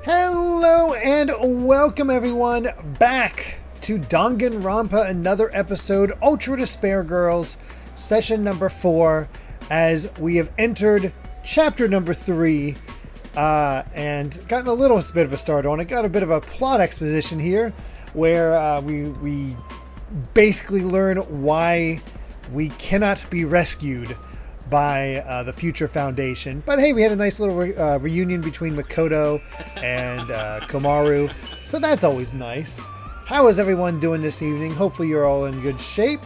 Hello and welcome everyone back to Danganronpa Another episode, Ultra Despair Girls, session number 4, as we have entered chapter number 3 and gotten a little bit of a start on it. Got a bit of a plot exposition here where we basically learn why we cannot be rescued by the Future Foundation. But hey, we had a nice little reunion between Makoto and Komaru, so that's always nice. How is everyone doing this evening? Hopefully you're all in good shape.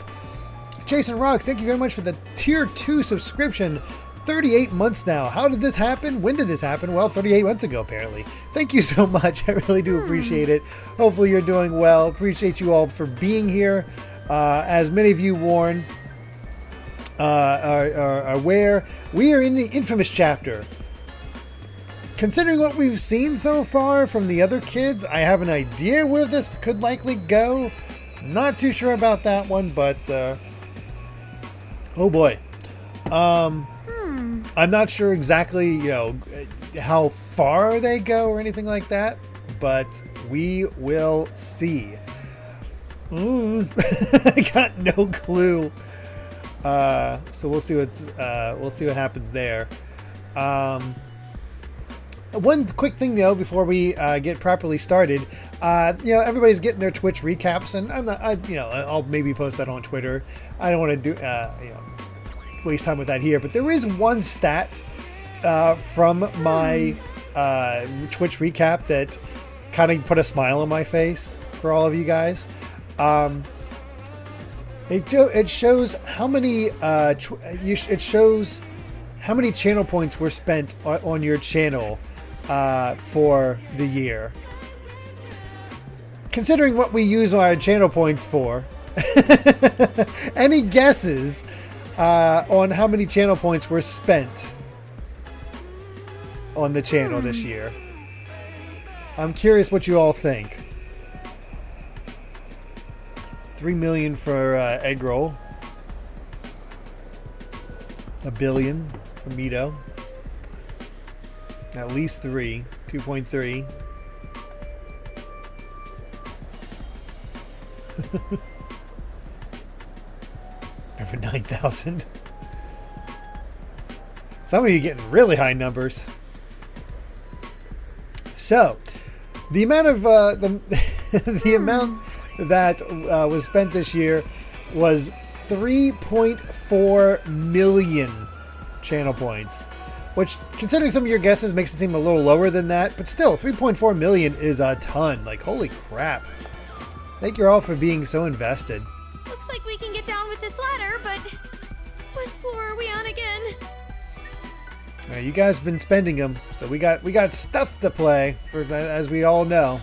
Jason Rocks, thank you very much for the Tier 2 subscription. 38 months now. How did this happen? When did this happen? Well, 38 months ago, apparently. Thank you so much. I really do appreciate it. Hopefully you're doing well. Appreciate you all for being here. As many of you are aware, we are in the infamous chapter. Considering what we've seen so far from the other kids, I have an idea where this could likely go. Not too sure about that one, but oh boy. I'm not sure exactly, how far they go or anything like that, but we will see. I got no clue. So we'll see what happens there. One quick thing though before we get properly started, everybody's getting their Twitch recaps, and I'll maybe post that on Twitter. I don't want to do waste time with that here, but there is one stat from my Twitch recap that kind of put a smile on my face for all of you guys. It shows how many channel points were spent on your channel for the year. Considering what we use our channel points for, any guesses on how many channel points were spent on the channel this year? I'm curious what you all think. 3 million for egg roll. $1 billion for Mito. At least 2.3. Over 9,000. Some of you getting really high numbers. So, the amount of the amount that was spent this year was 3.4 million channel points, which, considering some of your guesses, makes it seem a little lower than that, but still 3.4 million is a ton. Like, holy crap. Thank you all for being so invested. Looks like we can get down with this ladder, but what floor are we on again? You guys have been spending them, so we got stuff to play, as we all know.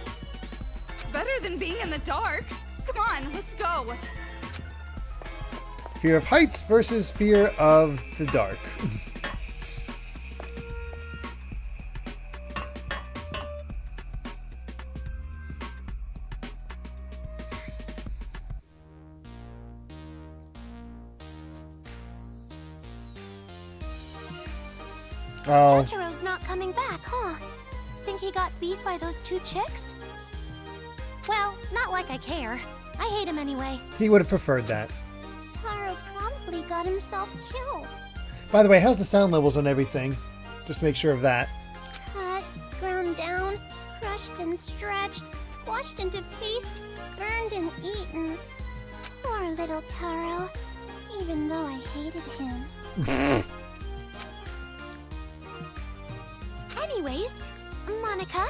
Better than being in the dark. Come on, let's go. Fear of heights versus fear of the dark. Oh. Jotaro's not coming back, huh? Think he got beat by those two chicks? Well, not like I care. I hate him anyway. He would have preferred that. Taro probably got himself killed. By the way, how's the sound levels on everything? Just to make sure of that. Cut, ground down, crushed and stretched, squashed into paste, burned and eaten. Poor little Taro, even though I hated him. Anyways, Monica,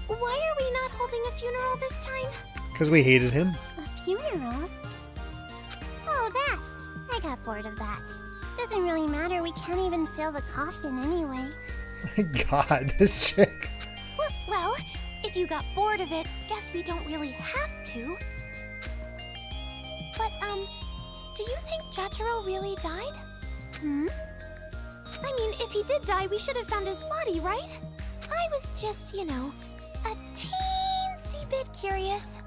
why are we not holding a funeral this time? Because we hated him. A funeral? Oh, that. I got bored of that. Doesn't really matter, we can't even fill the coffin anyway. My God, this chick. Well, if you got bored of it, guess we don't really have to. But, do you think Jotaro really died? I mean, if he did die, we should have found his body, right? I was just, a teensy bit curious.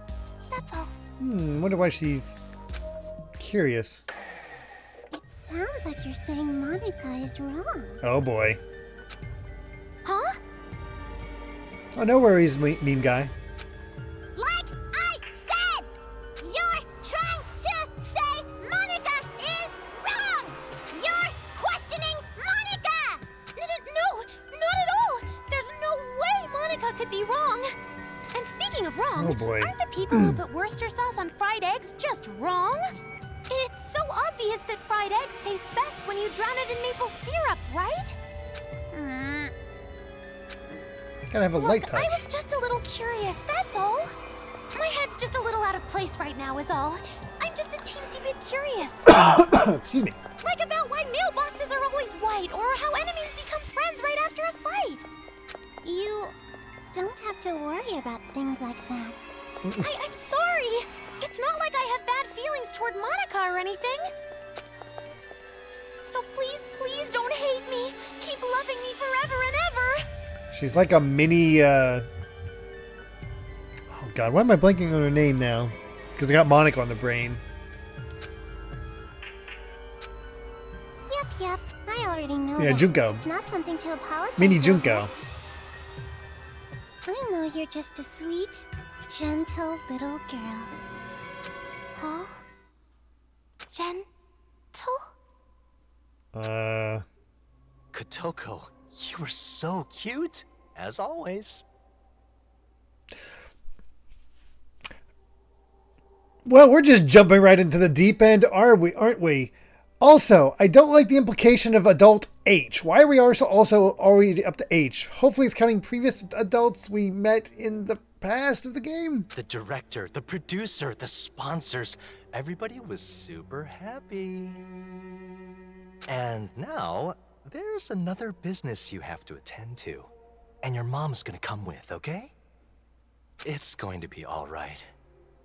That's all. Wonder why she's curious. It sounds like you're saying Monica is wrong. Oh boy. Huh? Oh, no worries, meme guy. Like I said, you're trying to say Monica is wrong. You're questioning Monica. No, not at all. There's no way Monica could be wrong. And speaking of wrong, Oh, boy. aren't the people who put Worcester sauce on fried eggs just wrong? It's so obvious that fried eggs taste best when you drown it in maple syrup, right? Gotta have a light Look, touch. I was just a little curious, that's all. My head's just a little out of place right now is all. I'm just a teensy bit curious. Excuse me. Like about why mailboxes are always white, or how enemies become friends right after a fight. You don't have to worry about things like that. I'm sorry. It's not like I have bad feelings toward Monica or anything. So please don't hate me. Keep loving me forever and ever. She's like a mini, Oh god, why am I blanking on her name now? Because I got Monica on the brain. Yep, I already know Yeah, that. Junko. It's not something to apologize Mini over. Junko. I know you're just a sweet, gentle little girl. Huh? Gentle? Kotoko, you were so cute, as always. Well, we're just jumping right into the deep end, aren't we? Also, I don't like the implication of adult H. Why are we also already up to H? Hopefully it's counting previous adults we met in the past of the game. The director, the producer, the sponsors, everybody was super happy. And now, there's another business you have to attend to. And your mom's gonna come with, okay? It's going to be all right.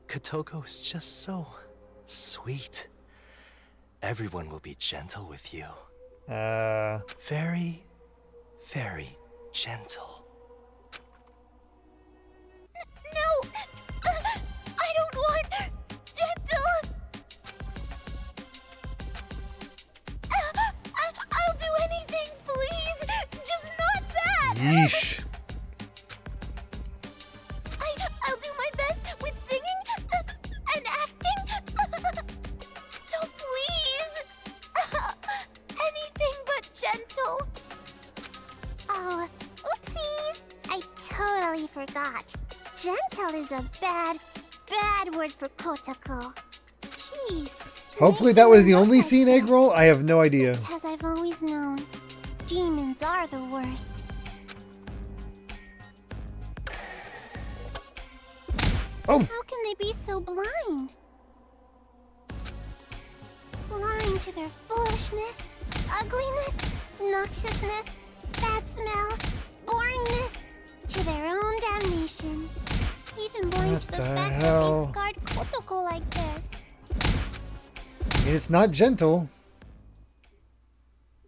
Kotoko is just so sweet. Everyone will be gentle with you. Very, very gentle. No! I don't want gentle! I'll do anything, please! Just not that! Yeesh. I'll do my best with singing and acting. So please, anything but gentle. Oh, oopsies! I totally forgot. Gentle is a bad word for Kotoko. Jeez. Hopefully that was the only scene egg roll. I have no idea. As I've always known, demons are the worst. Oh, How can they be so blind? Blind to their foolishness, ugliness, noxiousness, bad smell, boringness, to their own damnation. Even blind What to the the fact hell? that they scarred Kotoko like this. I mean, it's not gentle.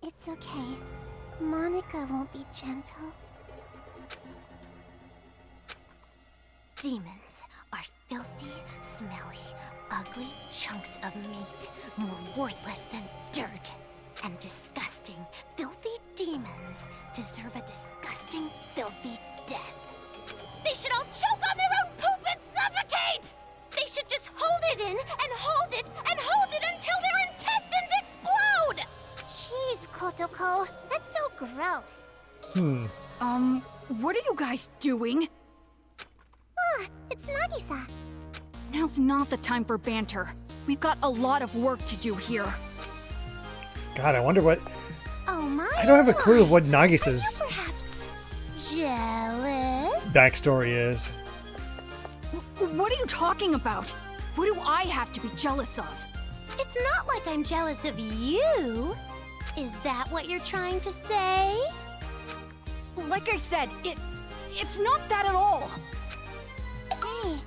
It's okay. Monica won't be gentle. Demons are filthy, smelly, ugly chunks of meat, more worthless than dirt. And disgusting, filthy demons deserve a disgusting, filthy death. They should all choke on their own poop and suffocate! They should just hold it in and hold it and hold it until their intestines explode! Jeez, Kotoko, that's so gross. What are you guys doing? Ah, it's Nagisa. Now's not the time for banter. We've got a lot of work to do here. God, I wonder what... Oh my. I don't have a clue of what You're Nagisa's perhaps jealous? backstory is. What are you talking about? What do I have to be jealous of? It's not like I'm jealous of you. Is that what you're trying to say? Like I said, it's not that at all. Hey,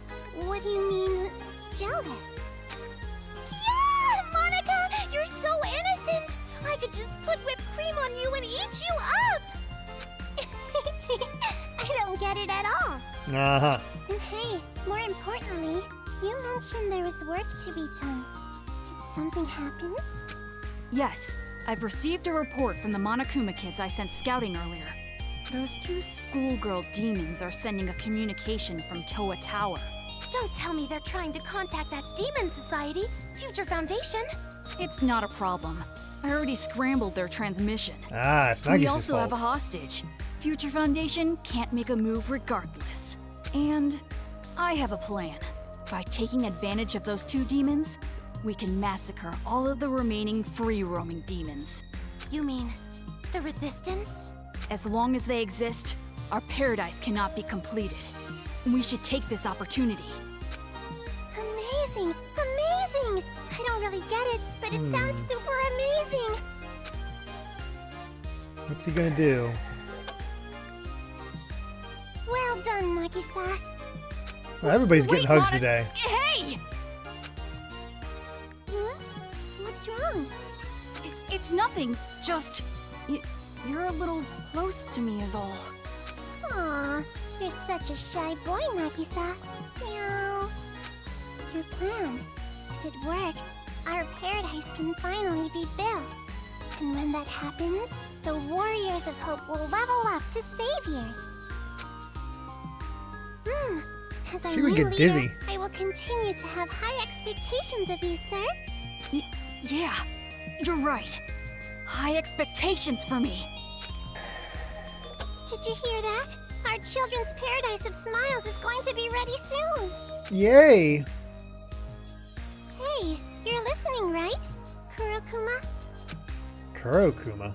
what do you mean, jealous? Yeah, Monica, you're so innocent. I could just put whipped cream on you and eat you up. I don't get it at all. Uh-huh. And hey, more importantly, you mentioned there was work to be done. Did something happen? Yes, I've received a report from the Monokuma kids I sent scouting earlier. Those two schoolgirl demons are sending a communication from Toa Tower. Don't tell me they're trying to contact that demon society, Future Foundation. It's not a problem. I already scrambled their transmission. Ah, it's We Nagisa's also fault. have a hostage. Future Foundation can't make a move regardless. And I have a plan. By taking advantage of those two demons, we can massacre all of the remaining free-roaming demons. You mean the Resistance? As long as they exist, our paradise cannot be completed. We should take this opportunity. Amazing! Amazing! I don't really get it, but it sounds super amazing! What's he gonna do? Well done, Nagisa. Well, everybody's getting Wait, hugs Mono- today. Hey! Huh? What's wrong? It's nothing. Just... you're a little close to me is all. Aw, you're such a shy boy, Nagisa. Meow. Your plan. If it works, our paradise can finally be built. And when that happens, the Warriors of Hope will level up to saviors. As our She would new get leader, dizzy. I will continue to have high expectations of you, sir. Yeah, you're right. High expectations for me. Did you hear that? Our children's paradise of smiles is going to be ready soon. Yay! Hey, you're listening, right? Kurokuma? Kurokuma.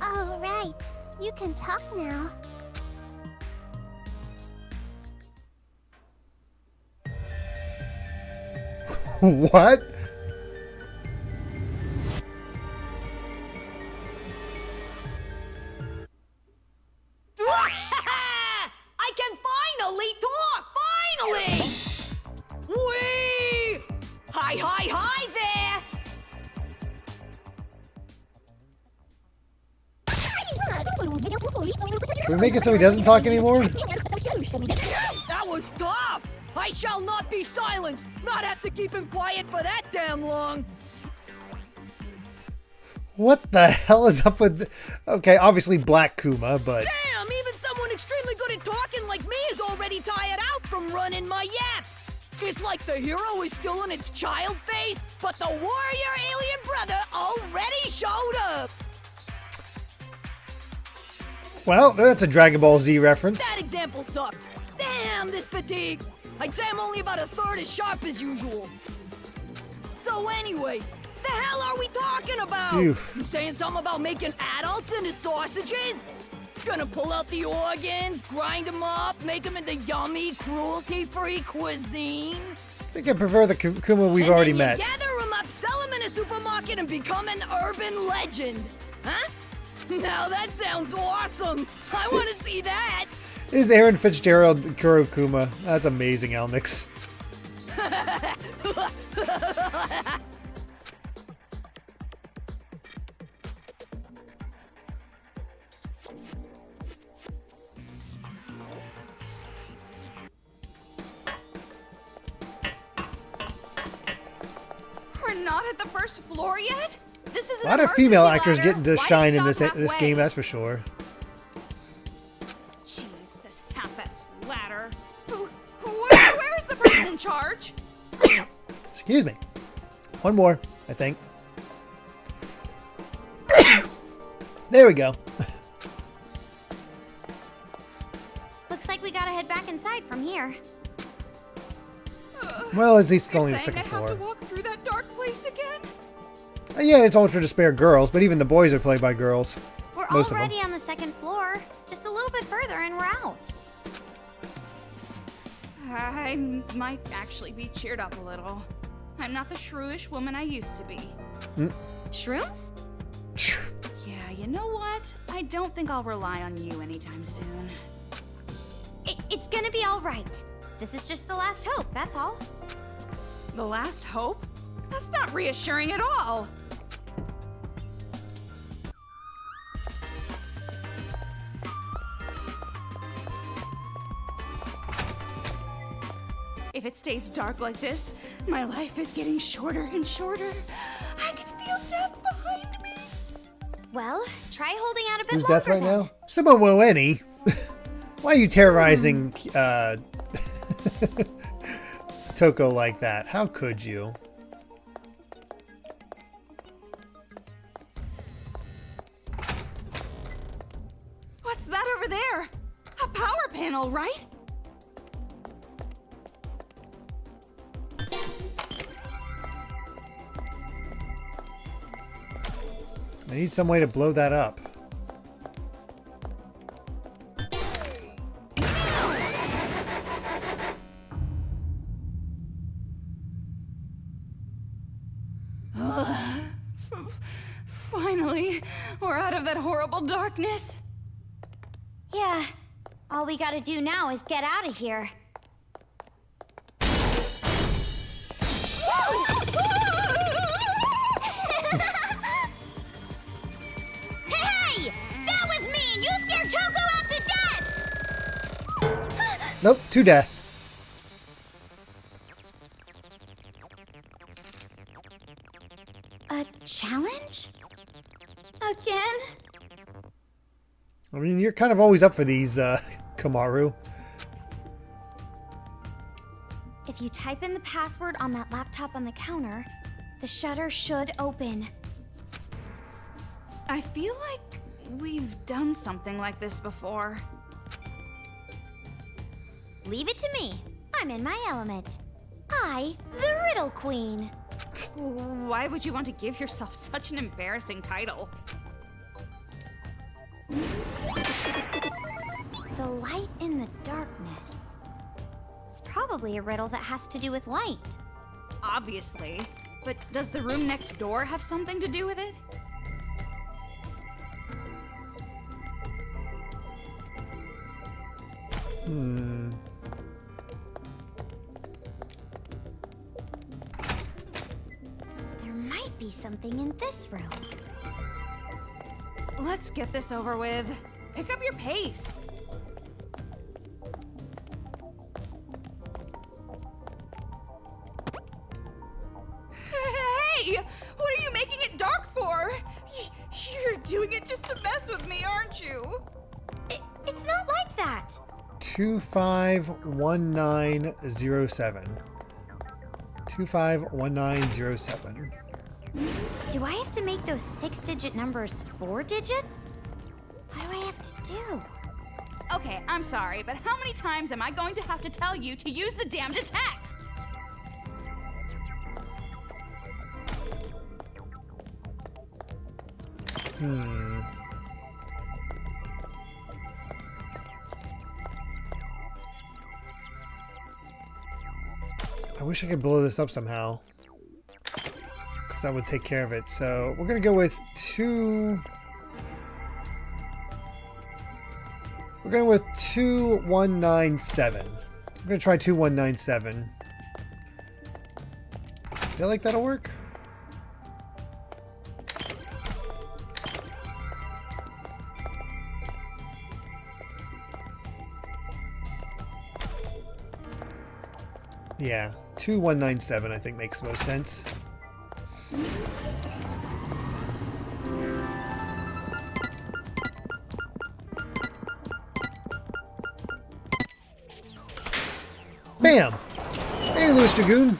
Oh, right. You can talk now. What? I can finally talk! Finally! Whee! Hi there! Can we make it so he doesn't talk anymore? That was tough! I shall not be silenced! Not have to keep him quiet for that damn long! What the hell is up with... Okay, obviously Black Kuma, but... Damn! Even someone extremely good at talking like me is already tired out from running my yap! It's like the hero is still in its child phase, but the warrior alien brother already showed up! Well, that's a Dragon Ball Z reference. That example sucked! Damn, this fatigue! I'd say I'm only about a third as sharp as usual. So anyway, the hell are we talking about? Oof. You saying something about making adults into sausages? Gonna pull out the organs, grind them up, make them into yummy, cruelty-free cuisine? I think I prefer the Kuma we've And already then met. you gather them up, sell them in a supermarket, and become an urban legend. Huh? Now that sounds awesome! I want to see that! Is Aaron Fitzgerald Kurokuma? That's amazing, Elnix. We're not at the first floor yet? This is A lot of female actors getting to shine in this game, that's for sure. Jeez, this half-ass ladder. Where's the person in charge? Excuse me. One more, I think. There we go. Looks like we gotta head back inside from here. Well, at least it's only the Saying second I have to floor. walk through that dark place again? Yeah, it's Ultra Despair girls, but even the boys are played by girls. We're Most of them. already on the second floor. Just a little bit further and we're out. I might actually be cheered up a little. I'm not the shrewish woman I used to be. Shrooms? Yeah, you know what? I don't think I'll rely on you anytime soon. It's gonna be all right. This is just the last hope, that's all. The last hope? That's not reassuring at all. If it stays dark like this, my life is getting shorter and shorter. I can feel death behind me. Well, try holding out a bit Who's longer death right then. now? Sumo Weni. Why are you terrorizing Toko like that? How could you? What's that over there? A power panel, right? I need some way to blow that up. Finally, we're out of that horrible darkness. Yeah, all we gotta do now is get out of here. Hey! That was mean! You scared Toko out to death! Nope, to death. A challenge? Again? I mean, you're kind of always up for these, Kamaru. If you type in the password on that laptop on the counter, the shutter should open. I feel like we've done something like this before. Leave it to me. I'm in my element. I, the Riddle Queen. Why would you want to give yourself such an embarrassing title? The light in the darkness. It's probably a riddle that has to do with light. Obviously. But does the room next door have something to do with it? There might be something in this room. Let's get this over with. Pick up your pace. Hey! What are you making it dark for? You're doing it just to mess with me, aren't you? It's not like that. 251907. 251907. Do I have to make those 6-digit numbers 4 digits? What do I have to do? Okay, I'm sorry, but how many times am I going to have to tell you to use the damned attack? I wish I could blow this up somehow. Because that would take care of it. So we're going to go with 2... We're going with 2197. We're going to try 2197. Feel like that'll work? Yeah, 2197 I think makes most sense. Bam! Hey, Louis Dragoon.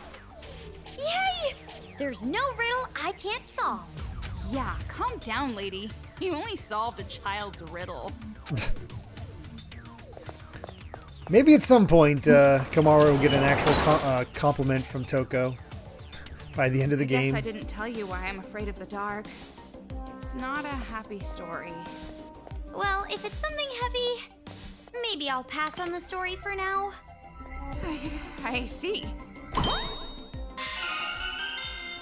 Yay! There's no riddle I can't solve. Yeah, calm down, lady. You only solved a child's riddle. Maybe at some point, Kamaru will get an actual compliment from Toko by the end of the game. Guess I didn't tell you why I'm afraid of the dark. It's not a happy story. Well, if it's something heavy, maybe I'll pass on the story for now. I see.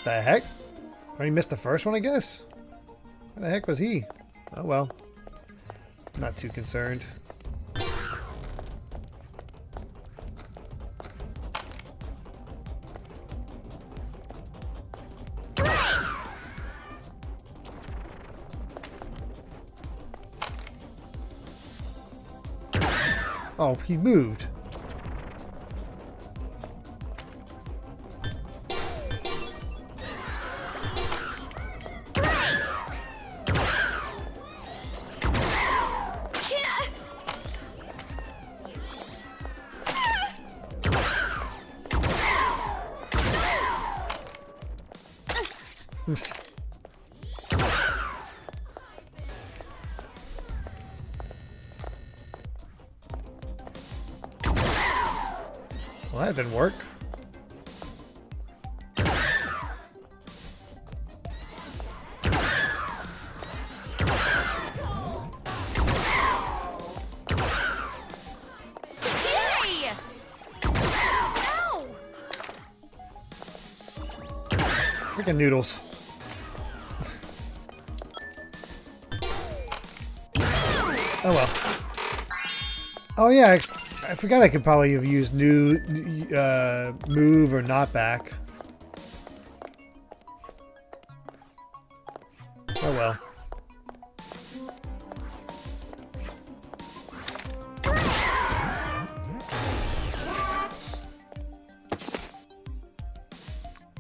The heck? Already missed the first one, I guess? Where the heck was he? Oh well. Not too concerned. Oh, he moved. Well, that didn't work. Hey! No! Freaking noodles. Oh well. Oh yeah, I forgot I could probably have used move or not back. Oh well.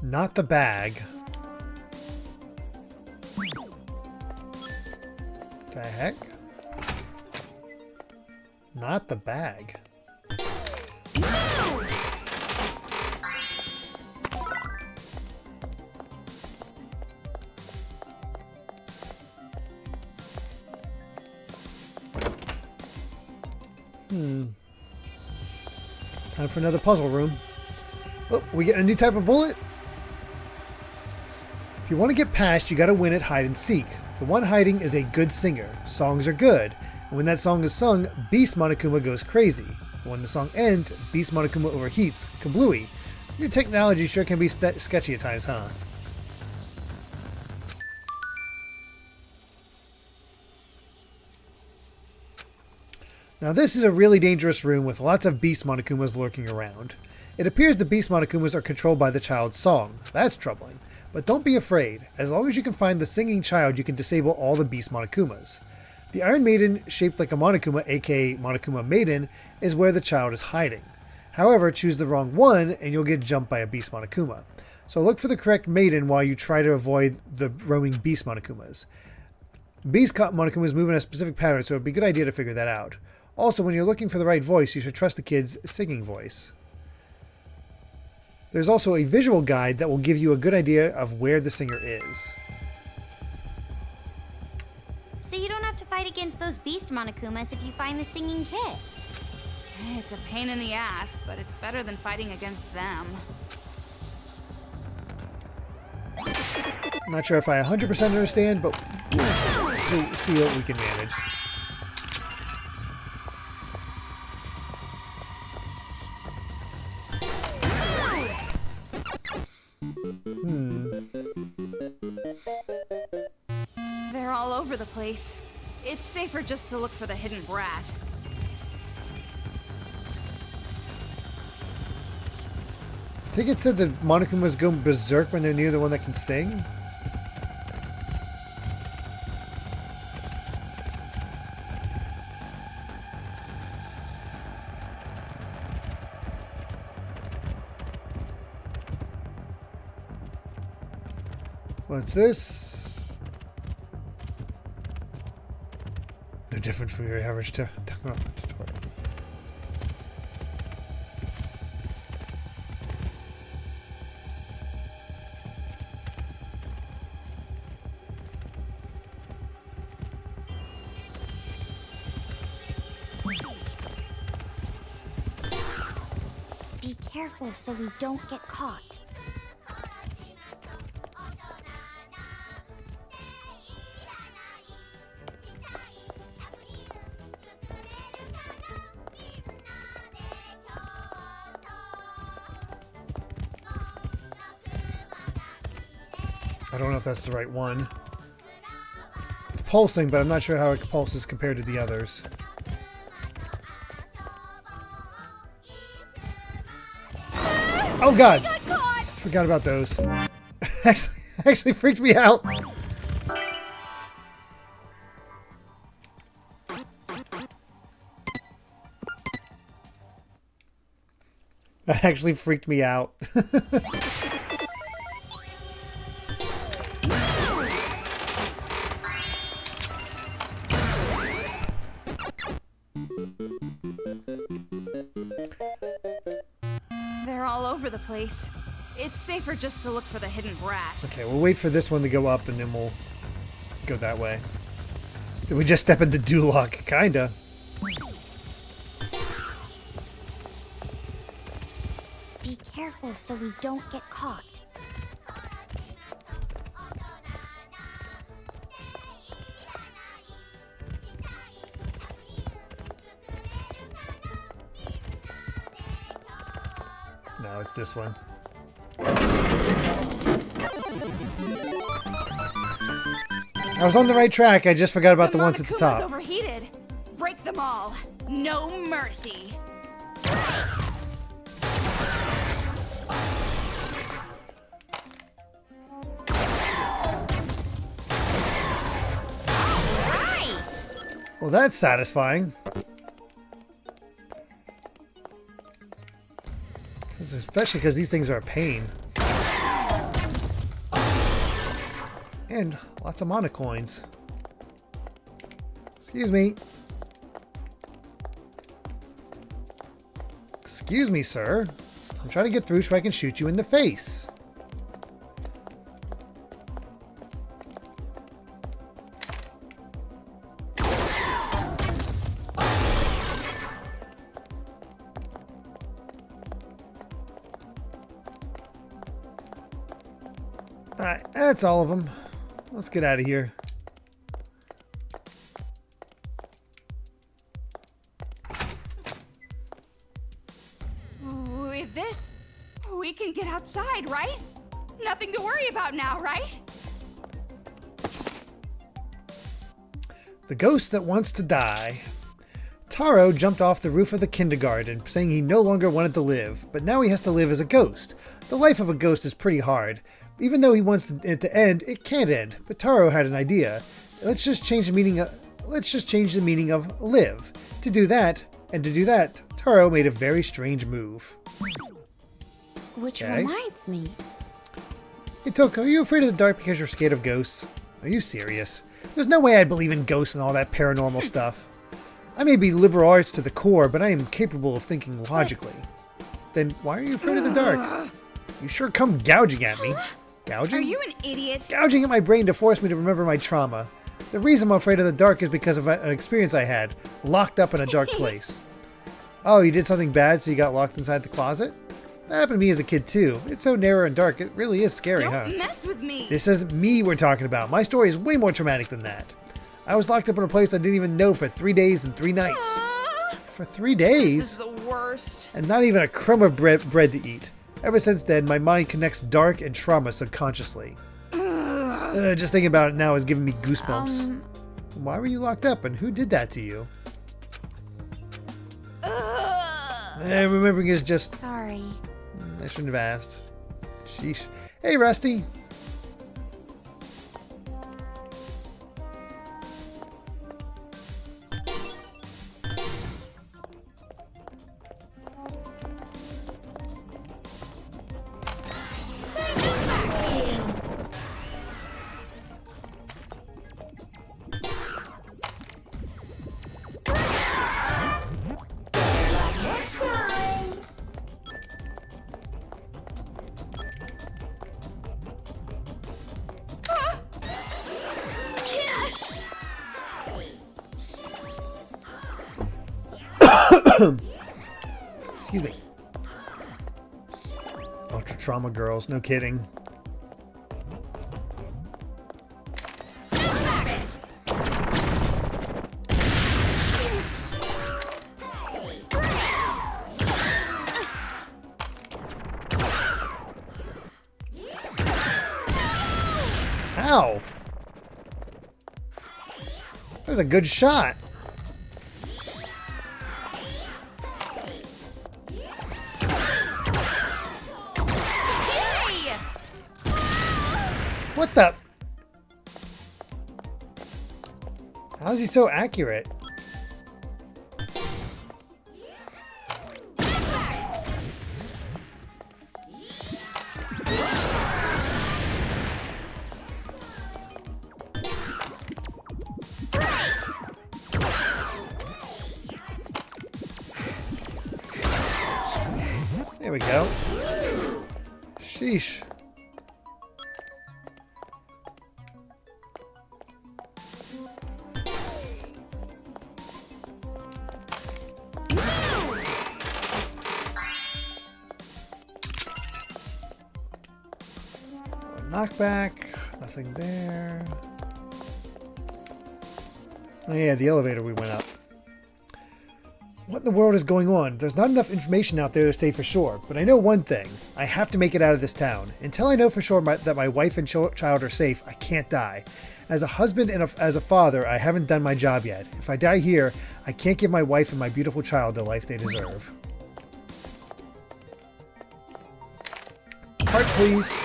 Not the bag. The heck? Not the bag. Time for another puzzle room. Oh, we get a new type of bullet? If you want to get past, you gotta win at hide and seek. The one hiding is a good singer. Songs are good. And when that song is sung, Beast Monokuma goes crazy. When the song ends, Beast Monokuma overheats. Kablooey. New technology sure can be sketchy at times, huh? Now this is a really dangerous room with lots of Beast Monokumas lurking around. It appears the Beast Monokumas are controlled by the child's song. That's troubling. But don't be afraid. As long as you can find the singing child, you can disable all the Beast Monokumas. The Iron Maiden, shaped like a Monokuma, aka Monokuma Maiden, is where the child is hiding. However, choose the wrong one and you'll get jumped by a Beast Monokuma. So look for the correct Maiden while you try to avoid the roaming Beast Monokumas. Beast Monokumas move in a specific pattern, so it would be a good idea to figure that out. Also, when you're looking for the right voice, you should trust the kid's singing voice. There's also a visual guide that will give you a good idea of where the singer is. So you don't have to fight against those beast Monokumas if you find the singing kid. It's a pain in the ass, but it's better than fighting against them. Not sure if I 100% understand, but we'll see what we can manage. They're all over the place. It's safer just to look for the hidden brat. I think it said that Monokumas go berserk when they're near the one that can sing. What's this? No different from your average tutorial. Be careful so we don't get caught. I don't know if that's the right one. It's pulsing, but I'm not sure how it pulses compared to the others. Oh god! Forgot about those. actually freaked me out. That actually freaked me out. They're all over the place. It's safer just to look for the hidden brat. Okay, we'll wait for this one to go up and then we'll go that way. Did we just step into Duloc? Kinda. Be careful so we don't get caught. No, it's this one. I was on the right track. I just forgot about the ones at the top. Overheated. Break them all. No mercy. Well, that's satisfying. Especially because these things are a pain. And lots of mana coins. Excuse me. Excuse me, sir. I'm trying to get through so I can shoot you in the face. Alright, that's all of them. Let's get out of here. With this, we can get outside, right? Nothing to worry about now, right? The ghost that wants to die. Taro jumped off the roof of the kindergarten, saying he no longer wanted to live, but now he has to live as a ghost. The life of a ghost is pretty hard. Even though he wants it to end, it can't end. But Taro had an idea. Let's just change the meaning of live. To do that, Taro made a very strange move. Which Okay. reminds me. Hey Toko, are you afraid of the dark because you're scared of ghosts? Are you serious? There's no way I'd believe in ghosts and all that paranormal stuff. I may be liberal arts to the core, but I am capable of thinking logically. Then why are you afraid of the dark? You sure come gouging at me. Gouging? Are you an idiot? Gouging at my brain to force me to remember my trauma. The reason I'm afraid of the dark is because of an experience I had, locked up in a dark place. Oh, you did something bad so you got locked inside the closet? That happened to me as a kid too. It's so narrow and dark, it really is scary, Don't mess with me. This is me we're talking about. My story is way more traumatic than that. I was locked up in a place I didn't even know for 3 days and 3 nights. For 3 days? This is the worst. And not even a crumb of bread to eat. Ever since then, my mind connects dark and trauma subconsciously. Just thinking about it now is giving me goosebumps. Why were you locked up and who did that to you? Remembering is just... Sorry. I shouldn't have asked. Sheesh. Hey, Rusty. Excuse me. Ultra trauma girls, no kidding. Ow! That was a good shot. What the? How is he so accurate? There we go. Sheesh. Knockback. Nothing there. Oh yeah, the elevator we went up. What in the world is going on? There's not enough information out there to say for sure, but I know one thing. I have to make it out of this town. Until I know for sure that my wife and child are safe, I can't die. As a husband and as a father, I haven't done my job yet. If I die here, I can't give my wife and my beautiful child the life they deserve. Heart, please.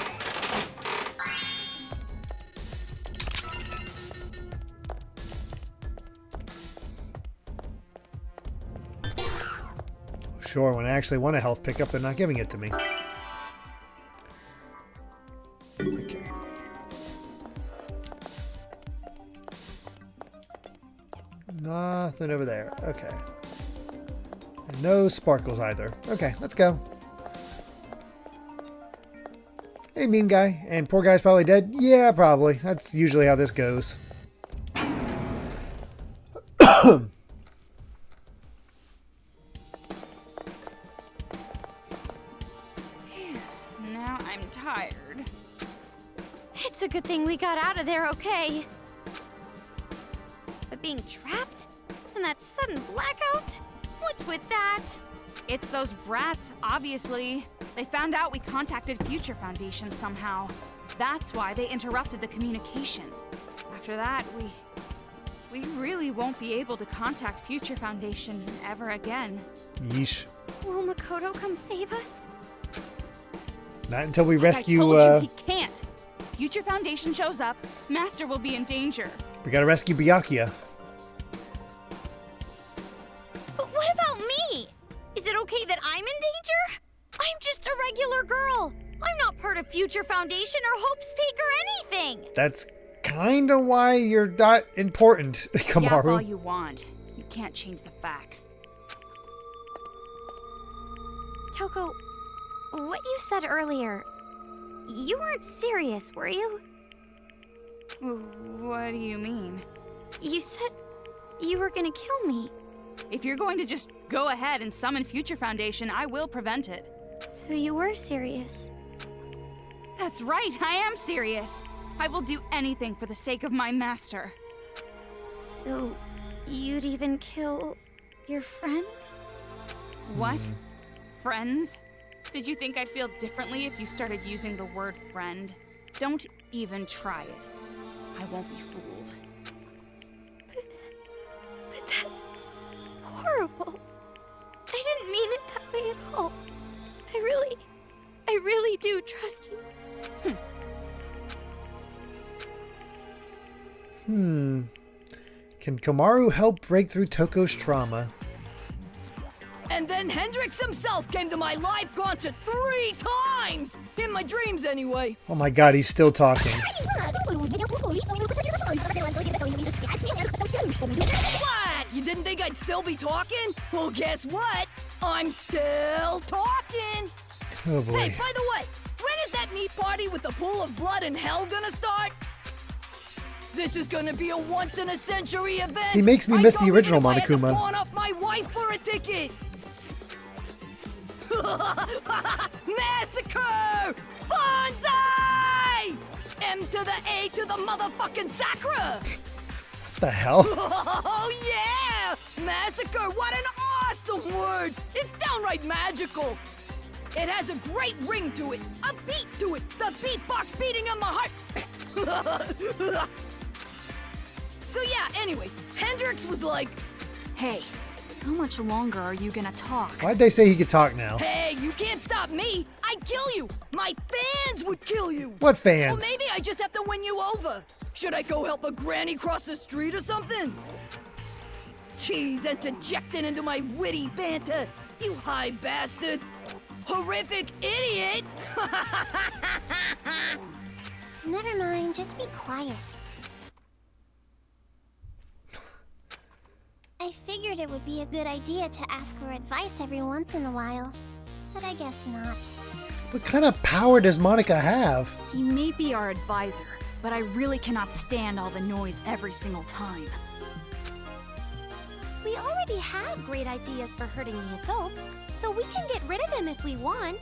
Sure, when I actually want a health pickup, they're not giving it to me. Okay. Nothing over there. Okay. And no sparkles either. Okay, let's go. Hey, mean guy. And poor guy's probably dead? Yeah, probably. That's usually how this goes. Now I'm tired. It's a good thing we got out of there okay. But being trapped? And that sudden blackout? What's with that? It's those brats, obviously. They found out we contacted Future Foundation somehow. That's why they interrupted the communication. After that, we really won't be able to contact Future Foundation ever again. Yeesh. Will Makoto come save us? Not until we rescue, I told you, he can't. If Future Foundation shows up, Master will be in danger. we gotta rescue Byakuya. But what about me? Is it okay that I'm in danger? I'm just a regular girl. I'm not part of Future Foundation or Hope's Peak or anything. That's kinda why you're not important, Kamaru. Yap all you want. You can't change the facts. Toko, what you said earlier, you weren't serious, were you? What do you mean? You said you were gonna kill me. If you're going to just go ahead and summon Future Foundation, I will prevent it. So you were serious. That's right, I am serious. I will do anything for the sake of my master. So you'd even kill your friends? What? Friends? Did you think I'd feel differently if you started using the word friend? Don't even try it. I won't be fooled. But that's horrible. I didn't mean it that way at all. I really do trust you. Can Kamaru help break through Toko's trauma? And then Hendrix himself came to my live concert 3 times! In my dreams, anyway. Oh my god, he's still talking. What? You didn't think I'd still be talking? Well, guess what? I'm still talking! Oh boy. Hey, by the way, when is that meat party with the pool of blood and hell gonna start? This is gonna be a once-in-a-century event! He makes me miss the original I had to Monokuma. pawn off my wife for a ticket! Massacre! Bonsai! M to the A to the motherfucking Sakura! What the hell? Oh yeah! Massacre, what an awesome word! It's downright magical! It has a great ring to it, a beat to it, the beatbox beating in my heart! So yeah, anyway, Hendrix was like, Hey, how much longer are you gonna talk? Why'd they say he could talk now? hey, you can't stop me! I'd kill you! My fans would kill you! What Well, fans? maybe I just have to win you over. Should I go help a granny cross the street or something? Jeez, interjecting into my witty banter, you high bastard! Horrific idiot! Never mind, just be quiet. I figured it would be a good idea to ask for advice every once in a while, but I guess not. What kind of power does Monica have? He may be our advisor, but I really cannot stand all the noise every single time. We already have great ideas for hurting the adults, so we can get rid of him if we want.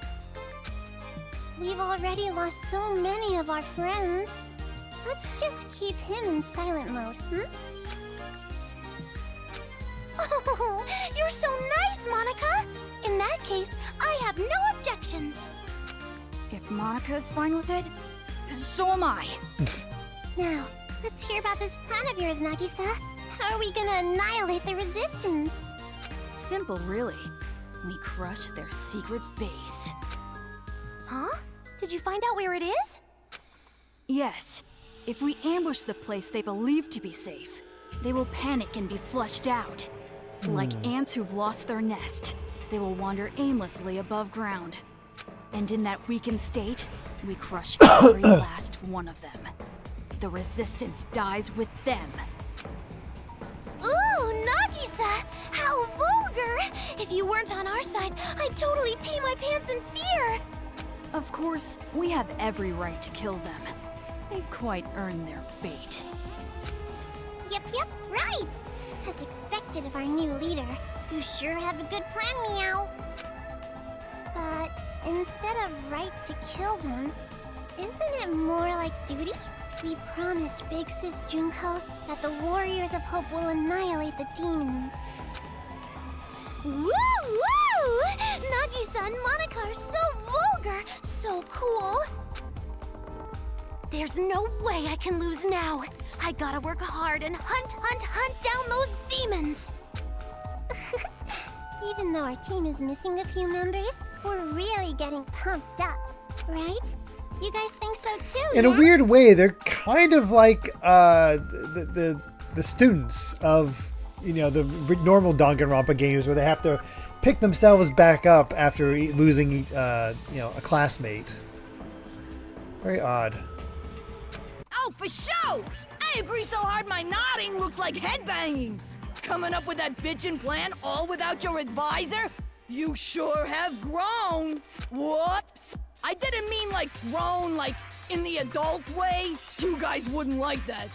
We've already lost so many of our friends. Let's just keep him in silent mode, Oh, you're so nice, Monica! In that case, I have no objections. If Monica is fine with it, so am I. Now, let's hear about this plan of yours, Nagisa. How are we gonna annihilate the resistance? Simple, really. We crush their secret base. Huh? Did you find out where it is? Yes. If we ambush the place they believe to be safe, they will panic and be flushed out. Like ants who've lost their nest, they will wander aimlessly above ground. And in that weakened state, we crush every last one of them. The resistance dies with them. Ooh, Nagisa! How vulgar! If you weren't on our side, I'd totally pee my pants in fear! Of course, we have every right to kill them. They've quite earned their fate. Yep, right! As expected of our new leader, you sure have a good plan, Meow. But instead of right to kill them, isn't it more like duty? We promised Big Sis Junko that the Warriors of Hope will annihilate the demons. Woo woo! Nagisa and Monica are so vulgar, so cool. There's no way I can lose now. I gotta work hard and hunt down those demons. Even though our team is missing a few members, we're really getting pumped up, right? You guys think so too? In a weird way, they're kind of like the students of, you know, the normal Danganronpa games where they have to pick themselves back up after losing, you know, a classmate. Very odd. Oh, for sure! I agree so hard my nodding looks like headbanging. Coming up with that bitchin' plan all without your advisor? You sure have grown. Whoops. I didn't mean like grown, like in the adult way. You guys wouldn't like that.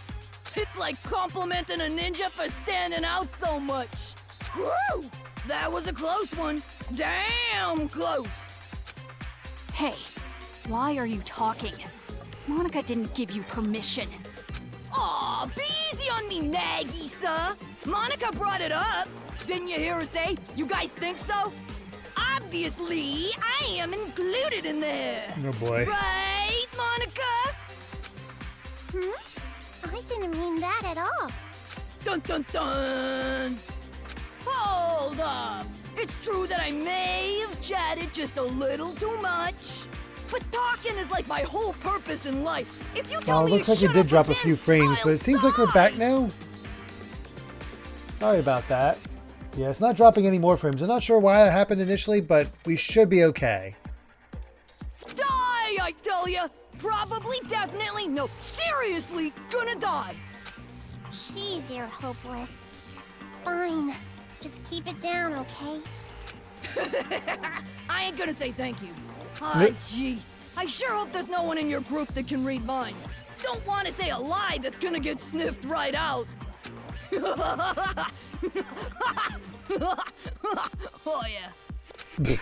It's like complimenting a ninja for standing out so much. Whew! That was a close one. Damn close. Hey, why are you talking? Monica didn't give you permission. Aw, be easy on me, Nagisa. Monica brought it up. Didn't you hear her say, you guys think so? Obviously, I am included in there. Oh boy. Right, Monica? I didn't mean that at all. Dun dun dun! Hold up! It's true that I may have chatted just a little too much. But talking is like my whole purpose in life. If you tell Well, it me looks to like it shut did up drop a again, few frames, but I'll it seems like we're back die. now. Sorry about that. Yeah, it's not dropping any more frames. I'm not sure why that happened initially, but we should be okay. Die, I tell ya! Probably, definitely, no, seriously, gonna die! Jeez, you're hopeless. Fine. Just keep it down, okay? I ain't gonna say thank you. Ah, Nope. gee. I sure hope there's no one in your group that can read minds. Don't want to say a lie that's gonna get sniffed right out. Oh, yeah.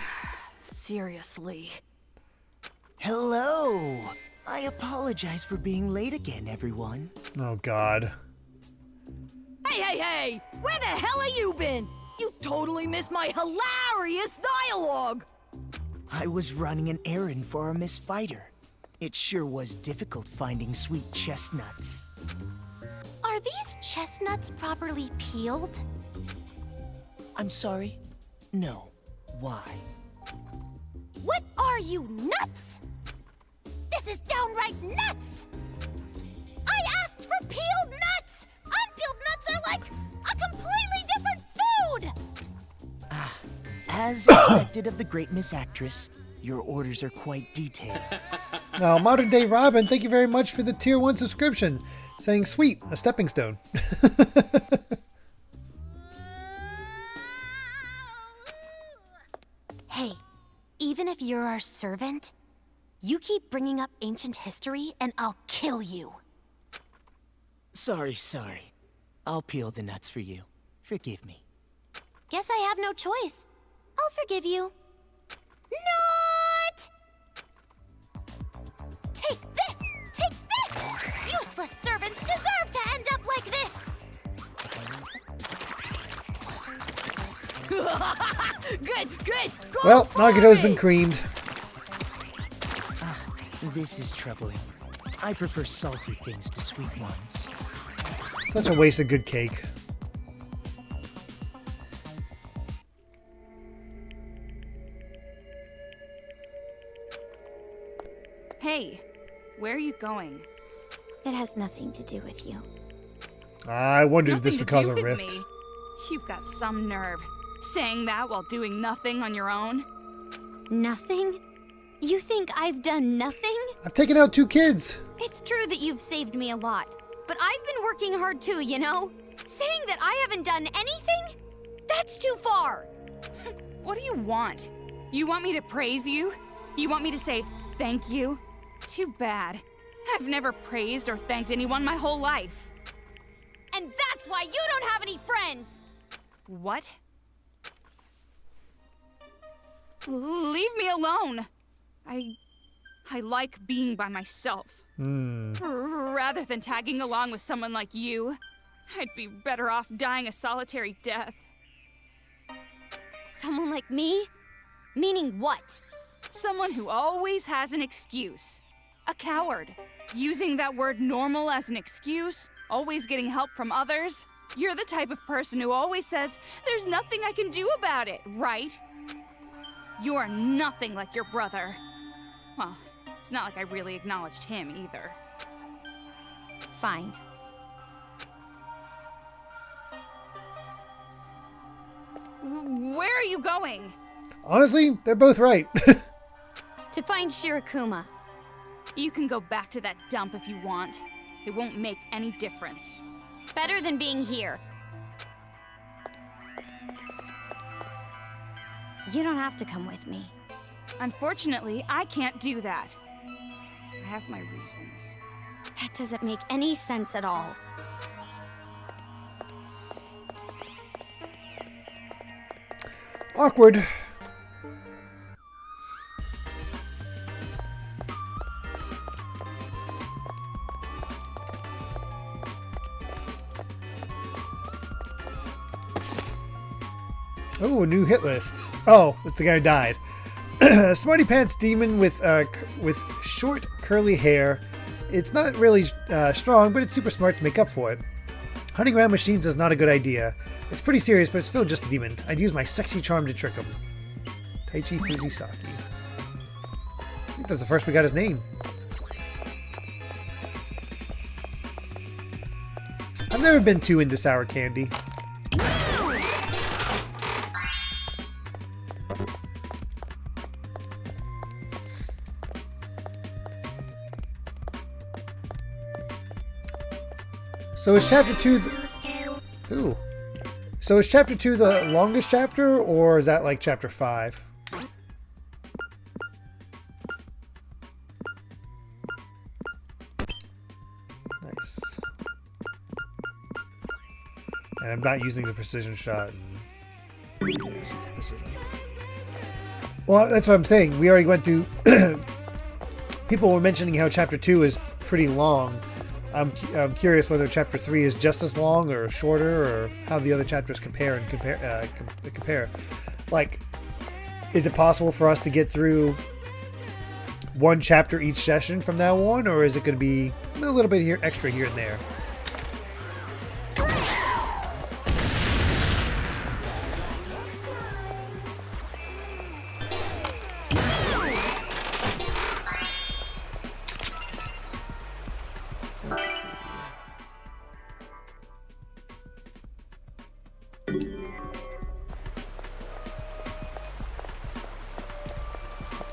Seriously. Hello! I apologize for being late again, everyone. Oh God. Hey! Where the hell have you been? You totally missed my hilarious dialogue! I was running an errand for our Miss Fighter. It sure was difficult finding sweet chestnuts. Are these chestnuts properly peeled? I'm sorry? No. Why? What are you, nuts? This is downright nuts! I asked for peeled nuts! Unpeeled nuts are like a completely different food! As expected of the great Miss Actress, your orders are quite detailed. Now, Modern Day Robin, thank you very much for the Tier 1 subscription. Saying, sweet, a stepping stone. Hey, even if you're our servant, You keep bringing up ancient history, and I'll kill you. Sorry. I'll peel the nuts for you. Forgive me. Guess I have no choice. I'll forgive you. Not! Take this! Take this! Useless servants deserve to end up like this! Good. Go Well, for Nagato's it! been creamed. This is troubling. I prefer salty things to sweet ones. Such a waste of good cake. Hey, where are you going? It has nothing to do with you. I wondered if this Nothing would to cause do a with rift. me. You've got some nerve. Saying that while doing nothing on your own? Nothing? You think I've done nothing? I've taken out 2 kids. It's true that you've saved me a lot, but I've been working hard too, you know? Saying that I haven't done anything? That's too far! What do you want? You want me to praise you? You want me to say thank you? Too bad. I've never praised or thanked anyone my whole life. And that's why you don't have any friends! What? Leave me alone. I like being by myself. Rather than tagging along with someone like you, I'd be better off dying a solitary death. Someone like me? Meaning what? Someone who always has an excuse. A coward. Using that word normal as an excuse, always getting help from others. You're the type of person who always says, there's nothing I can do about it, right? You're nothing like your brother. Well, it's not like I really acknowledged him either. Fine. Where are you going? Honestly, they're both right. To find Shirakuma. You can go back to that dump if you want. It won't make any difference. Better than being here. You don't have to come with me. Unfortunately, I can't do that. I have my reasons. That doesn't make any sense at all. Awkward. Oh, a new hit list. Oh, it's the guy who died. A smarty pants demon with short curly hair. It's not really strong, but it's super smart to make up for it. Hunting around machines is not a good idea. It's pretty serious, but it's still just a demon. I'd use my sexy charm to trick him. Taichi Fujisaki. I think that's the first we got his name. I've never been too into sour candy. So is chapter 2 Ooh. So is chapter 2 the longest chapter, or is that like chapter 5? Nice. And I'm not using the precision shot. Precision. Well, that's what I'm saying. We already went through... People were mentioning how chapter 2 is pretty long. I'm curious whether chapter 3 is just as long or shorter, or how the other chapters compare. Like, is it possible for us to get through one chapter each session from now on, or is it going to be a little bit extra here and there?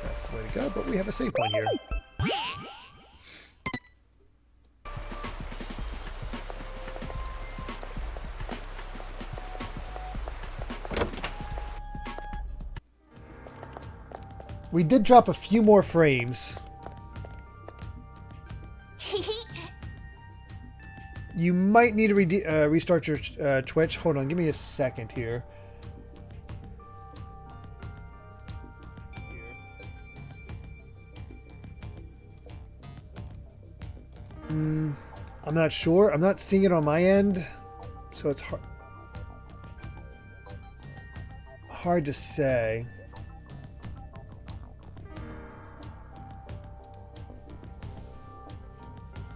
That's the way to go, but we have a save point here. We did drop a few more frames, You might need to restart your Twitch. Hold on, give me a second here. I'm not sure. I'm not seeing it on my end, so it's hard to say.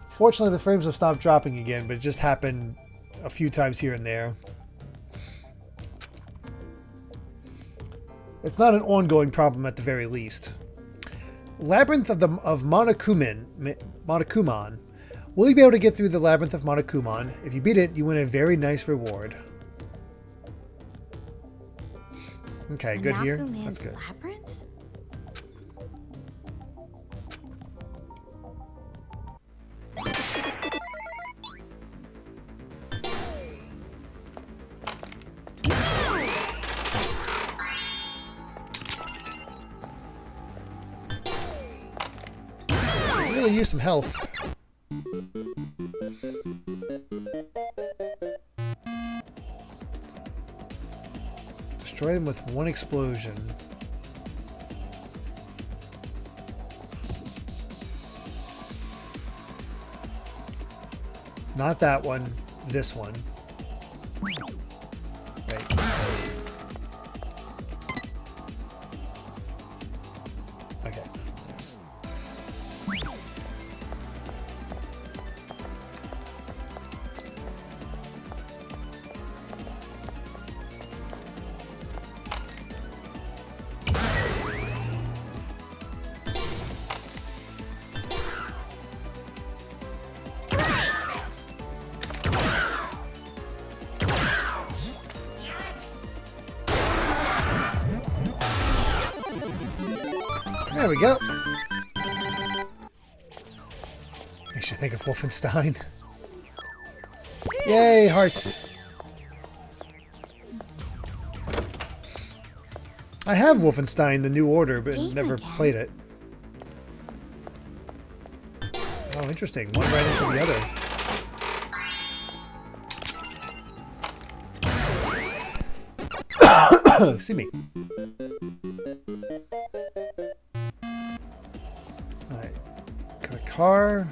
Fortunately, the frames have stopped dropping again, but it just happened a few times here and there. It's not an ongoing problem at the very least. Labyrinth of Monokuma. Will you be able to get through the Labyrinth of Monokuma? If you beat it, you win a very nice reward. Okay, good here. That's good. Labyrinth? Really use some health. Destroy them with one explosion. Not that one, this one. Right. Okay. There we go. Makes you think of Wolfenstein. Yay, hearts. I have Wolfenstein, the New Order, but never played it. Oh, interesting. One right into the other. Excuse me. Alright. Got a car.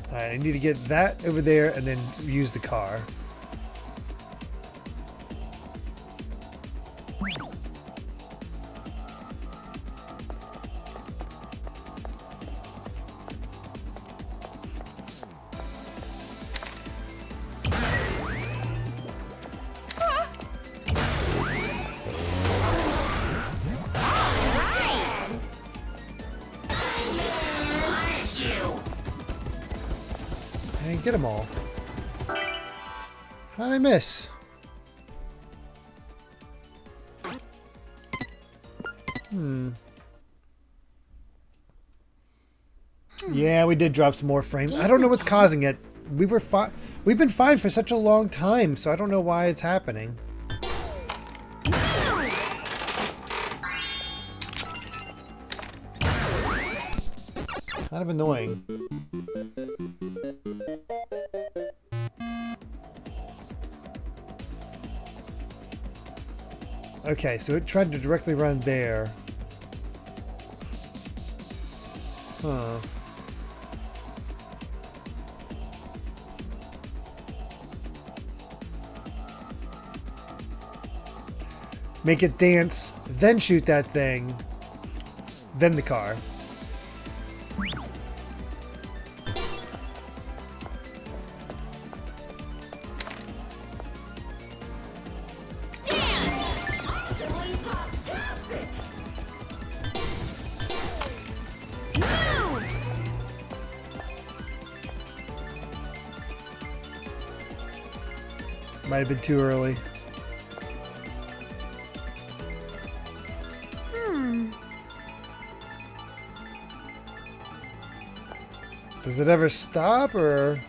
Alright, I need to get that over there and then use the car. I didn't get them all. How'd I miss? Yeah, we did drop some more frames. I don't know what's causing it. We've been fine for such a long time, so I don't know why it's happening. Kind of annoying. Okay, so it tried to directly run there. Huh. Make it dance, then shoot that thing, then the car. Might have been too early. Does it ever stop, or?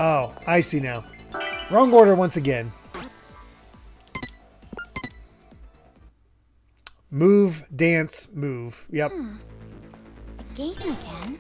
Oh, I see now. Wrong order once again. Move, dance, move. Yep. A game again?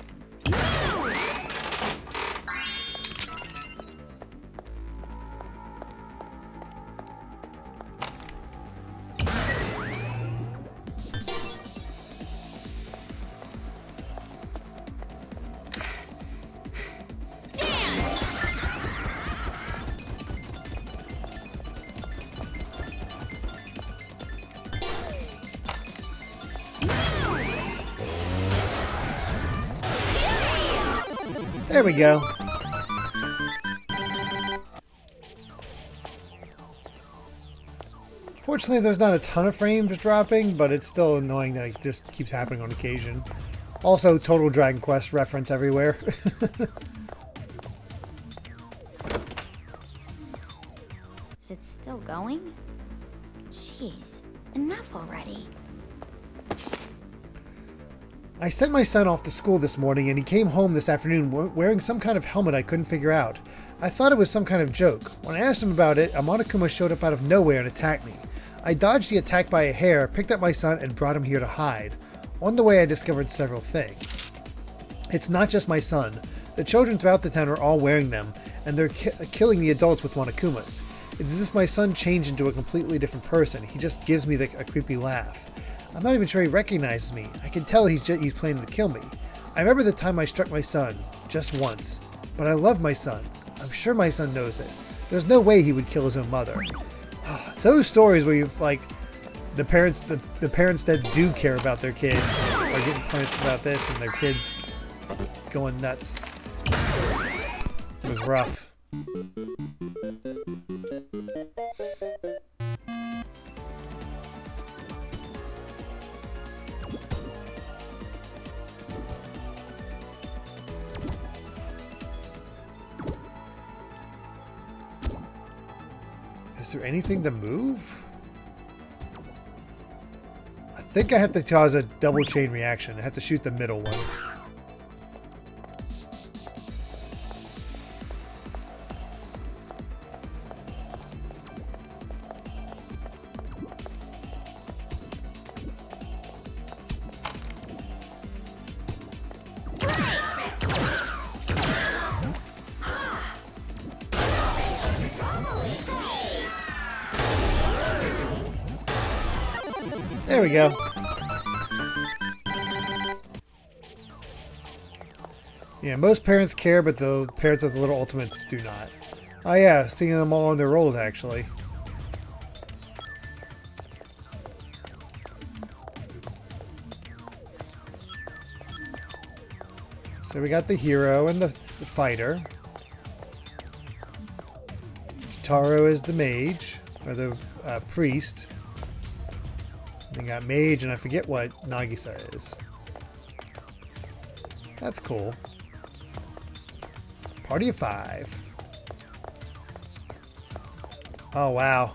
There we go. Fortunately, there's not a ton of frames dropping, but it's still annoying that it just keeps happening on occasion. Also, total Dragon Quest reference everywhere. Is it still going? Jeez, enough already. I sent my son off to school this morning and he came home this afternoon wearing some kind of helmet I couldn't figure out. I thought it was some kind of joke. When I asked him about it, a Monokuma showed up out of nowhere and attacked me. I dodged the attack by a hair, picked up my son, and brought him here to hide. On the way, I discovered several things. It's not just my son. The children throughout the town are all wearing them, and they're killing the adults with Monokumas. It's as if my son changed into a completely different person. He just gives me a creepy laugh. I'm not even sure he recognizes me. I can tell he's planning to kill me. I remember the time I struck my son, just once. But I love my son. I'm sure my son knows it. There's no way he would kill his own mother. So those stories where you've like the parents that do care about their kids are getting punished about this and their kids going nuts. It was rough. Is there anything to move? I think I have to cause a double chain reaction. I have to shoot the middle one. There we go. Yeah, most parents care, but the parents of the little ultimates do not. Oh yeah, seeing them all on their rolls, actually. So we got the hero and the fighter. Taro is the mage, or the priest. They got mage, and I forget what Nagisa is. That's cool. Party of 5. Oh, wow.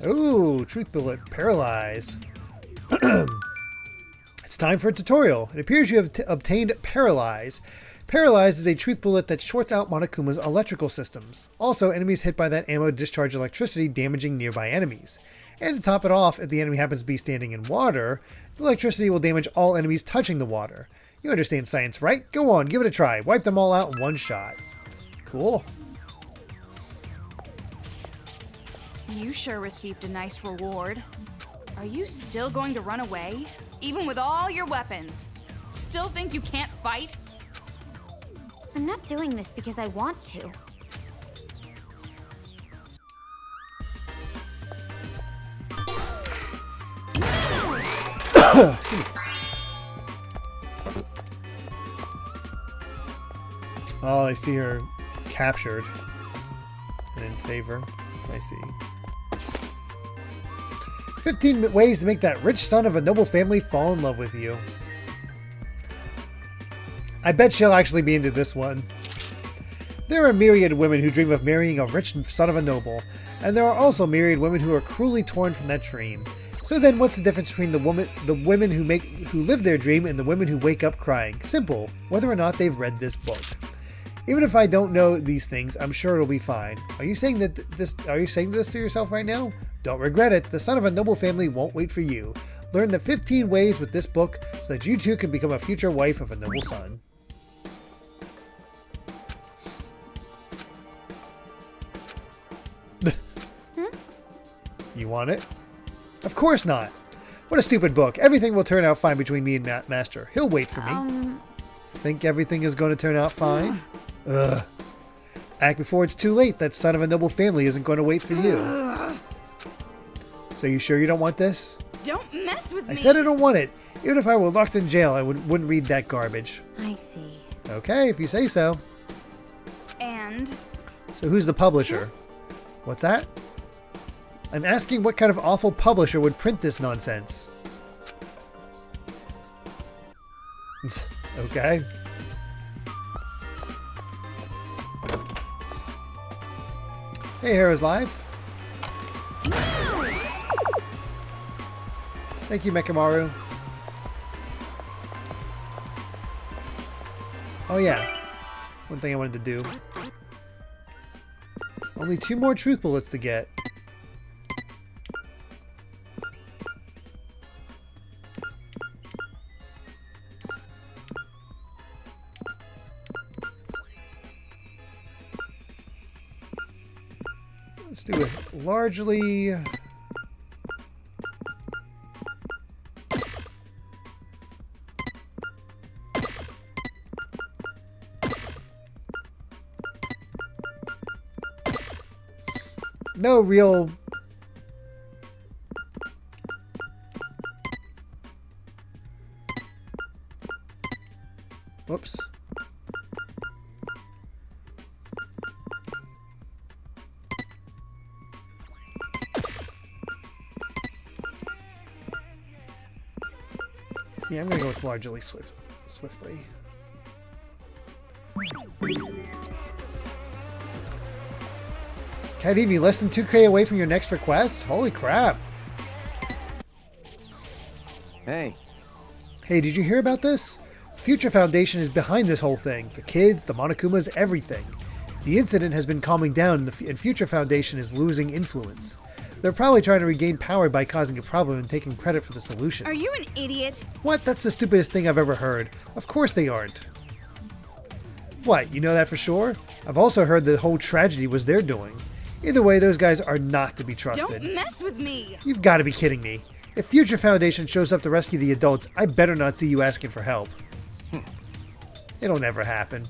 Ooh, truth bullet, paralyze. It's time for a tutorial. It appears you have obtained paralyze. Paralyze is a truth bullet that shorts out Monokuma's electrical systems. Also, enemies hit by that ammo discharge electricity, damaging nearby enemies. And to top it off, if the enemy happens to be standing in water, the electricity will damage all enemies touching the water. You understand science, right? Go on, give it a try. Wipe them all out in one shot. Cool. You sure received a nice reward. Are you still going to run away? Even with all your weapons? Still think you can't fight? I'm not doing this because I want to. Oh, I see her captured. And then save her. I see. 15 ways to make that rich son of a noble family fall in love with you. I bet she'll actually be into this one. There are myriad women who dream of marrying a rich son of a noble, and there are also myriad women who are cruelly torn from that dream. So then what's the difference between the women who live their dream and the women who wake up crying? Simple, whether or not they've read this book. Even if I don't know these things, I'm sure it'll be fine. Are you saying this to yourself right now? Don't regret it. The son of a noble family won't wait for you. Learn the 15 ways with this book so that you too can become a future wife of a noble son. You want it? Of course not. What a stupid book. Everything will turn out fine between me and Master. He'll wait for me. Think everything is going to turn out fine? Ugh. Act before it's too late. That son of a noble family isn't going to wait for you. So you sure you don't want this? Don't mess with me! I said I don't want it. Even if I were locked in jail, I wouldn't read that garbage. I see. Okay, if you say so. And? So who's the publisher? What's that? I'm asking what kind of awful publisher would print this nonsense. Okay. Hey, Heroes Live. Thank you, Mekamaru. Oh yeah, one thing I wanted to do. Only 2 more truth bullets to get. Let's do it largely. No real. Whoops. Yeah, I'm gonna go with largely swiftly. Can't even be less than 2K away from your next request? Holy crap. Hey. Hey, did you hear about this? Future Foundation is behind this whole thing. The kids, the Monokumas, everything. The incident has been calming down and Future Foundation is losing influence. They're probably trying to regain power by causing a problem and taking credit for the solution. Are you an idiot? What? That's the stupidest thing I've ever heard. Of course they aren't. What, you know that for sure? I've also heard the whole tragedy was their doing. Either way, those guys are not to be trusted. Don't mess with me! You've got to be kidding me. If Future Foundation shows up to rescue the adults, I better not see you asking for help. It'll never happen.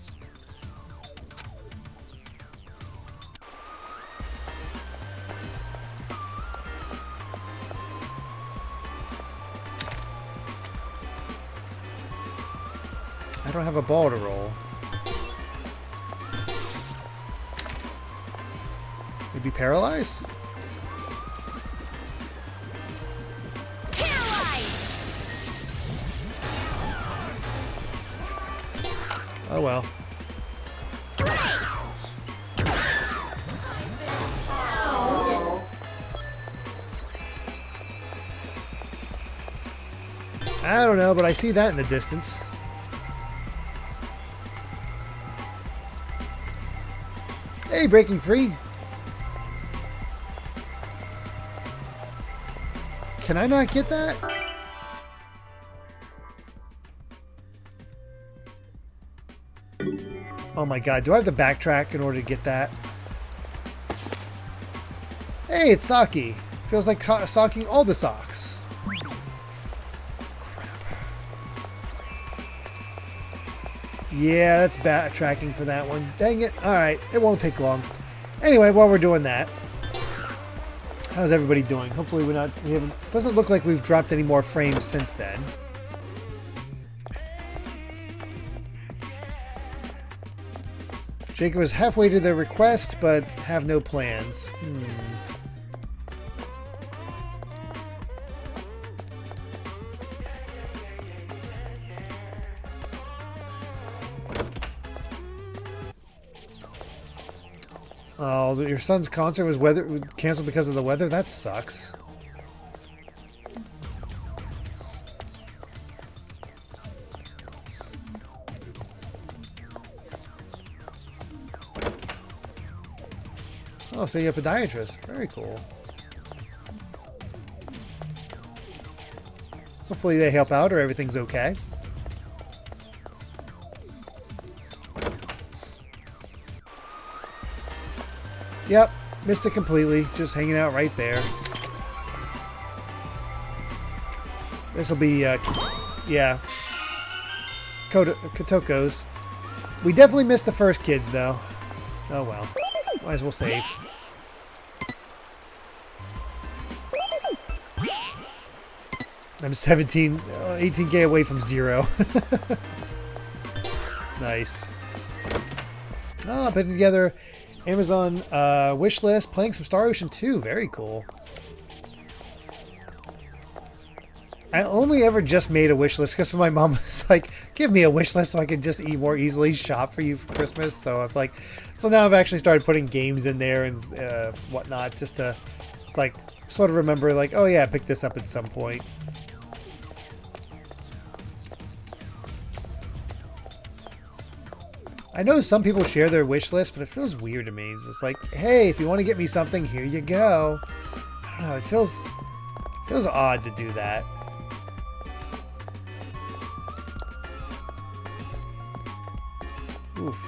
I don't have a ball to roll. Maybe paralyzed? Paralyzed! Oh well. I don't know, but I see that in the distance. Hey, breaking free. Can I not get that? Oh my god, do I have to backtrack in order to get that? Hey, it's Saki. Feels like socking all the socks. Crap. Yeah, that's backtracking for that one. Dang it. Alright, it won't take long. Anyway, while we're doing that, how's everybody doing? Hopefully doesn't look like we've dropped any more frames since then. Jacob is halfway to their request, but have no plans. Oh, your son's concert was canceled because of the weather? That sucks. Oh, so you're a podiatrist. Very cool. Hopefully they help out or everything's okay. Yep, missed it completely. Just hanging out right there. This will be, yeah. Kotoko's. We definitely missed the first kids, though. Oh well. Might as well save. I'm 18k away from 0. Nice. Oh, putting together Amazon wish list, playing some Star Ocean 2. Very cool. I only ever just made a wish list because my mom was like, give me a wish list so I can just more easily shop for you for Christmas. So I've like, so now I've actually started putting games in there and whatnot just to like sort of remember like, oh yeah, I picked this up at some point. I know some people share their wish list, but it feels weird to me. It's just like, hey, if you want to get me something, here you go. I don't know. It feels odd to do that. Oof.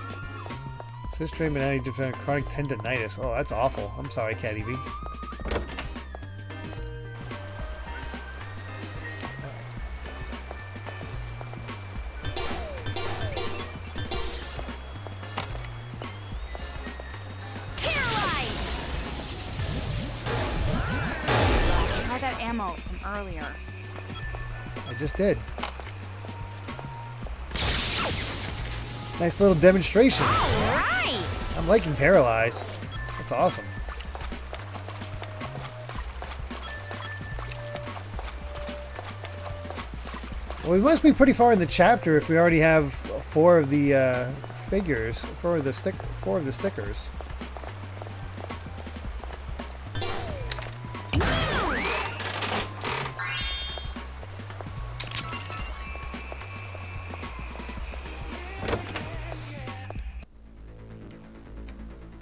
Says train, but now you defend chronic tendonitis. Oh, that's awful. I'm sorry, Cat Evie. Ammo from earlier. I just did. Nice little demonstration. All right. I'm liking Paralyze. That's awesome. Well, we must be pretty far in the chapter if we already have 4 of the figures, 4 of the stickers.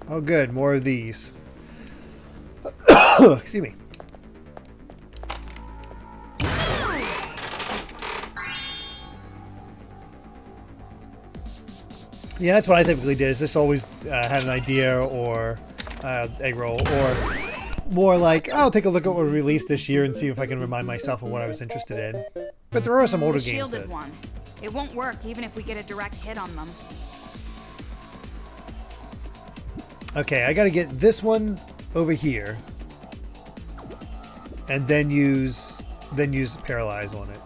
Oh good, more of these. Excuse me. Yeah, that's what I typically did. Is just always had an idea or egg roll, or more like I'll take a look at what we released this year and see if I can remind myself of what I was interested in. But there are some older the games shielded one. It won't work even if we get a direct hit on them. Okay, I gotta get this one over here, and then use Paralyze on it.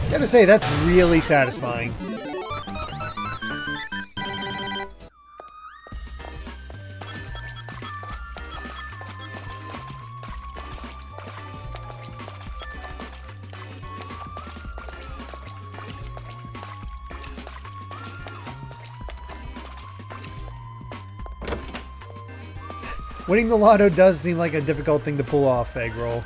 Gotta say, that's really satisfying. Winning the lotto does seem like a difficult thing to pull off, egg roll.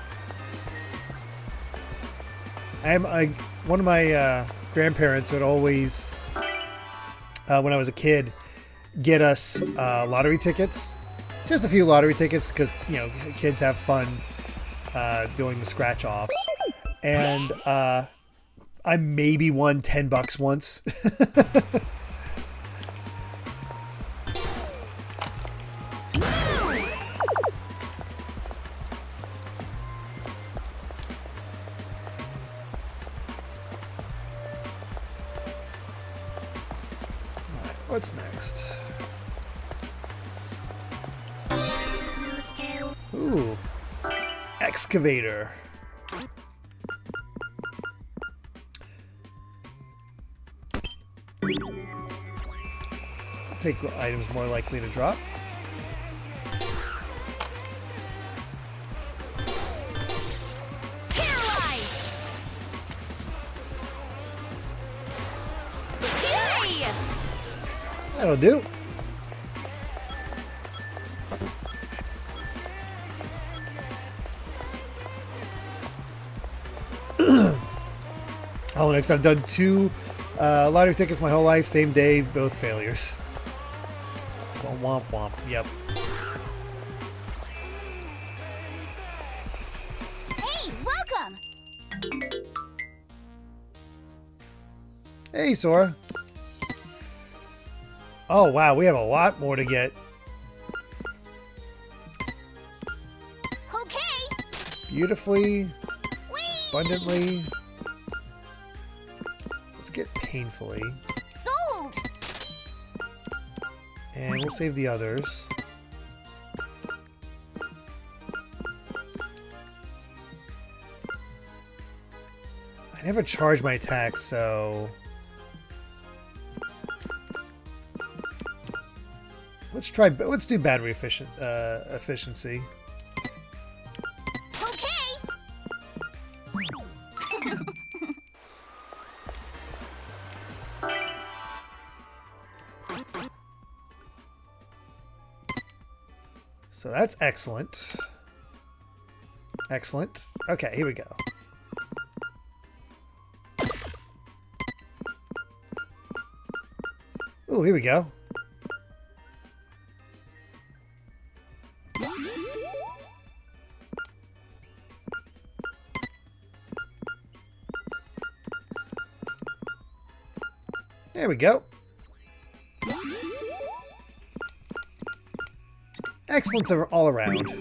One of my grandparents would always, when I was a kid, get us lottery tickets. Just a few lottery tickets because, you know, kids have fun doing the scratch-offs. And I maybe won $10 once. What's next? Ooh. excavator. Take items more likely to drop. That'll do. Oh, next I've done 2 lottery tickets my whole life, same day, both failures. Womp womp, yep. Hey, welcome! Hey, Sora. Oh, wow, we have a lot more to get. Okay! Beautifully, Whee! abundantly. Let's get painfully. Sold! And we'll save the others. I never charge my attacks, so... Let's do battery efficiency. Okay! So that's excellent. Excellent. Okay, here we go. Ooh, here we go. There we go. Excellence all around.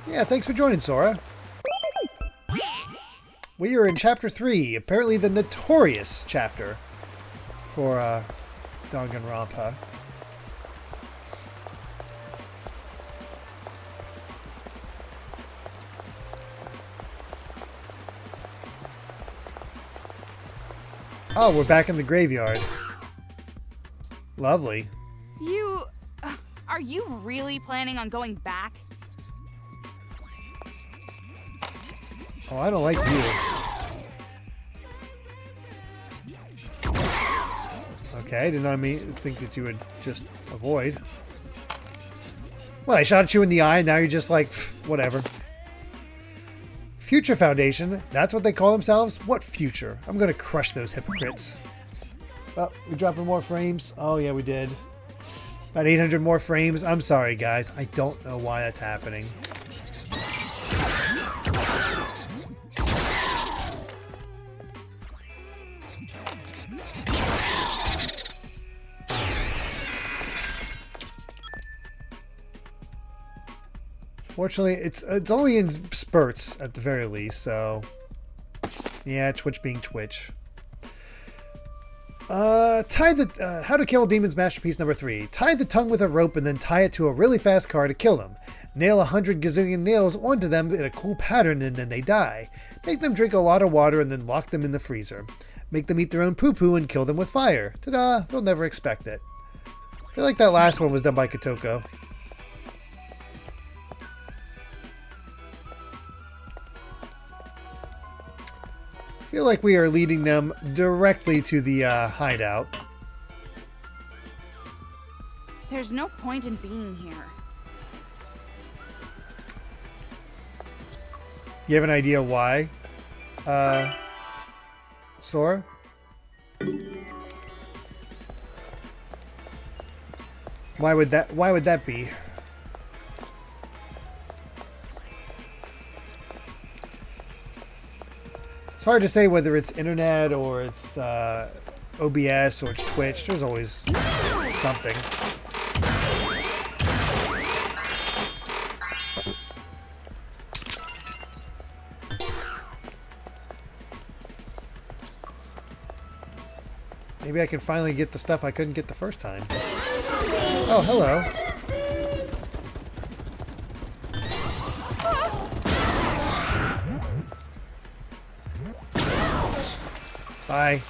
Yeah, thanks for joining, Sora. We are in Chapter 3, apparently the notorious chapter for Danganronpa. Oh, we're back in the graveyard. Lovely. Are you really planning on going back? Oh, I don't like you. Okay, did not think that you would just avoid. Well, I shot at you in the eye, and now you're just like, whatever. Future Foundation, that's what they call themselves? What future? I'm gonna crush those hypocrites. Oh, we're dropping more frames? Oh yeah, we did. About 800 more frames. I'm sorry, guys. I don't know why that's happening. Fortunately, it's only in spurts at the very least, so yeah, Twitch being Twitch. How to Kill a Demon's Masterpiece number 3. Tie the tongue with a rope and then tie it to a really fast car to kill them. Nail 100 gazillion nails onto them in a cool pattern and then they die. Make them drink a lot of water and then lock them in the freezer. Make them eat their own poo-poo and kill them with fire. Ta-da! They'll never expect it. I feel like that last one was done by Kotoko. I feel like we are leading them directly to the hideout. There's no point in being here. You have an idea why? Sora? Why would that be? It's hard to say whether it's internet or it's OBS or it's Twitch. There's always something. Maybe I can finally get the stuff I couldn't get the first time. Oh, hello. Bye.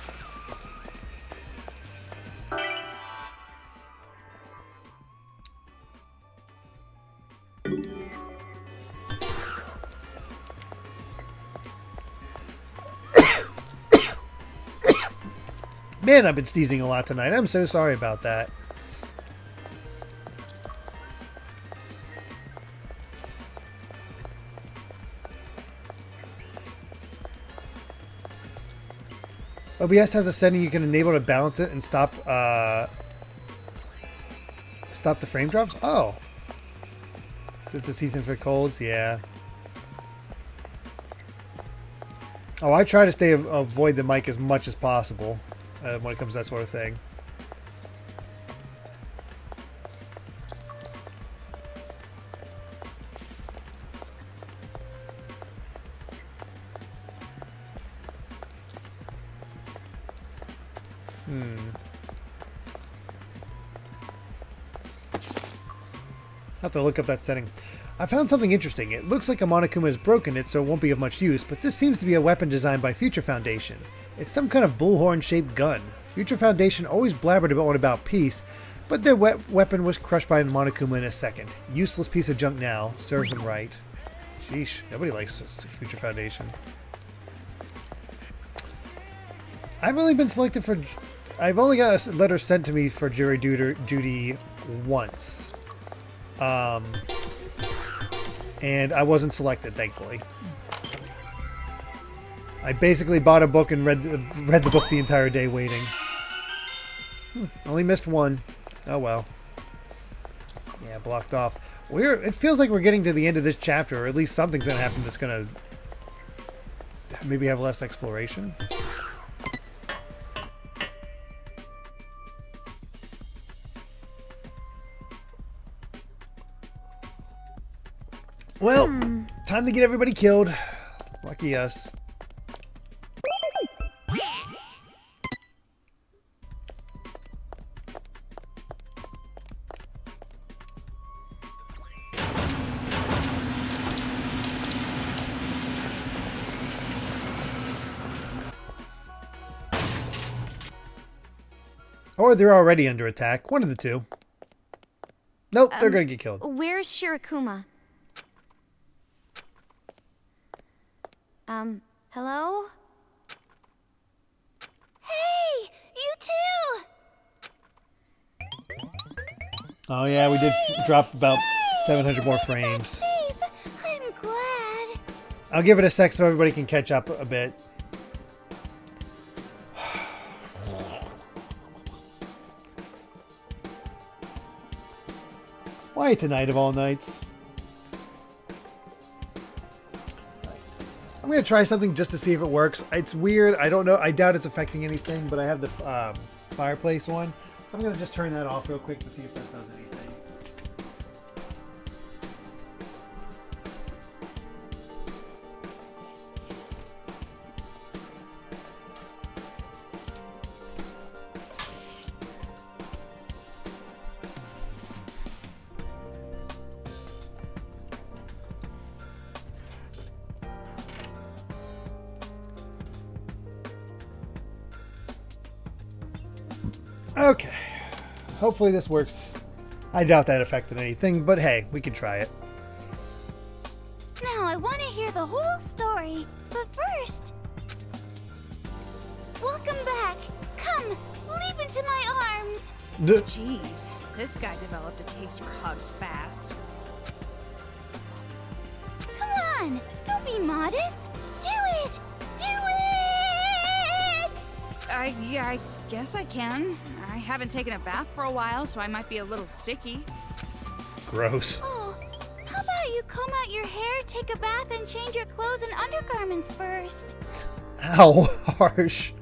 Man, I've been sneezing a lot tonight. I'm so sorry about that. OBS has a setting you can enable to balance it and stop the frame drops. Oh, is it the season for colds? Yeah. Oh, I try to avoid the mic as much as possible when it comes to that sort of thing. Have to look up that setting. I found something interesting. It looks like a Monokuma has broken it, so it won't be of much use, but this seems to be a weapon designed by Future Foundation. It's some kind of bullhorn-shaped gun. Future Foundation always blabbered about peace, but their weapon was crushed by a Monokuma in a second. Useless piece of junk now. Serves them right. Sheesh, nobody likes Future Foundation. I've only been selected for... I've only got a letter sent to me for jury duty once. And I wasn't selected, thankfully. I basically bought a book and read the book the entire day waiting. Only missed one. Oh well. Yeah, blocked off. It feels like we're getting to the end of this chapter, or at least something's gonna happen that's gonna maybe have less exploration. Well, time to get everybody killed. Lucky us. Or they're already under attack. One of the two. Nope, they're gonna get killed. Where's Shirokuma? Hello? Hey! You too! Oh yeah, we did drop about 700 more frames. Safe. I'm glad. I'll give it a sec so everybody can catch up a bit. Why tonight of all nights? I'm going to try something just to see if it works. It's weird. I don't know. I doubt it's affecting anything, but I have the fireplace on. So I'm going to just turn that off real quick to see if that does anything. Okay. Hopefully this works. I doubt that affected anything, but hey, we can try it. Now I want to hear the whole story, but first... Welcome back. Come, leap into my arms. Jeez, this guy developed a taste for hugs fast. Come on, don't be modest. Do it! Do it! Yeah, I guess I can. I haven't taken a bath for a while, so I might be a little sticky. Gross. Oh, how about you comb out your hair, take a bath, and change your clothes and undergarments first? Ow, harsh.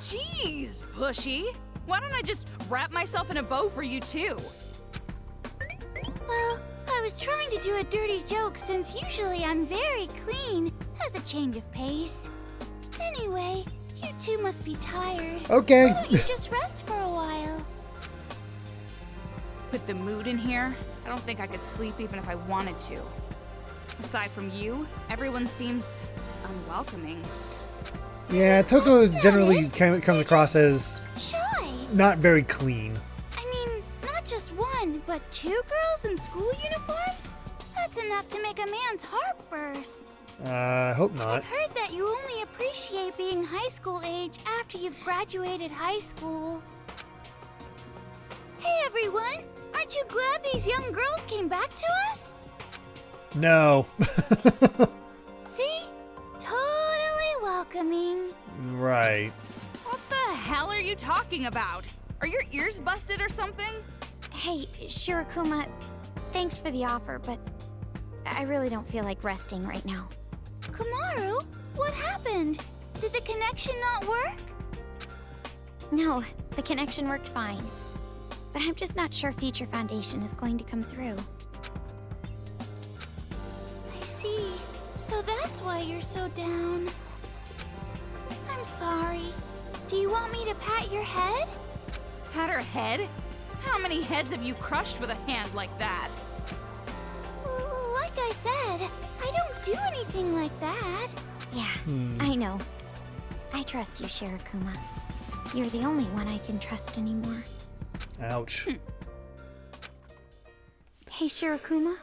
Jeez, pushy. Why don't I just wrap myself in a bow for you too? Well, I was trying to do a dirty joke since usually I'm very clean, as a change of pace. Anyway, you two must be tired. Okay. Why don't you just rest for a while? With the mood in here, I don't think I could sleep even if I wanted to. Aside from you, everyone seems unwelcoming. Yeah, Toko That's not generally it. comes They're across just as shy. not very clean. I mean, not just one, but two girls in school uniforms? That's enough to make a man's heart burst. I hope not. I've heard that you only appreciate being high school age after you've graduated high school. Hey everyone! Aren't you glad these young girls came back to us? No. See? Totally welcoming. Right. What the hell are you talking about? Are your ears busted or something? Hey, Shirakuma, thanks for the offer, but I really don't feel like resting right now. Kamaru, what happened? Did the connection not work? No, the connection worked fine. But I'm just not sure Future Foundation is going to come through. I see. So that's why you're so down. I'm sorry. Do you want me to pat your head? Pat her head? How many heads have you crushed with a hand like that? Like I said, I don't do anything like that. Yeah, I know. I trust you, Shirakuma. You're the only one I can trust anymore. Ouch. Hey, Shirakuma.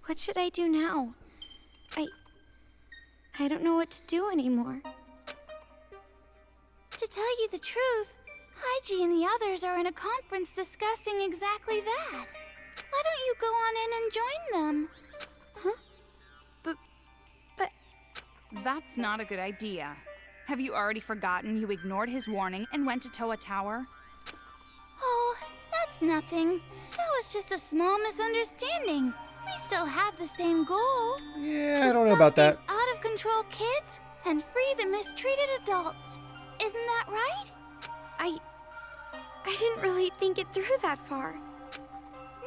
What should I do now? I don't know what to do anymore. To tell you the truth, Haiji and the others are in a conference discussing exactly that. Why don't you go on in and join them? But that's not a good idea. Have you already forgotten you ignored his warning and went to Toa Tower? Oh, that's nothing. That was just a small misunderstanding. We still have the same goal. Yeah, I don't know about that. To stop these out-of-control kids and free the mistreated adults. Isn't that right? I didn't really think it through that far.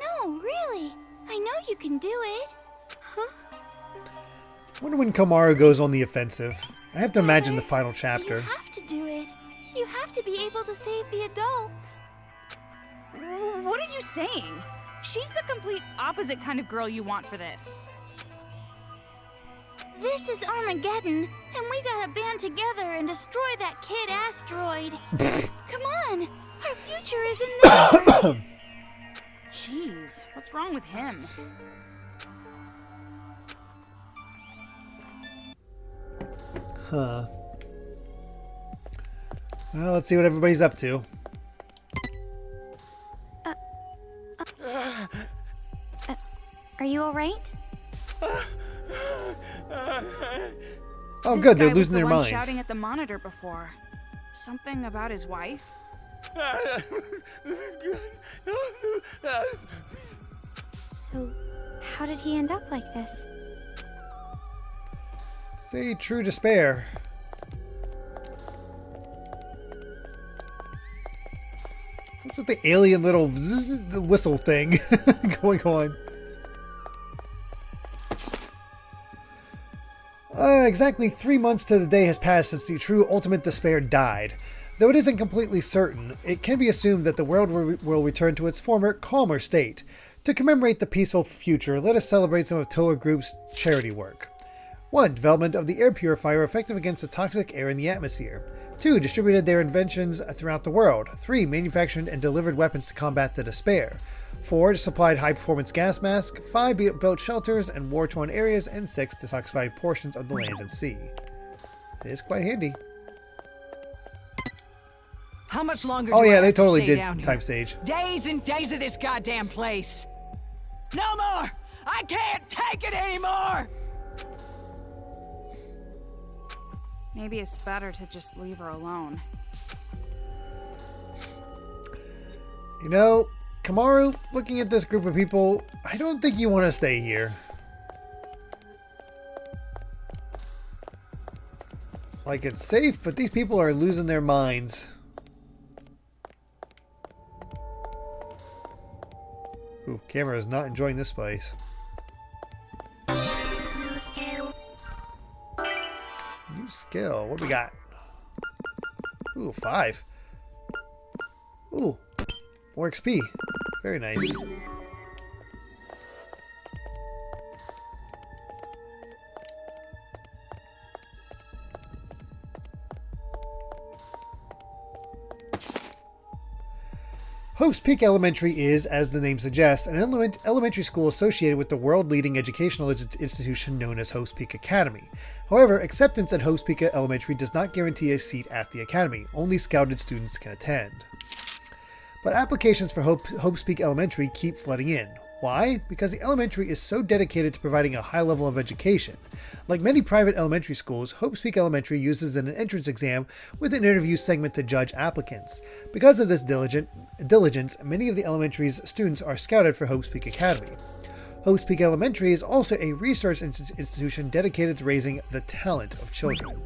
No, really. I know you can do it. Wonder when Komaru goes on the offensive. I have to imagine the final chapter. You have to do it. You have to be able to save the adults. What are you saying? She's the complete opposite kind of girl you want for this. This is Armageddon, and we gotta band together and destroy that kid asteroid. Come on, our future is in there. Jeez, what's wrong with him? Huh. Well, let's see what everybody's up to. Are you alright? Oh, This good. They're guy was losing the their one minds. shouting at the monitor before. Something about his wife? So, how did he end up like this? Say true despair. What's with the alien little whistle thing going on? Exactly 3 months to the day has passed since the true ultimate despair died. Though it isn't completely certain, it can be assumed that the world will return to its former, calmer state. To commemorate the peaceful future, let us celebrate some of Toa Group's charity work. 1. Development of the air purifier effective against the toxic air in the atmosphere. 2. Distributed their inventions throughout the world. 3. Manufactured and delivered weapons to combat the despair. 4. Supplied high-performance gas masks. 5. Built shelters in war-torn areas. And 6. Detoxified portions of the land and sea. It is quite handy. How much longer Oh do I yeah, they have to totally stay did down here? type stage. Days and days of this goddamn place. No more! I can't take it anymore! Maybe it's better to just leave her alone. You know, Komaru, looking at this group of people, I don't think you want to stay here. Like, it's safe, but these people are losing their minds. Ooh, camera is not enjoying this place. New skill. What do we got? Ooh, 5. Ooh, more XP. Very nice. Hope's Peak Elementary is, as the name suggests, an elementary school associated with the world-leading educational institution known as Hope's Peak Academy. However, acceptance at Hope's Peak Elementary does not guarantee a seat at the academy. Only scouted students can attend. But applications for Hope's Peak Elementary keep flooding in. Why? Because the elementary is so dedicated to providing a high level of education. Like many private elementary schools, Hope's Peak Elementary uses an entrance exam with an interview segment to judge applicants. Because of this diligence, many of the elementary's students are scouted for Hope's Peak Academy. Hope's Peak Elementary is also a research institution dedicated to raising the talent of children.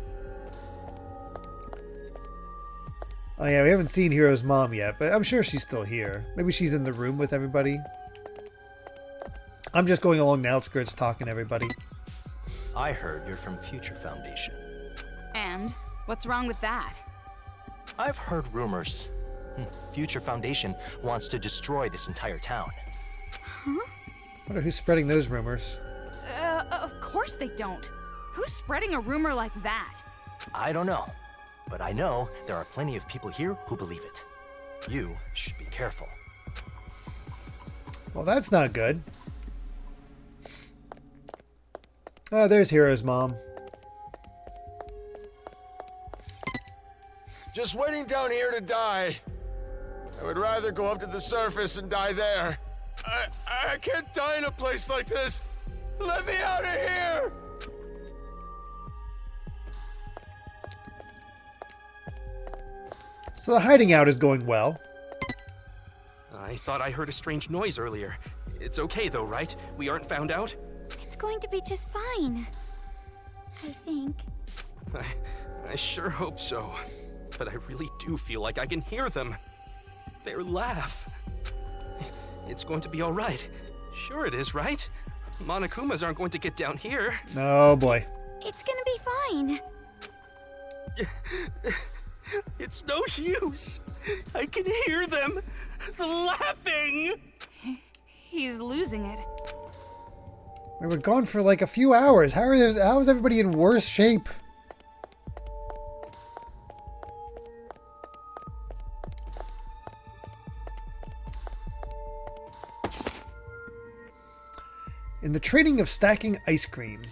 Oh yeah, we haven't seen Hiro's mom yet, but I'm sure she's still here. Maybe she's in the room with everybody. I'm just going along the outskirts talking to everybody. I heard you're from Future Foundation. And what's wrong with that? I've heard rumors. Future Foundation wants to destroy this entire town. Huh? Wonder who's spreading those rumors. Of course they don't. Who's spreading a rumor like that? I don't know, but I know there are plenty of people here who believe it. You should be careful. Well, that's not good. Oh, there's Hiro's mom. Just waiting down here to die. I would rather go up to the surface and die there. I can't die in a place like this. Let me out of here! So the hiding out is going well. I thought I heard a strange noise earlier. It's okay though, right? We aren't found out? It's going to be just fine. I think. I sure hope so. But I really do feel like I can hear them. Their laugh. It's going to be all right. Sure it is, right? Monokumas aren't going to get down here. Oh boy. It's gonna be fine. It's no use. I can hear them. The laughing. He's losing it. We were gone for like a few hours. How is everybody in worse shape? In the training of stacking ice cream.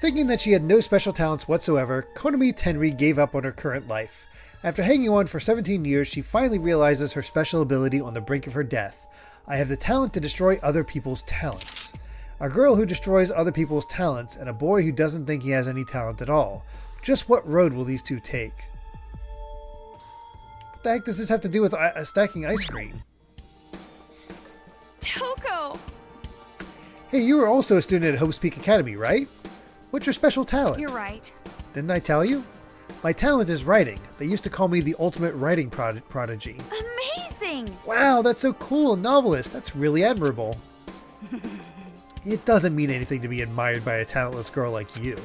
Thinking that she had no special talents whatsoever, Konami Tenri gave up on her current life. After hanging on for 17 years, she finally realizes her special ability on the brink of her death. I have the talent to destroy other people's talents. A girl who destroys other people's talents, and a boy who doesn't think he has any talent at all. Just what road will these two take? What the heck does this have to do with stacking ice cream? Toko! Hey, you were also a student at Hope's Peak Academy, right? What's your special talent? You're right. Didn't I tell you? My talent is writing. They used to call me the ultimate writing prodigy. Amazing! Wow, that's so cool, a novelist. That's really admirable. It doesn't mean anything to be admired by a talentless girl like you.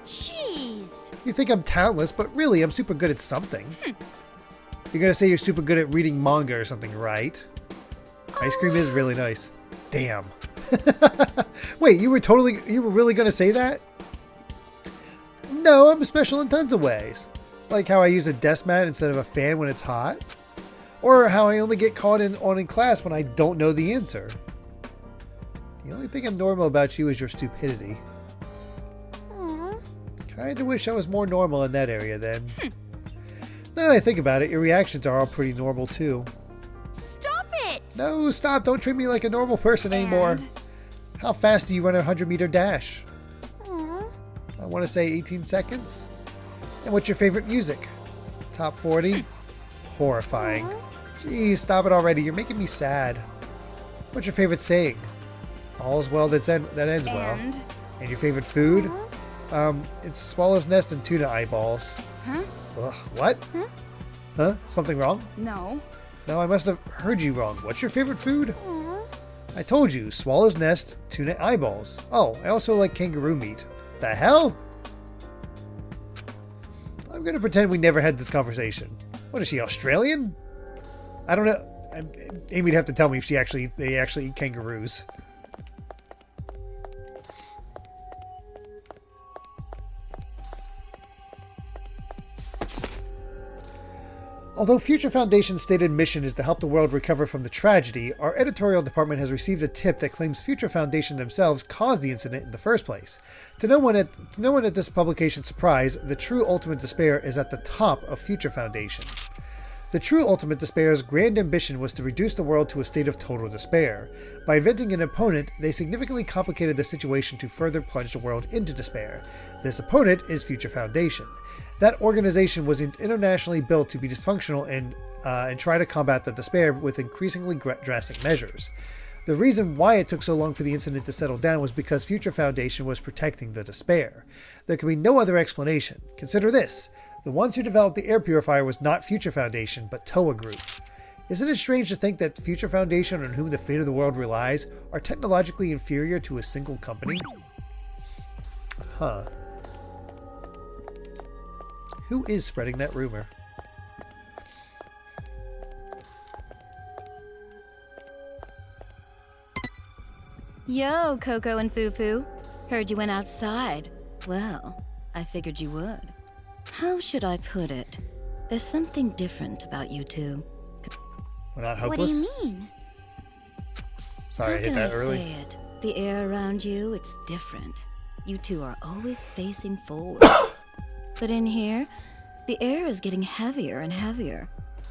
Jeez. You think I'm talentless, but really I'm super good at something. You're gonna say you're super good at reading manga or something, right? Ice cream is really nice. Damn. Wait, you were really gonna say that? No, I'm special in tons of ways. Like how I use a desk mat instead of a fan when it's hot. Or how I only get caught on in class when I don't know the answer. The only thing abnormal about you is your stupidity. Aww. Kinda wish I was more normal in that area then. Now that I think about it, your reactions are all pretty normal too. Stop it! No, stop, don't treat me like a normal person anymore. And How fast do you run a 100-meter dash? Aww. I want to say 18 seconds. And what's your favorite music? Top 40? Horrifying. Geez, stop it already, you're making me sad. What's your favorite saying? All's well that ends well. And your favorite food? It's swallow's nest and tuna eyeballs. Huh? Ugh, what? Huh? Something wrong? No. No, I must have heard you wrong. What's your favorite food? Aww. I told you, swallow's nest, tuna eyeballs. Oh, I also like kangaroo meat. The hell? I'm gonna pretend we never had this conversation. What is she, Australian? I don't know. Amy'd have to tell me if they actually eat kangaroos. Although Future Foundation's stated mission is to help the world recover from the tragedy, our editorial department has received a tip that claims Future Foundation themselves caused the incident in the first place. To no one at this publication's surprise, the true Ultimate Despair is at the top of Future Foundation. The true Ultimate Despair's grand ambition was to reduce the world to a state of total despair. By inventing an opponent, they significantly complicated the situation to further plunge the world into despair. This opponent is Future Foundation. That organization was internationally built to be dysfunctional and try to combat the despair with increasingly drastic measures. The reason why it took so long for the incident to settle down was because Future Foundation was protecting the despair. There can be no other explanation. Consider this. The ones who developed the air purifier was not Future Foundation, but Toa Group. Isn't it strange to think that Future Foundation, on whom the fate of the world relies, are technologically inferior to a single company? Huh. Who is spreading that rumor? Yo, Coco and Fufu. Heard you went outside. Well, I figured you would. How should I put it? There's something different about you two. We're not What do hopeless? you mean? Sorry, I hit that early. Say it? The air around you, it's different. You two are always facing forward. But in here, the air is getting heavier and heavier.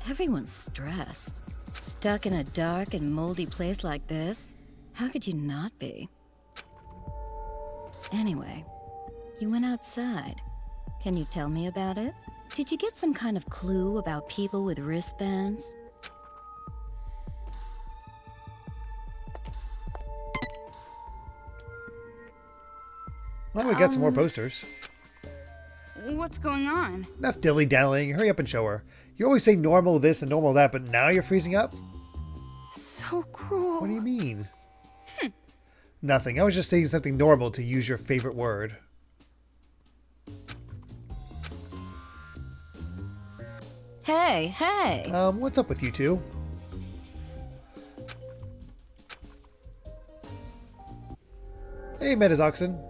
Everyone's stressed. Stuck in a dark and moldy place like this, how could you not be? Anyway, you went outside. Can you tell me about it? Did you get some kind of clue about people with wristbands? Well, we got some more posters. What's going on? Enough dilly-dallying. Hurry up and show her. You always say normal this and normal that, but now you're freezing up? So cruel. What do you mean? Nothing. I was just saying something normal, to use your favorite word. Hey, hey! What's up with you two? Hey, Metazoxen.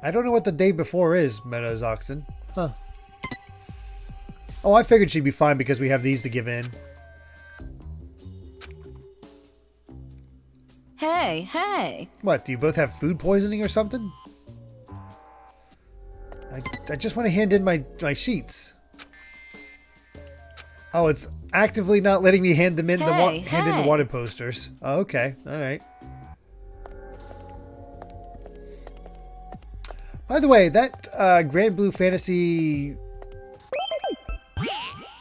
I don't know what the day before is, Metazoxen. Huh. Oh, I figured she'd be fine because we have these to give in. Hey, hey! What, do you both have food poisoning or something? I just want to hand in my sheets. Oh, it's actively not letting me hand them in hand in the wanted posters. Oh, okay. All right. By the way, that Grand Blue Fantasy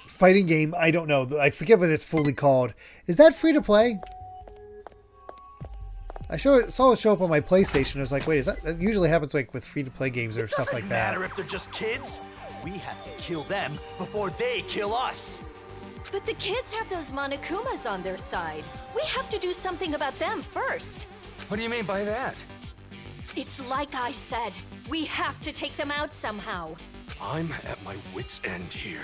fighting game, I don't know. I forget what it's fully called. Is that free to play? I saw it show up on my PlayStation. I was like, wait, that usually happens like with free-to-play games or stuff like that. It doesn't matter if they're just kids. We have to kill them before they kill us. But the kids have those Monokumas on their side. We have to do something about them first. What do you mean by that? It's like I said. We have to take them out somehow. I'm at my wit's end here.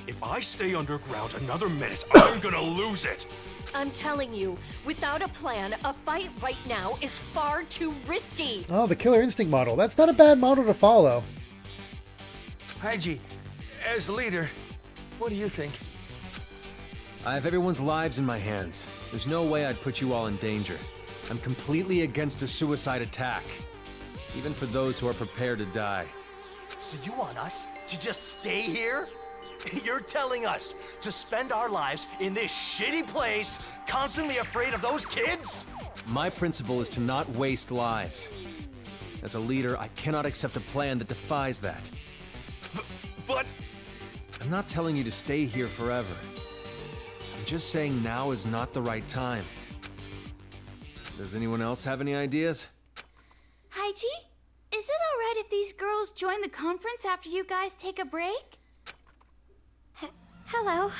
If I stay underground another minute, I'm gonna lose it. I'm telling you, without a plan, a fight right now is far too risky. Oh, the Killer Instinct model. That's not a bad model to follow. Haiji, as leader, what do you think? I have everyone's lives in my hands. There's no way I'd put you all in danger. I'm completely against a suicide attack, even for those who are prepared to die. So you want us to just stay here? You're telling us to spend our lives in this shitty place, constantly afraid of those kids? My principle is to not waste lives. As a leader, I cannot accept a plan that defies that. But... I'm not telling you to stay here forever. I'm just saying now is not the right time. Does anyone else have any ideas? Haiji, is it alright if these girls join the conference after you guys take a break? Hello.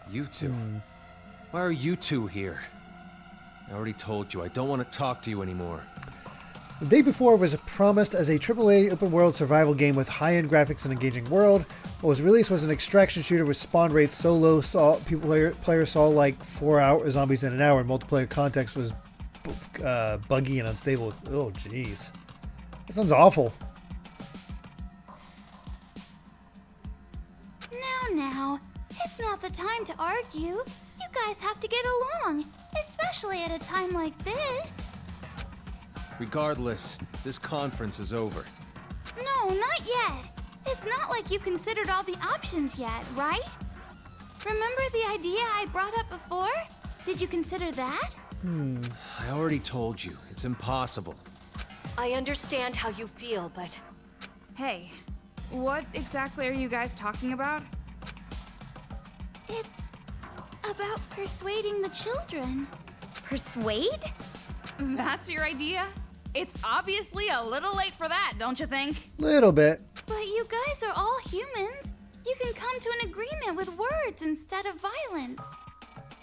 You two? Why are you two here? I already told you, I don't want to talk to you anymore. The Day Before was promised as a AAA open-world survival game with high-end graphics and engaging world. What was released was an extraction shooter with spawn rates so low, players saw like 4 zombies in an hour, and multiplayer context was buggy and unstable. Oh, jeez. That sounds awful. Now, it's not the time to argue. You guys have to get along, especially at a time like this. Regardless, this conference is over. No, not yet. It's not like you've considered all the options yet, right? Remember the idea I brought up before? Did you consider that? I already told you, it's impossible. I understand how you feel, but Hey, what exactly are you guys talking about? It's about persuading the children. Persuade? That's your idea? It's obviously a little late for that, don't you think? Little bit. But you guys are all humans. You can come to an agreement with words instead of violence.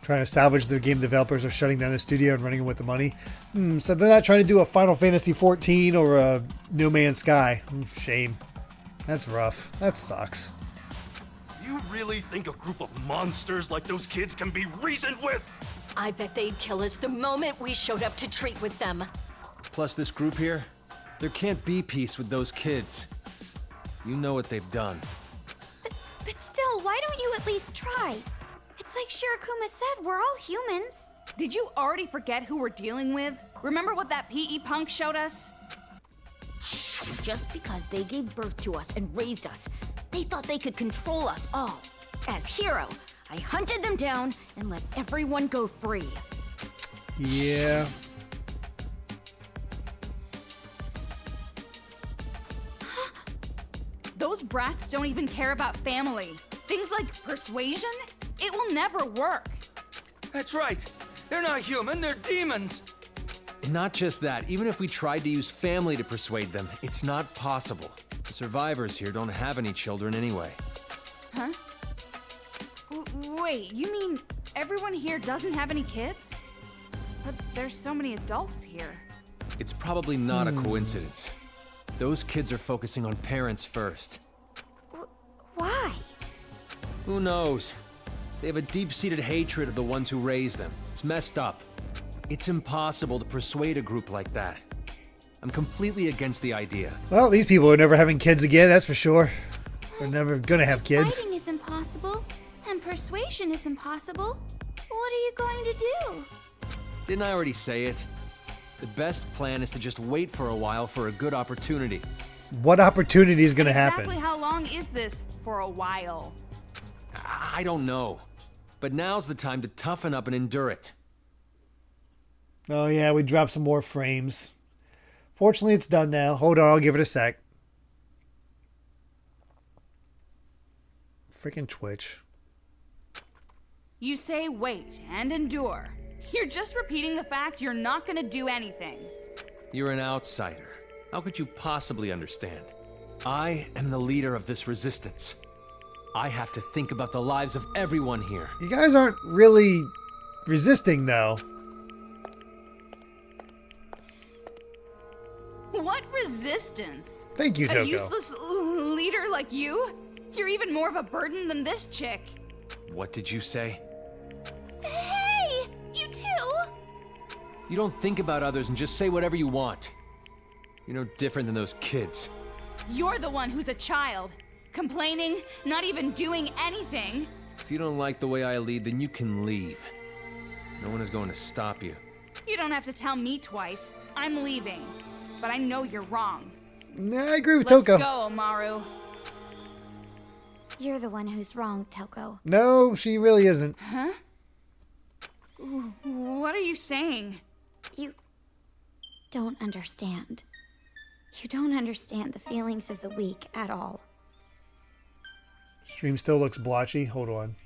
Trying to salvage the game developers are shutting down the studio and running with the money. So they're not trying to do a Final Fantasy 14 or a No Man's Sky. Shame. That's rough. That sucks. You really think a group of monsters like those kids can be reasoned with? I bet they'd kill us the moment we showed up to treat with them. Plus this group here, there can't be peace with those kids. You know what they've done. But still, why don't you at least try? It's like Shirokuma said, we're all humans. Did you already forget who we're dealing with? Remember what that PE punk showed us? Just because they gave birth to us and raised us, they thought they could control us all. As hero, I hunted them down and let everyone go free. Yeah. Those brats don't even care about family. Things like persuasion? It will never work. That's right. They're not human, they're demons. And not just that, even if we tried to use family to persuade them, it's not possible. The survivors here don't have any children anyway. Huh? Wait, you mean everyone here doesn't have any kids? But there's so many adults here. It's probably not a coincidence. Those kids are focusing on parents first. Why? Who knows? They have a deep-seated hatred of the ones who raised them. It's messed up. It's impossible to persuade a group like that. I'm completely against the idea. Well, these people are never having kids again, that's for sure. They're never gonna have kids. Fighting is impossible, and persuasion is impossible. What are you going to do? Didn't I already say it? The best plan is to just wait for a while for a good opportunity. What opportunity is gonna happen? Exactly how long is this for a while? I don't know. But now's the time to toughen up and endure it. Oh yeah, we dropped some more frames. Fortunately, it's done now. Hold on, I'll give it a sec. Freaking Twitch. You say wait and endure. You're just repeating the fact you're not gonna do anything. You're an outsider. How could you possibly understand? I am the leader of this resistance. I have to think about the lives of everyone here. You guys aren't really resisting, though. What resistance? Thank you, A Toko. useless leader like you? You're even more of a burden than this chick. What did you say? Hey! You too! You don't think about others and just say whatever you want. You're no different than those kids. You're the one who's a child. Complaining, not even doing anything. If you don't like the way I lead, then you can leave. No one is going to stop you. You don't have to tell me twice. I'm leaving. But I know you're wrong. Nah, I agree with Let's Toko. go, Amaru. You're the one who's wrong, Toko. No, she really isn't. Huh? What are you saying? You don't understand. You don't understand the feelings of the weak at all. Stream still looks blotchy. Hold on.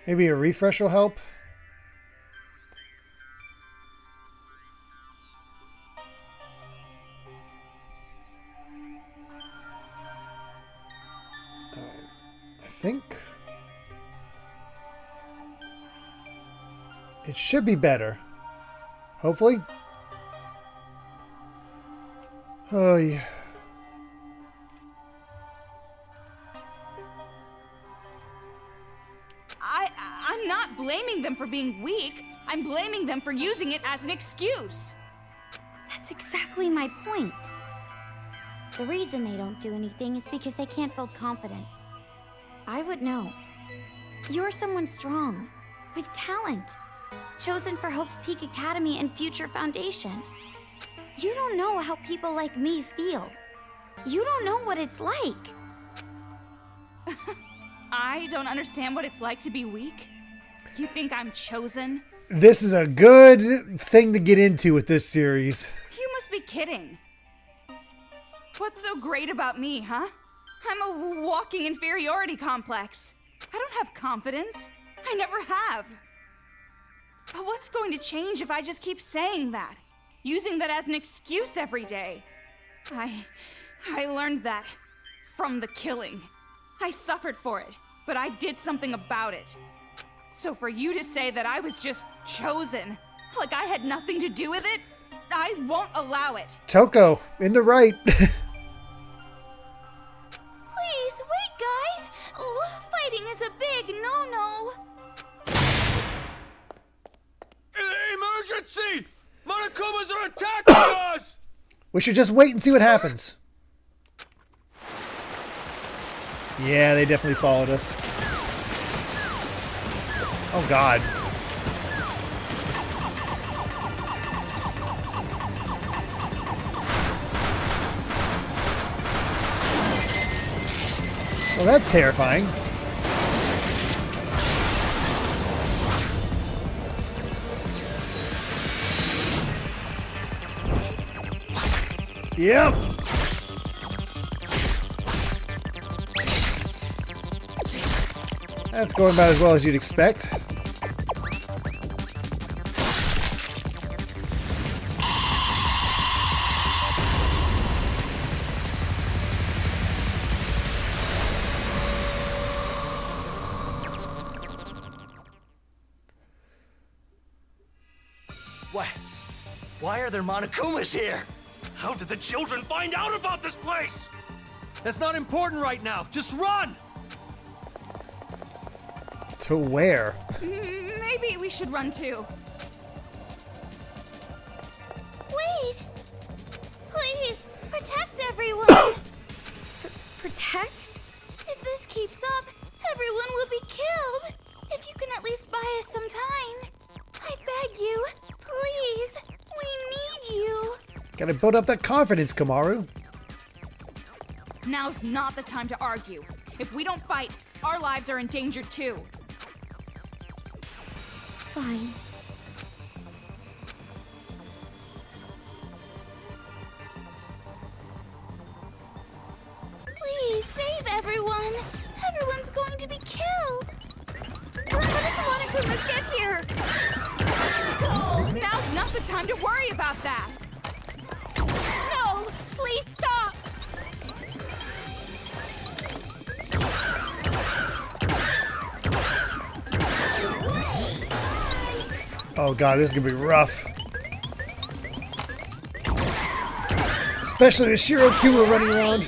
Maybe a refresh will help. I think it should be better. Hopefully. Oh, yeah. blaming them for being weak. I'm blaming them for using it as an excuse. That's exactly my point. The reason they don't do anything is because they can't build confidence. I would know. You're someone strong, with talent, chosen for Hope's Peak Academy and Future Foundation. You don't know how people like me feel. You don't know what it's like. I don't understand what it's like to be weak? You think I'm chosen? This is a good thing to get into with this series. You must be kidding. What's so great about me, huh? I'm a walking inferiority complex. I don't have confidence. I never have. But what's going to change if I just keep saying that? Using that as an excuse every day? I learned that from the killing. I suffered for it, but I did something about it. So for you to say that I was just chosen, like I had nothing to do with it, I won't allow it. Toko, in the right. Please, wait, guys! Fighting is a big no-no. Emergency! Monokumas are attacking us! We should just wait and see what happens. Yeah, they definitely followed us. Oh, God. Well, that's terrifying. Yep. That's going about as well as you'd expect. Why are there Monokumas here? How did the children find out about this place? That's not important right now. Just run! To where? Maybe we should run too. Wait! Please, protect everyone! Protect? If this keeps up, everyone will be killed! If you can at least buy us some time. I beg you, please, we need you. Gotta build up that confidence, Kamaru. Now's not the time to argue. If we don't fight, our lives are in danger too. Fine. Please, save everyone! Everyone's going to be killed! What if the Monokumas get here? Now's not the time to worry about that! No! Please stop! Oh God, this is gonna be rough. Especially with Shirokuma running around.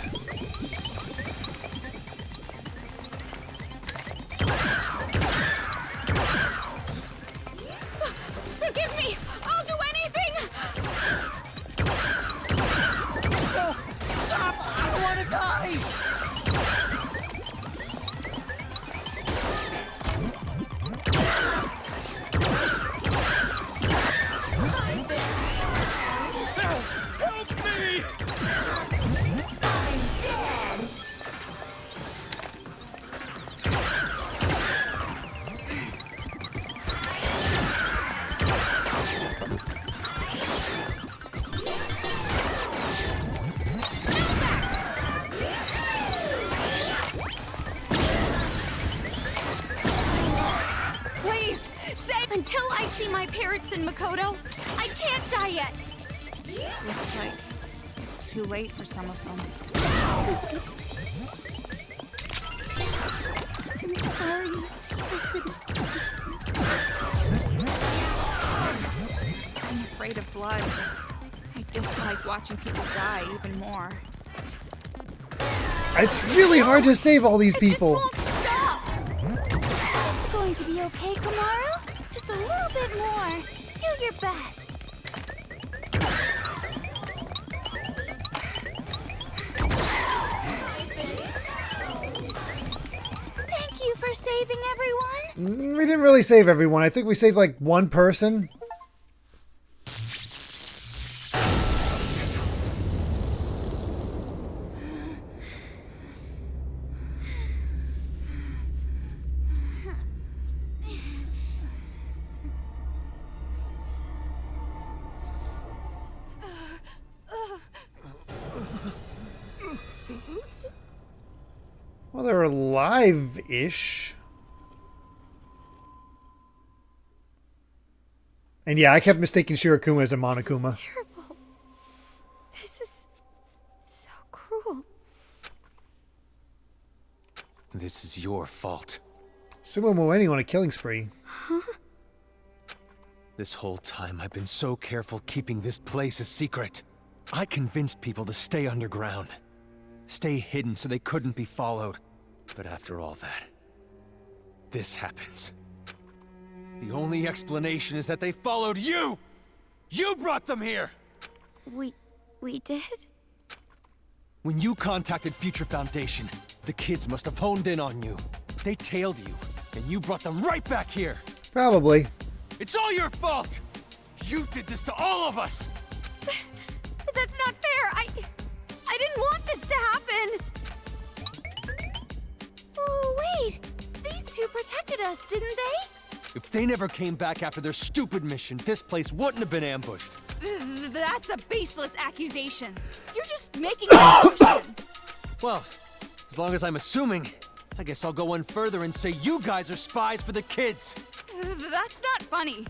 Forgive me! I'll do anything! Stop! I don't want to die! Help me! Please, save— Until I see my parents in Makoto, I can't die yet! Looks like it's too late for some of them. I'm sorry. I'm afraid of blood. I dislike watching people die even more. It's really hard to save all these people. It just won't stop! It's going to be okay, Kamaru. your best. Thank you for saving everyone. We didn't really save everyone. I think we saved like one person. Well, they're alive-ish. And yeah, I kept mistaking Shirakuma as a Monokuma. This is terrible. This is so cruel. This is your fault. Sumo ending on a killing spree. Huh? This whole time I've been so careful keeping this place a secret. I convinced people to stay underground. Stay hidden so they couldn't be followed. But after all that, this happens. The only explanation is that they followed you! You brought them here! We did? When you contacted Future Foundation, the kids must have honed in on you. They tailed you, and you brought them right back here! Probably. It's all your fault! You did this to all of us! But that's not fair! I didn't want this to happen! Oh, wait! These two protected us, didn't they? If they never came back after their stupid mission, this place wouldn't have been ambushed. That's a baseless accusation. You're just making an assumption. Well, as long as I'm assuming, I guess I'll go one further and say you guys are spies for the kids. That's not funny.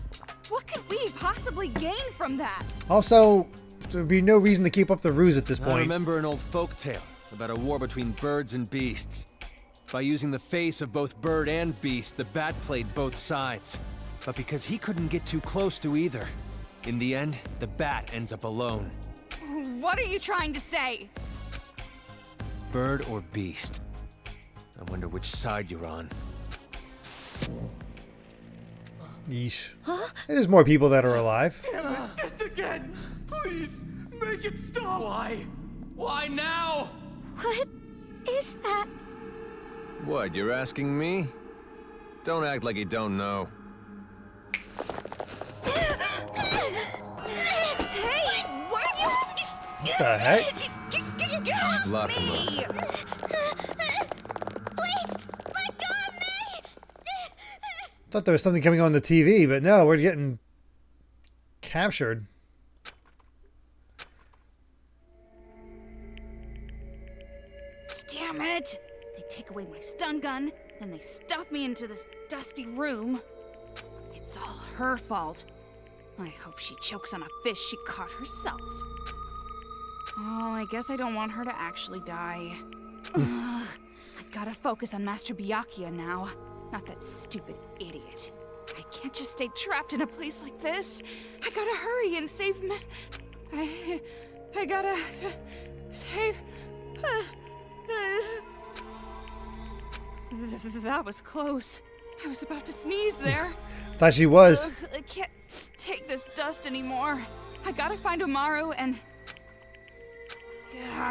What could we possibly gain from that? Also, there'd be no reason to keep up the ruse at this I point. remember an old folktale about a war between birds and beasts. By using the face of both bird and beast, the bat played both sides. But because he couldn't get too close to either, in the end, the bat ends up alone. What are you trying to say? Bird or beast? I wonder which side you're on. Yeesh. Huh? There's more people that are alive. Damn it, this again! Please, make it stop! Why? Why now? What is that? What, you're asking me? Don't act like you don't know. Hey! What are you... What the heck? Get off Lock him me! Please, let go of me! Thought there was something coming on the TV, but no, we're getting captured. Damn it! They take away my stun gun, then they stuff me into this dusty room. It's all her fault. I hope she chokes on a fish she caught herself. Oh, I guess I don't want her to actually die. I gotta focus on Master Byakuya now, not that stupid idiot. I can't just stay trapped in a place like this. I gotta hurry and save I gotta save... That was close. I was about to sneeze there. Thought she was. I can't take this dust anymore. I gotta find Umaru and...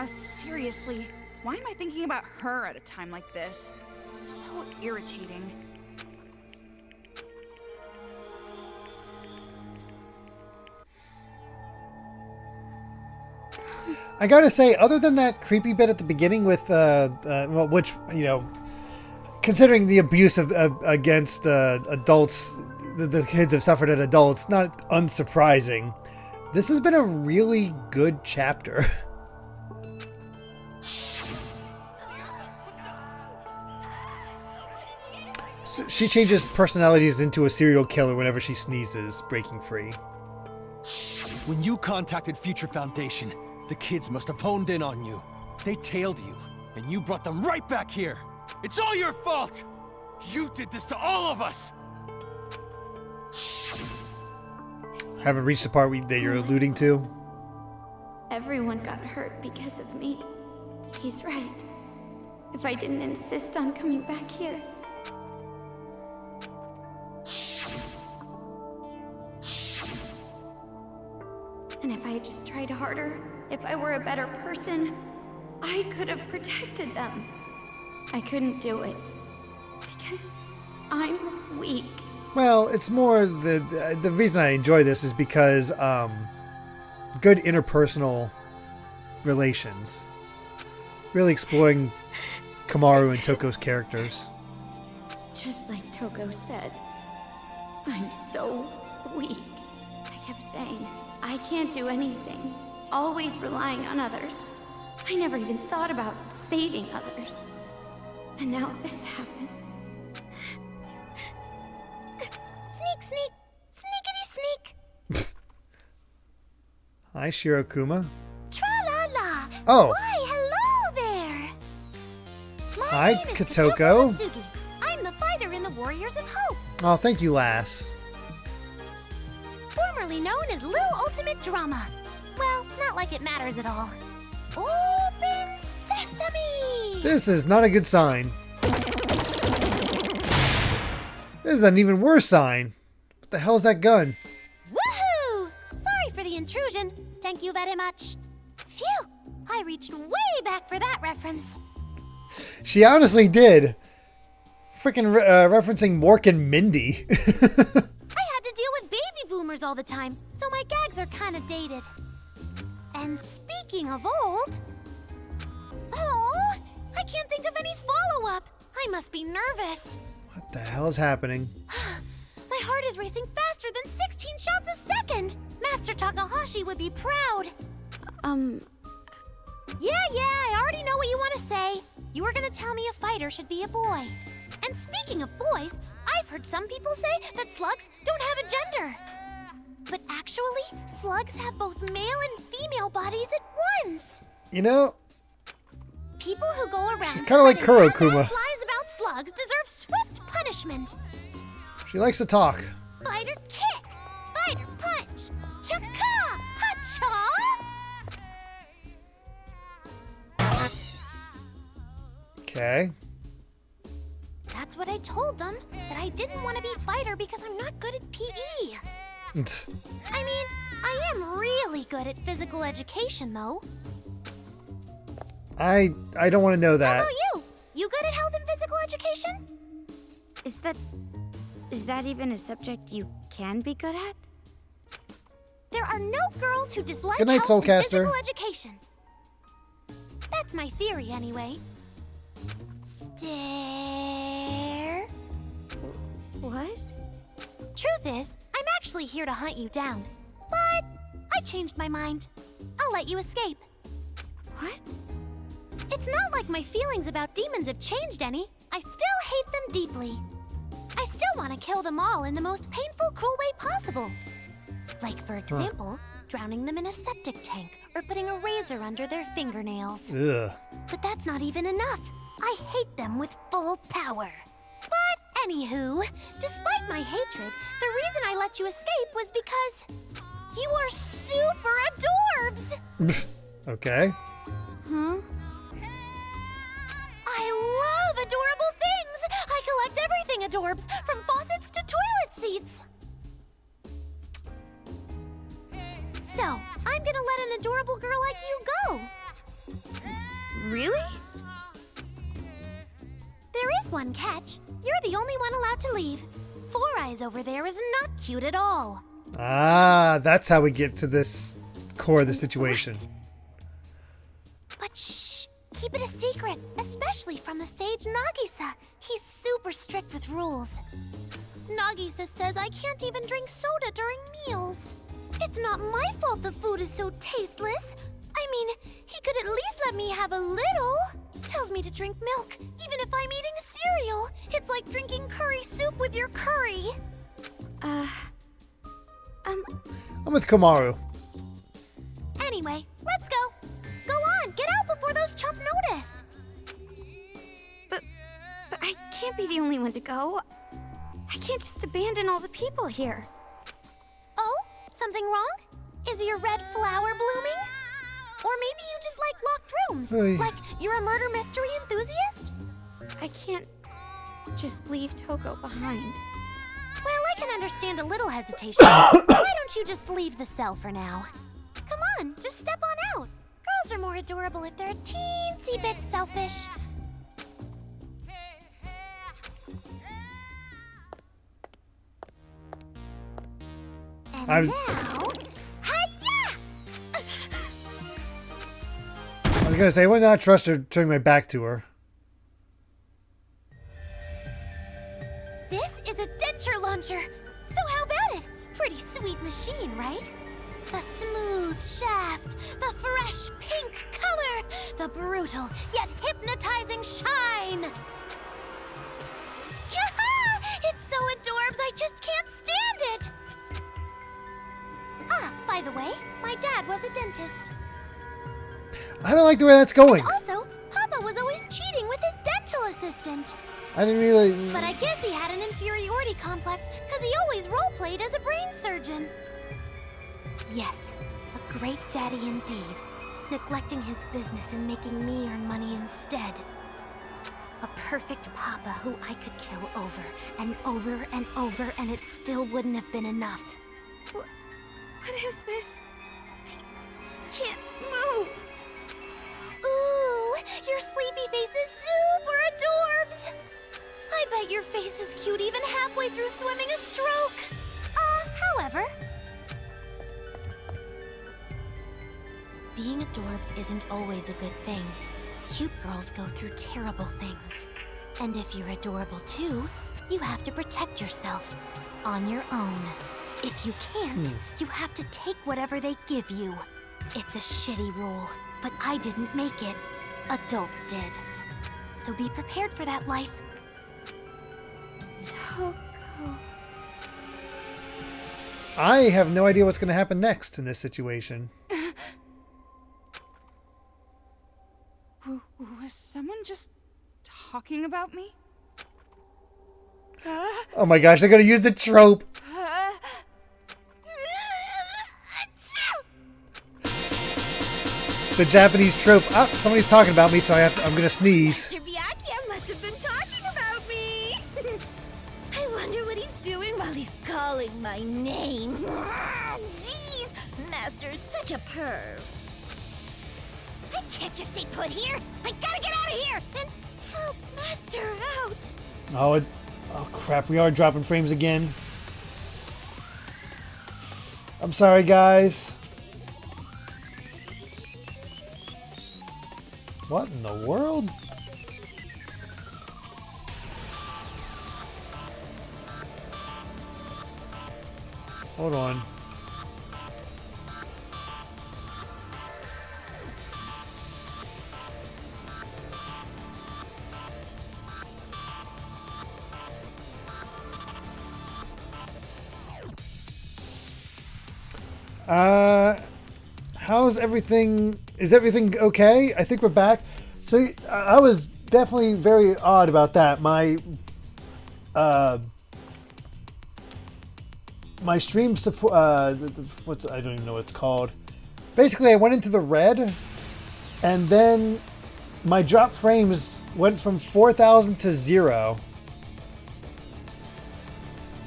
seriously, why am I thinking about her at a time like this? So irritating. I gotta say, other than that creepy bit at the beginning with, well, which, you know, considering the abuse of against adults, the kids have suffered at adults, not unsurprising. This has been a really good chapter. So she changes personalities into a serial killer whenever she sneezes, breaking free. When you contacted Future Foundation, the kids must have honed in on you. They tailed you, and you brought them right back here. It's all your fault! You did this to all of us! Haven't reached the part that you're alluding to? Everyone got hurt because of me. He's right. If I didn't insist on coming back here... And if I had just tried harder, if I were a better person, I could have protected them. I couldn't do it. Because I'm weak. Well, it's more the reason I enjoy this is because good interpersonal relations. Really exploring Komaru and Toko's characters. It's just like Toko said. I'm so weak. I kept saying, I can't do anything. Always relying on others. I never even thought about saving others. And now this happens. Sneak, sneak! Sneakity sneak! Hi, Shirokuma. Tra-la-la! Oh. Why, hello there! My Hi, name is Kotoko. Matsugi. I'm the fighter in the Warriors of Hope, Oh, thank you, lass. formerly known as Lil Ultimate Drama. Well, not like it matters at all. Open sesame! This is not a good sign. This is an even worse sign. What the hell is that gun? Woohoo! Sorry for the intrusion. Thank you very much. Phew! I reached way back for that reference. She honestly did. Freaking referencing Mork and Mindy. I had to deal with baby boomers all the time, so my gags are kind of dated. And speaking of old... Oh, I can't think of any follow-up. I must be nervous. What the hell is happening? My heart is racing faster than 16 shots a second. Master Takahashi would be proud. Yeah, I already know what you want to say. You were gonna tell me a fighter should be a boy. And speaking of boys, I've heard some people say that slugs don't have a gender. But actually, slugs have both male and female bodies at once. You know, People who go around she's kind of like spreading Kurokuma. lies about slugs deserve swift punishment. She likes to talk. Fighter kick, fighter punch, chaka, ha-cha. Okay. That's what I told them, that I didn't want to be fighter because I'm not good at PE. I mean, I am really good at physical education, though. I don't want to know How that. about you? You good at health and physical education? Is that even a subject you can be good at? There are no girls who dislike Good night, health and Soulcaster. physical education. That's my theory, anyway. Stare. What? Truth is, I'm actually here to hunt you down. But I changed my mind. I'll let you escape. What? It's not like my feelings about demons have changed any. I still hate them deeply. I still want to kill them all in the most painful, cruel way possible. Like, for example, drowning them in a septic tank or putting a razor under their fingernails. Ugh. But that's not even enough. I hate them with full power. But anywho, despite my hatred, the reason I let you escape was because you are super adorbs! Okay. Huh? I love adorable things! I collect everything adorbs, from faucets to toilet seats! So, I'm gonna let an adorable girl like you go. Really? There is one catch. You're the only one allowed to leave. Four Eyes over there is not cute at all. Ah, that's how we get to this core of the situation. But shh! Keep it a secret, especially from the sage Nagisa. He's super strict with rules. Nagisa says I can't even drink soda during meals. It's not my fault the food is so tasteless. I mean, he could at least let me have a little. Tells me to drink milk, even if I'm eating cereal. It's like drinking curry soup with your curry. I'm with Komaru. Anyway, let's go. Go on, get out before those chumps notice. But I can't be the only one to go. I can't just abandon all the people here. Oh, something wrong? Is your red flower blooming? Or maybe you just like locked rooms. Oy. Like you're a murder mystery enthusiast? I can't just leave Toko behind. Well, I can understand a little hesitation. Why don't you just leave the cell for now? on, just step on out. Girls are more adorable if they're a teensy bit selfish. And I was gonna say, I would not trust her turning my back to her. This is a denture launcher. So how about it? Pretty sweet machine, right? The smooth shaft, the fresh pink color, the brutal yet hypnotizing shine. It's so adorbs, I just can't stand it. Ah, by the way, my dad was a dentist. I don't like the way that's going. And also, Papa was always cheating with his dental assistant. I didn't really... But I guess he had an inferiority complex because he always role-played as a brain surgeon. Yes, a great daddy indeed, neglecting his business and making me earn money instead. A perfect papa who I could kill over and over and over, and it still wouldn't have been enough. What is this? Can't move. Ooh, your sleepy face is super adorbs. I bet your face is cute even halfway through swimming a stroke. However, being adorbs isn't always a good thing. Cute girls go through terrible things. And if you're adorable too, you have to protect yourself on your own. If you can't, you have to take whatever they give you. It's a shitty rule, but I didn't make it. Adults did. So be prepared for that life. Toko. I have no idea what's going to happen next in this situation. Was someone just talking about me? Oh my gosh, they're going to use the trope. The Japanese trope. Oh, somebody's talking about me, so I'm going to sneeze. Mr. Byakuya must have been talking about me. I wonder what he's doing while he's calling my name. Jeez, Master's such a perv. I can't just stay put here. I gotta get out of here and help Master out. Oh crap, we are dropping frames again. I'm sorry, guys. What in the world? Hold on. How's everything? Is everything okay? I think we're back. So I was definitely very odd about that. My stream support. I don't even know what it's called. Basically, I went into the red, and then my drop frames went from 4,000 to 0.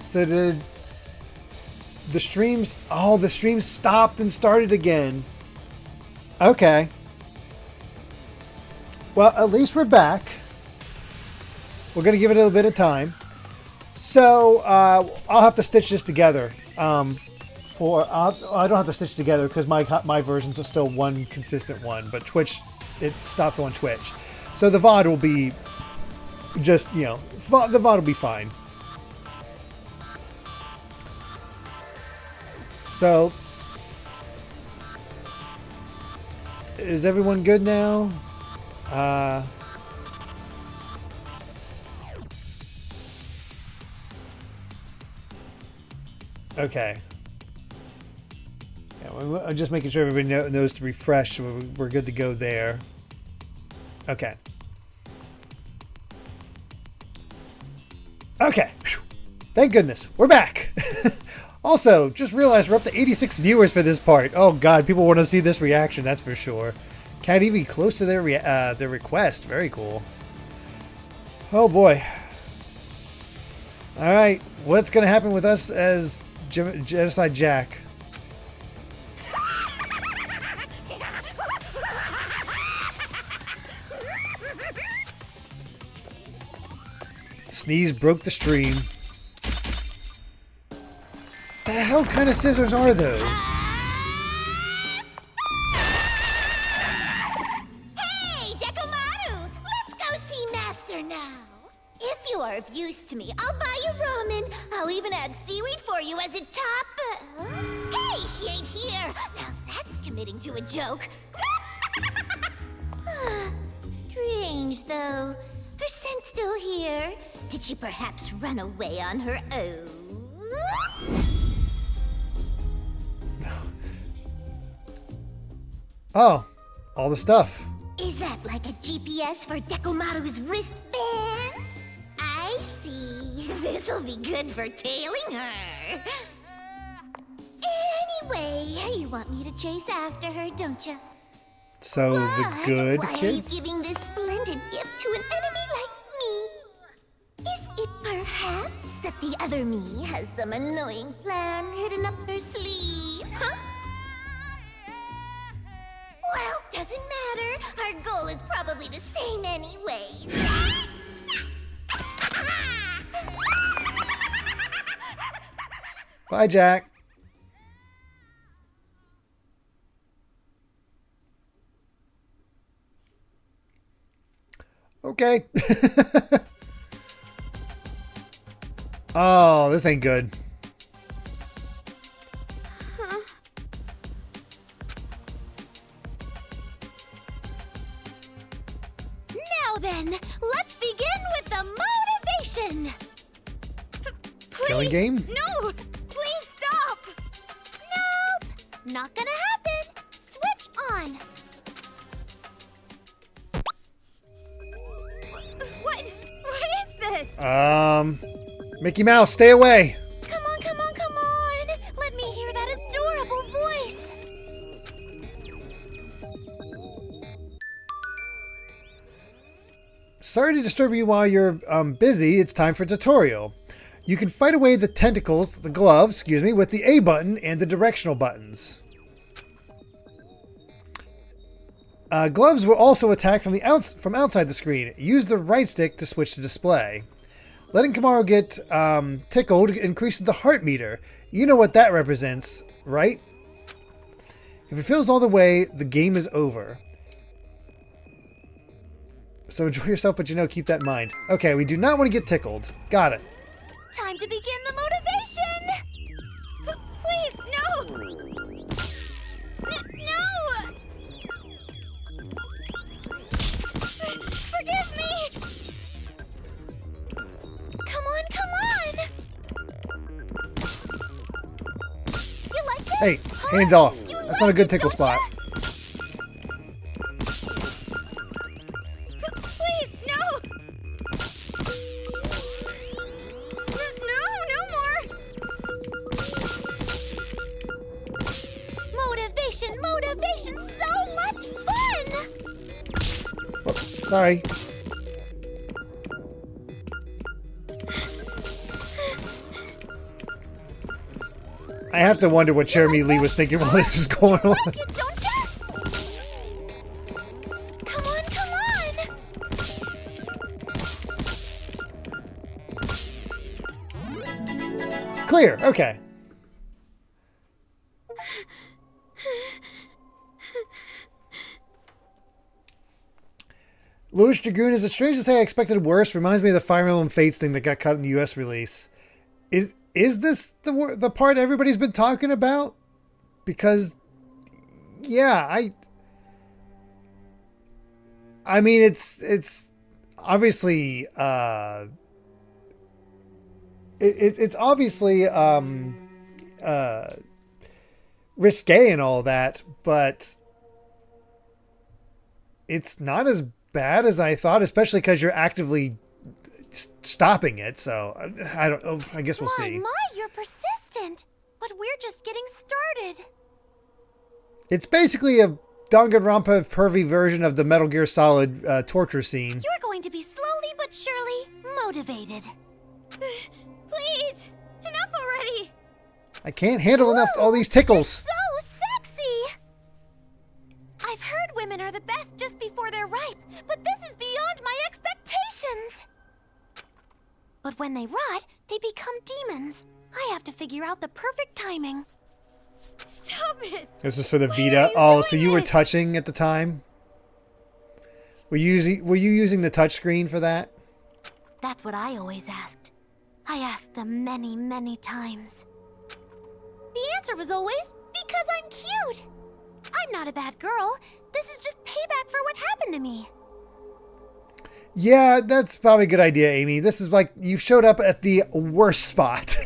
So the streams, the stream stopped and started again. Okay. Well, at least we're back. We're going to give it a little bit of time. So, I'll have to stitch this together. I don't have to stitch together because my versions are still one consistent one, but Twitch, it stopped on Twitch. So the VOD will be just, the VOD will be fine. So, is everyone good now? Okay. Yeah, I'm just making sure everybody knows to refresh. So we're good to go there. Okay. Okay. Thank goodness. We're back. Also, just realized we're up to 86 viewers for this part. Oh god, people want to see this reaction, that's for sure. Cat Evie close to their request. Very cool. Oh boy. Alright, what's going to happen with us as Genocide Jack? Sneeze broke the stream. The hell kind of scissors are those? Hey, Dekomaru! Let's go see Master now. If you are of use to me, I'll buy you ramen. I'll even add seaweed for you as a top. Hey, she ain't here. Now that's committing to a joke. Strange, though. Her scent's still here. Did she perhaps run away on her own? Oh, all the stuff. Is that like a GPS for Dekomaru's wristband? I see. This'll be good for tailing her. Anyway, you want me to chase after her, don't you? So the good Why kids? are you giving this splendid gift to an enemy like me? Is it perhaps that the other me has some annoying plan hidden up her sleeve, huh? Well, doesn't matter. Our goal is probably the same anyways. Bye, Jack. Okay. Oh, this ain't good. Now then, let's begin with the motivation. Killing game? No! Please stop! Nope! Not gonna happen! Switch on! What is this? Mickey Mouse, stay away. Come on, come on, come on! Let me hear that adorable voice! Sorry to disturb you while you're busy. It's time for tutorial. You can fight away the tentacles, the gloves, excuse me, with the A button and the directional buttons. Gloves will also attack from outside the screen. Use the right stick to switch to display. Letting Kamaru get tickled increases the heart meter. You know what that represents, right? If it fills all the way, the game is over. So enjoy yourself, but keep that in mind. Okay, we do not want to get tickled. Got it. Time to begin the motivation! Please, no! No! Forgive me! Come on, come on! You like this? Hey, hands off. That's not a good tickle spot. Please, no! No more! Motivation, so much fun! Whoops, sorry. I have to wonder what Jeremy Lee was thinking while this was going on. Don't you? Come on, come on! Clear, okay. Louis Dragoon, is it strange to say I expected worse? Reminds me of the Fire Emblem Fates thing that got cut in the US release. Is this the part everybody's been talking about? Because, yeah, I mean, it's obviously it's obviously risque and all that, but it's not as bad as I thought, especially because you're actively stopping it. So I don't know. I guess we'll see. My, you're persistent. But we're just getting started. It's basically a Danganronpa pervy version of the Metal Gear Solid torture scene. You're going to be slowly but surely motivated. Please, enough already. I can't handle enough all these tickles. So sexy. I've heard women are the best just before they're ripe, but this is beyond my expectations. when they rot, they become demons. I have to figure out the perfect timing. Stop it! This is for the Vita. Oh, so you were touching at the time? Were you using the touch screen for that? That's what I always asked. I asked them many, many times. The answer was always, because I'm cute. I'm not a bad girl. This is just payback for what happened to me. Yeah, that's probably a good idea, Amy. This is like, you showed up at the worst spot.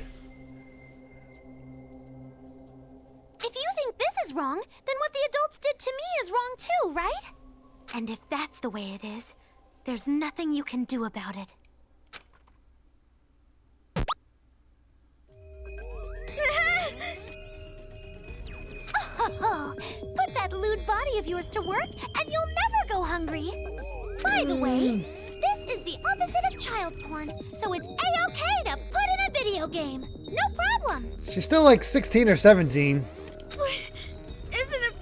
If you think this is wrong, then what the adults did to me is wrong too, right? And if that's the way it is, there's nothing you can do about it. Oh, put that lewd body of yours to work, and you'll never go hungry. By the way, this is the opposite of child porn, so it's A-okay to put in a video game. No problem. She's still like 16 or 17. What? Isn't it...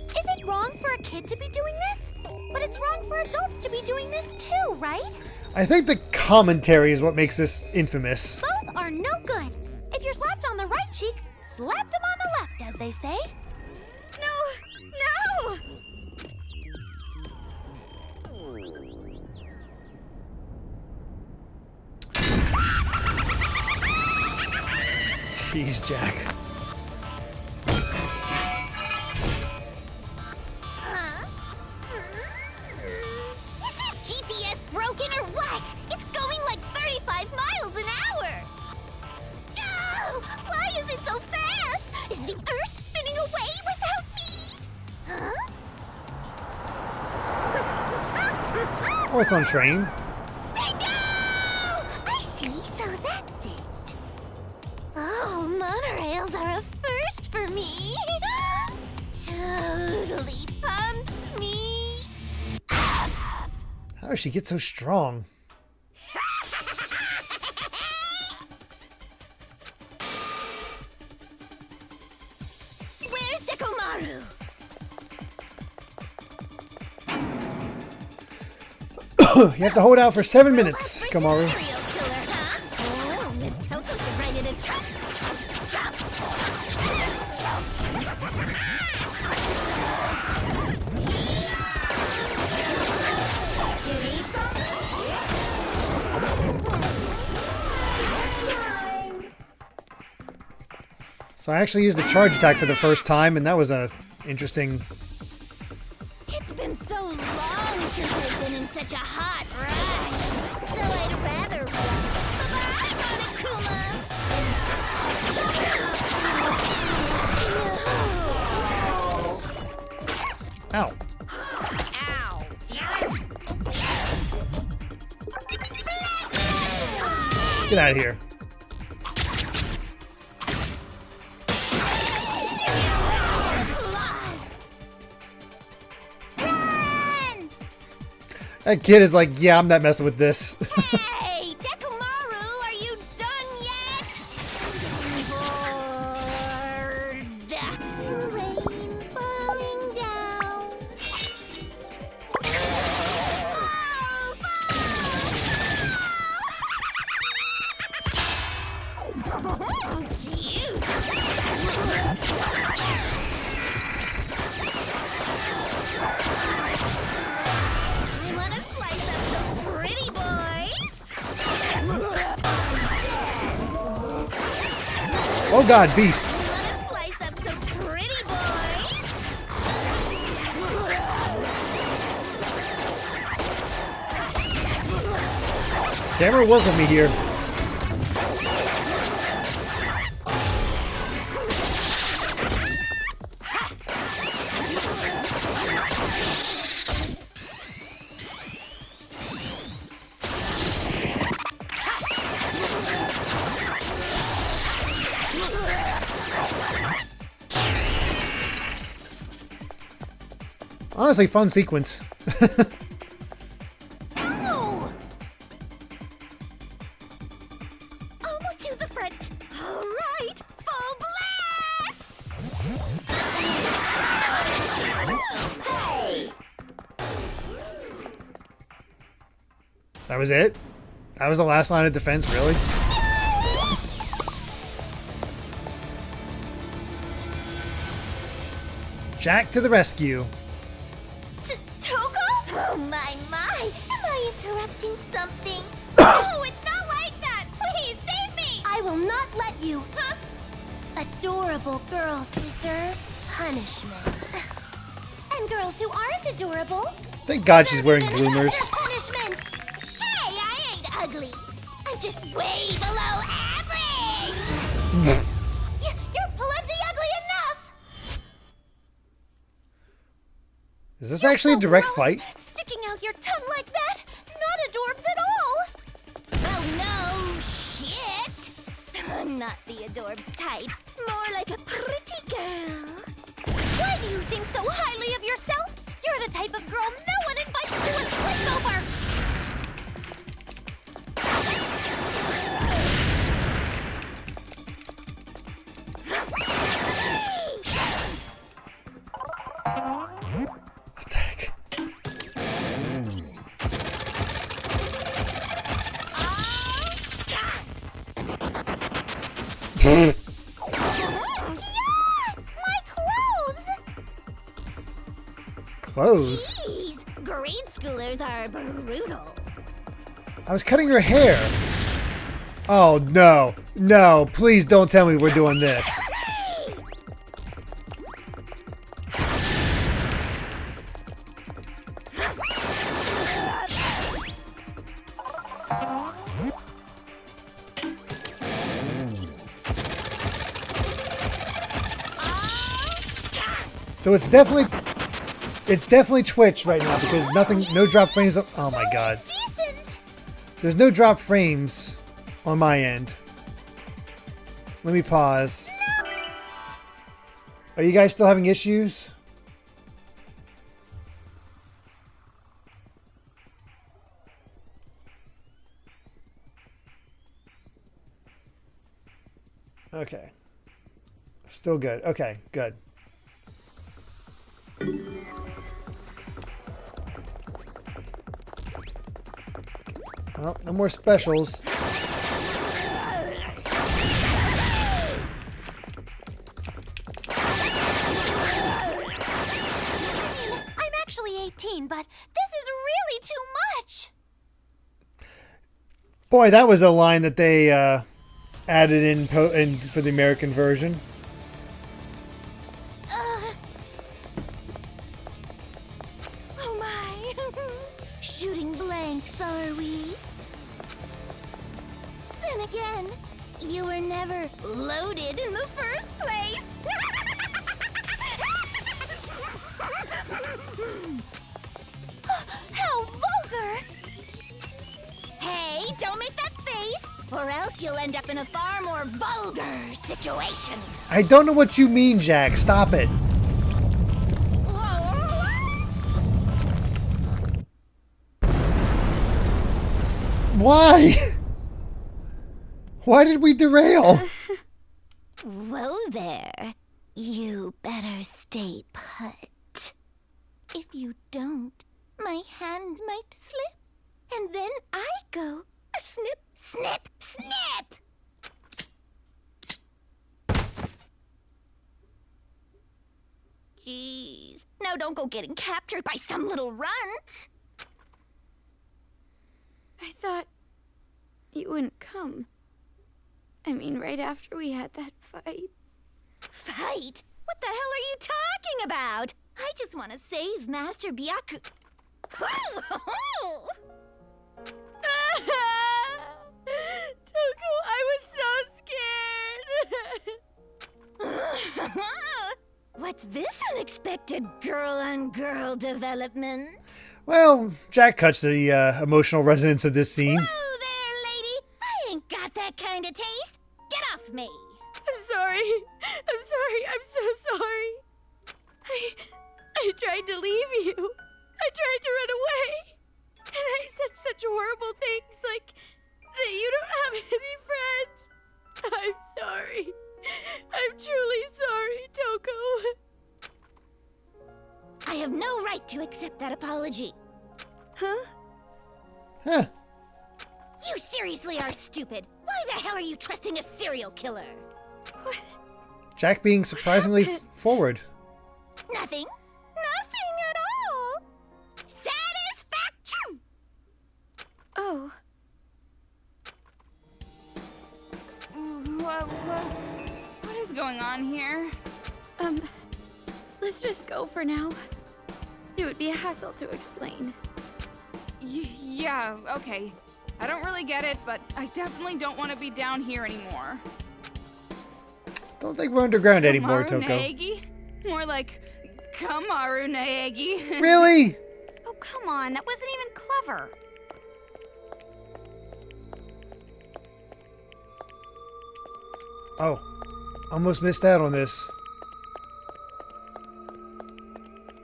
Is it wrong for a kid to be doing this? But it's wrong for adults to be doing this too, right? I think the commentary is what makes this infamous. Both are no good. If you're slapped on the right cheek, slap them on the left, as they say. No! No! Jeez, Jack. Huh? Is this GPS broken or what? It's going like 35 miles an hour! Oh, why is it so fast? Is the Earth spinning away without me? Huh? Oh, it's on train. Bingo! I see, so that's it. Oh, monorails are a first for me. Totally pumped me up. How does she get so strong? Where's Dekomaru? You have to hold out for 7 minutes, Komaru. Oh, Miss Toko should write it a chop, chop, So I actually used the charge attack for the first time, and that was a interesting... It's been so long since I've been in such a hot ride. So I'd rather run. Bye-bye, Monokuma. Ow. Ow. Get out of here. That kid is like, yeah, I'm not messing with this. Hey, Dekomaru, are you done yet? Bored. Rain falling down. Oh, cute. I want to slice up some pretty boys. Oh god, beasts. Slice up some pretty boys. Camera, work with me here. Honestly, fun sequence. Oh! Almost to the front. All right, full blast! Hey! That was it? That was the last line of defense, really? Jack to the rescue. Toko? Oh my! Am I interrupting something? No, it's not like that! Please, save me! I will not let you. Huh? Adorable girls deserve punishment. And girls who aren't adorable... Thank God she's wearing bloomers. Punishment! Hey, I ain't ugly. I'm just way below average! You're plenty ugly enough! Is this actually a direct fight? Sticking out your tongue like that? Not adorbs at all! Oh no, shit! I'm not the adorbs type. More like a pretty girl. Why do you think so highly of yourself? You're the type of girl no one invites to a sleepover! What the heck? Yeah! My clothes! Clothes? Jeez, grade schoolers are brutal. I was cutting her hair. Oh, no. No, please don't tell me we're doing this. So it's definitely Twitch right now because no drop frames. Oh my God. There's no drop frames on my end. Let me pause. Are you guys still having issues? Okay. Still good. Okay, good. Well, no more specials. I'm actually 18, but this is really too much. Boy, that was a line that they added in for the American version. Oh my. Shooting blanks, are we? Then again, you were never loaded in the first place. How vulgar! Hey, don't make that face, or else you'll end up in a far more vulgar situation. I don't know what you mean, Jack. Stop it. Why? Why did we derail? Whoa there. You better stay put. If you don't, my hand might slip, and then I go snip, snip, snip! Jeez. Now don't go getting captured by some little runt. I thought you wouldn't come. I mean, right after we had that fight. Fight? What the hell are you talking about? I just want to save Master Byaku. Toko, I was so scared. What's this unexpected girl-on-girl development? Well, Jack cuts the emotional resonance of this scene. Whoa there, lady! I ain't got that kind of taste. Get off me! I'm sorry. I'm sorry. I'm so sorry. I tried to leave you. I tried to run away. And I said such horrible things like that you don't have any friends. I'm sorry. I'm truly sorry, Toko. I have no right to accept that apology. Huh? Huh. You seriously are stupid. Why the hell are you trusting a serial killer? Jack being surprisingly forward. Nothing. Nothing at all. Satisfaction! Oh. What is going on here? Let's just go for now. It would be a hassle to explain. Yeah, okay. I don't really get it, but I definitely don't want to be down here anymore. Don't think we're underground anymore, Kamaru Toko. Naegi? More like Kamaru Naegi. Really? Oh, come on. That wasn't even clever. Oh, almost missed out on this.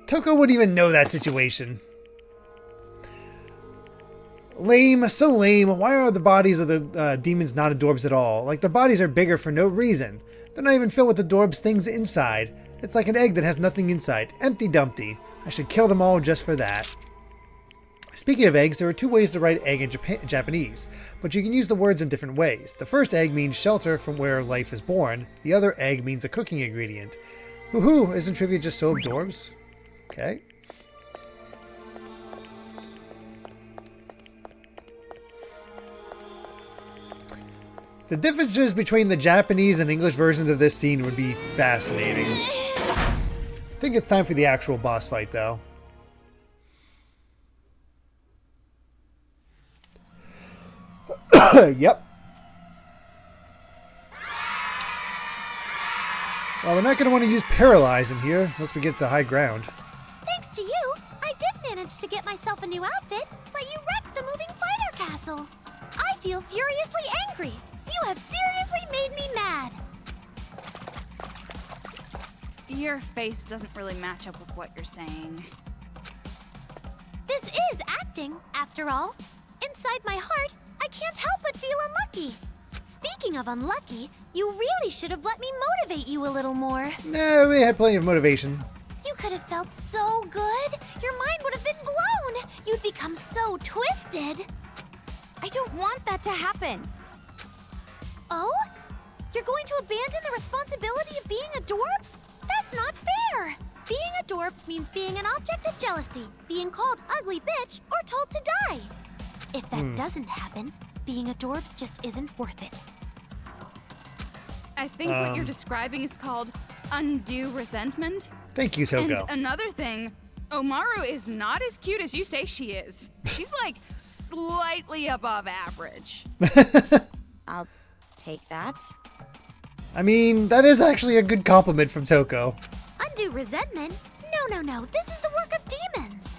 Toko wouldn't even know that situation. Lame, so lame. Why are the bodies of the demons not adorbs at all? Like, the bodies are bigger for no reason. They're not even filled with adorbs things inside. It's like an egg that has nothing inside. Empty dumpty. I should kill them all just for that. Speaking of eggs, there are two ways to write egg in Japanese, but you can use the words in different ways. The first egg means shelter from where life is born. The other egg means a cooking ingredient. Woohoo! Isn't trivia just so adorbs? Okay. The differences between the Japanese and English versions of this scene would be fascinating. I think it's time for the actual boss fight, though. Yep. Well, we're not going to want to use Paralyze in here, unless we get to high ground. Thanks to you, I did manage to get myself a new outfit, but you wrecked the moving fighter castle. I feel furiously angry. You have seriously made me mad. Your face doesn't really match up with what you're saying. This is acting, after all. Inside my heart, I can't help but feel unlucky. Speaking of unlucky, you really should have let me motivate you a little more. Nah, we had plenty of motivation. You could have felt so good. Your mind would have been blown. You'd become so twisted. I don't want that to happen. Oh? You're going to abandon the responsibility of being adorbs? That's not fair. Being adorbs means being an object of jealousy, being called ugly bitch, or told to die. If that doesn't happen, being adorbs just isn't worth it. I think what you're describing is called undue resentment. Thank you, Toko. And another thing, Omaru is not as cute as you say she is. She's like slightly above average. I'll take that. I mean, that is actually a good compliment from Toko. Undue resentment? No. This is the work of demons.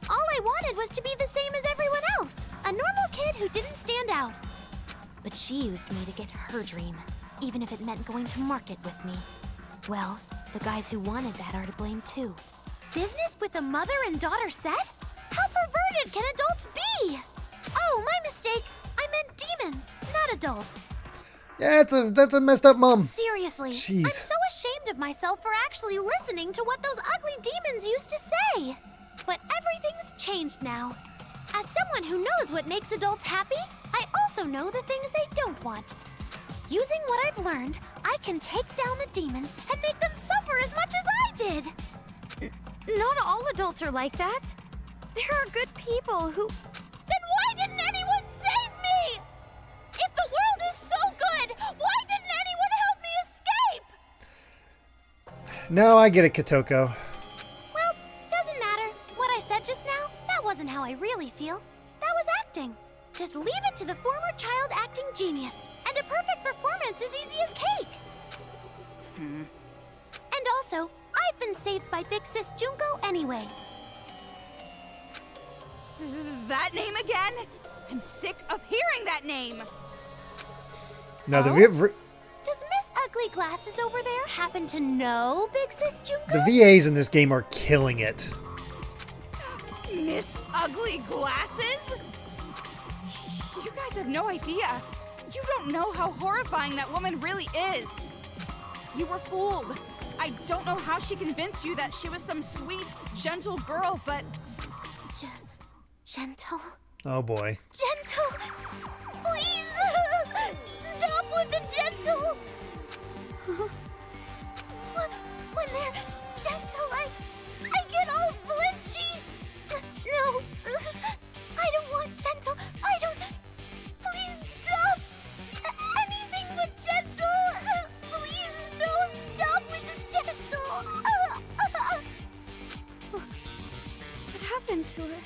All I wanted was to be the same as everyone else. A normal kid who didn't stand out. But she used me to get her dream, even if it meant going to market with me. Well, the guys who wanted that are to blame too. Business with a mother and daughter set? How perverted can adults be? Oh, my mistake. I meant demons, not adults. Yeah, that's a messed up mom. Seriously, Jeez. I'm so ashamed of myself for actually listening to what those ugly demons used to say. But everything's changed now. As someone who knows what makes adults happy, I also know the things they don't want. Using what I've learned, I can take down the demons and make them suffer as much as I did. Not all adults are like that. There are good people who... Then why didn't anyone save me? If the world is so good, why didn't anyone help me escape? No, I get it, Kotoko. Well, doesn't matter. What I said just now, that wasn't how I really feel. That was acting. Just leave it to the former child acting genius. And a perfect performance is easy as cake. And also, I've been saved by Big Sis Junko anyway. That name again? I'm sick of hearing that name. Now, Does Miss Ugly Glasses over there happen to know Big Sis Junko? the VAs in this game are killing it. Miss Ugly Glasses? You guys have no idea. You don't know how horrifying that woman really is. You were fooled. I don't know how she convinced you that she was some sweet, gentle girl, but... Gentle? Oh boy. Gentle? gentle. When they're gentle, I get all flinchy. No, I don't want gentle. I don't. Please stop. Anything but gentle. Please, no, stop with the gentle. What happened to her?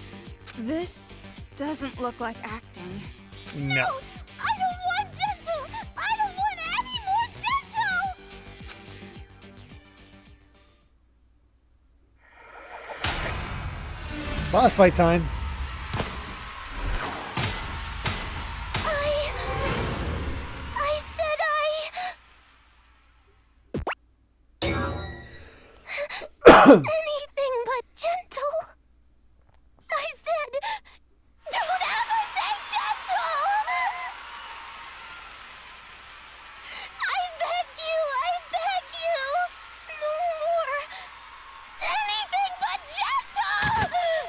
This doesn't look like acting. No. I don't want gentle. I don't want any more gentle. Boss fight time. I said anything but gentle. I said, don't ever say gentle. I beg you. No more. Anything but gentle.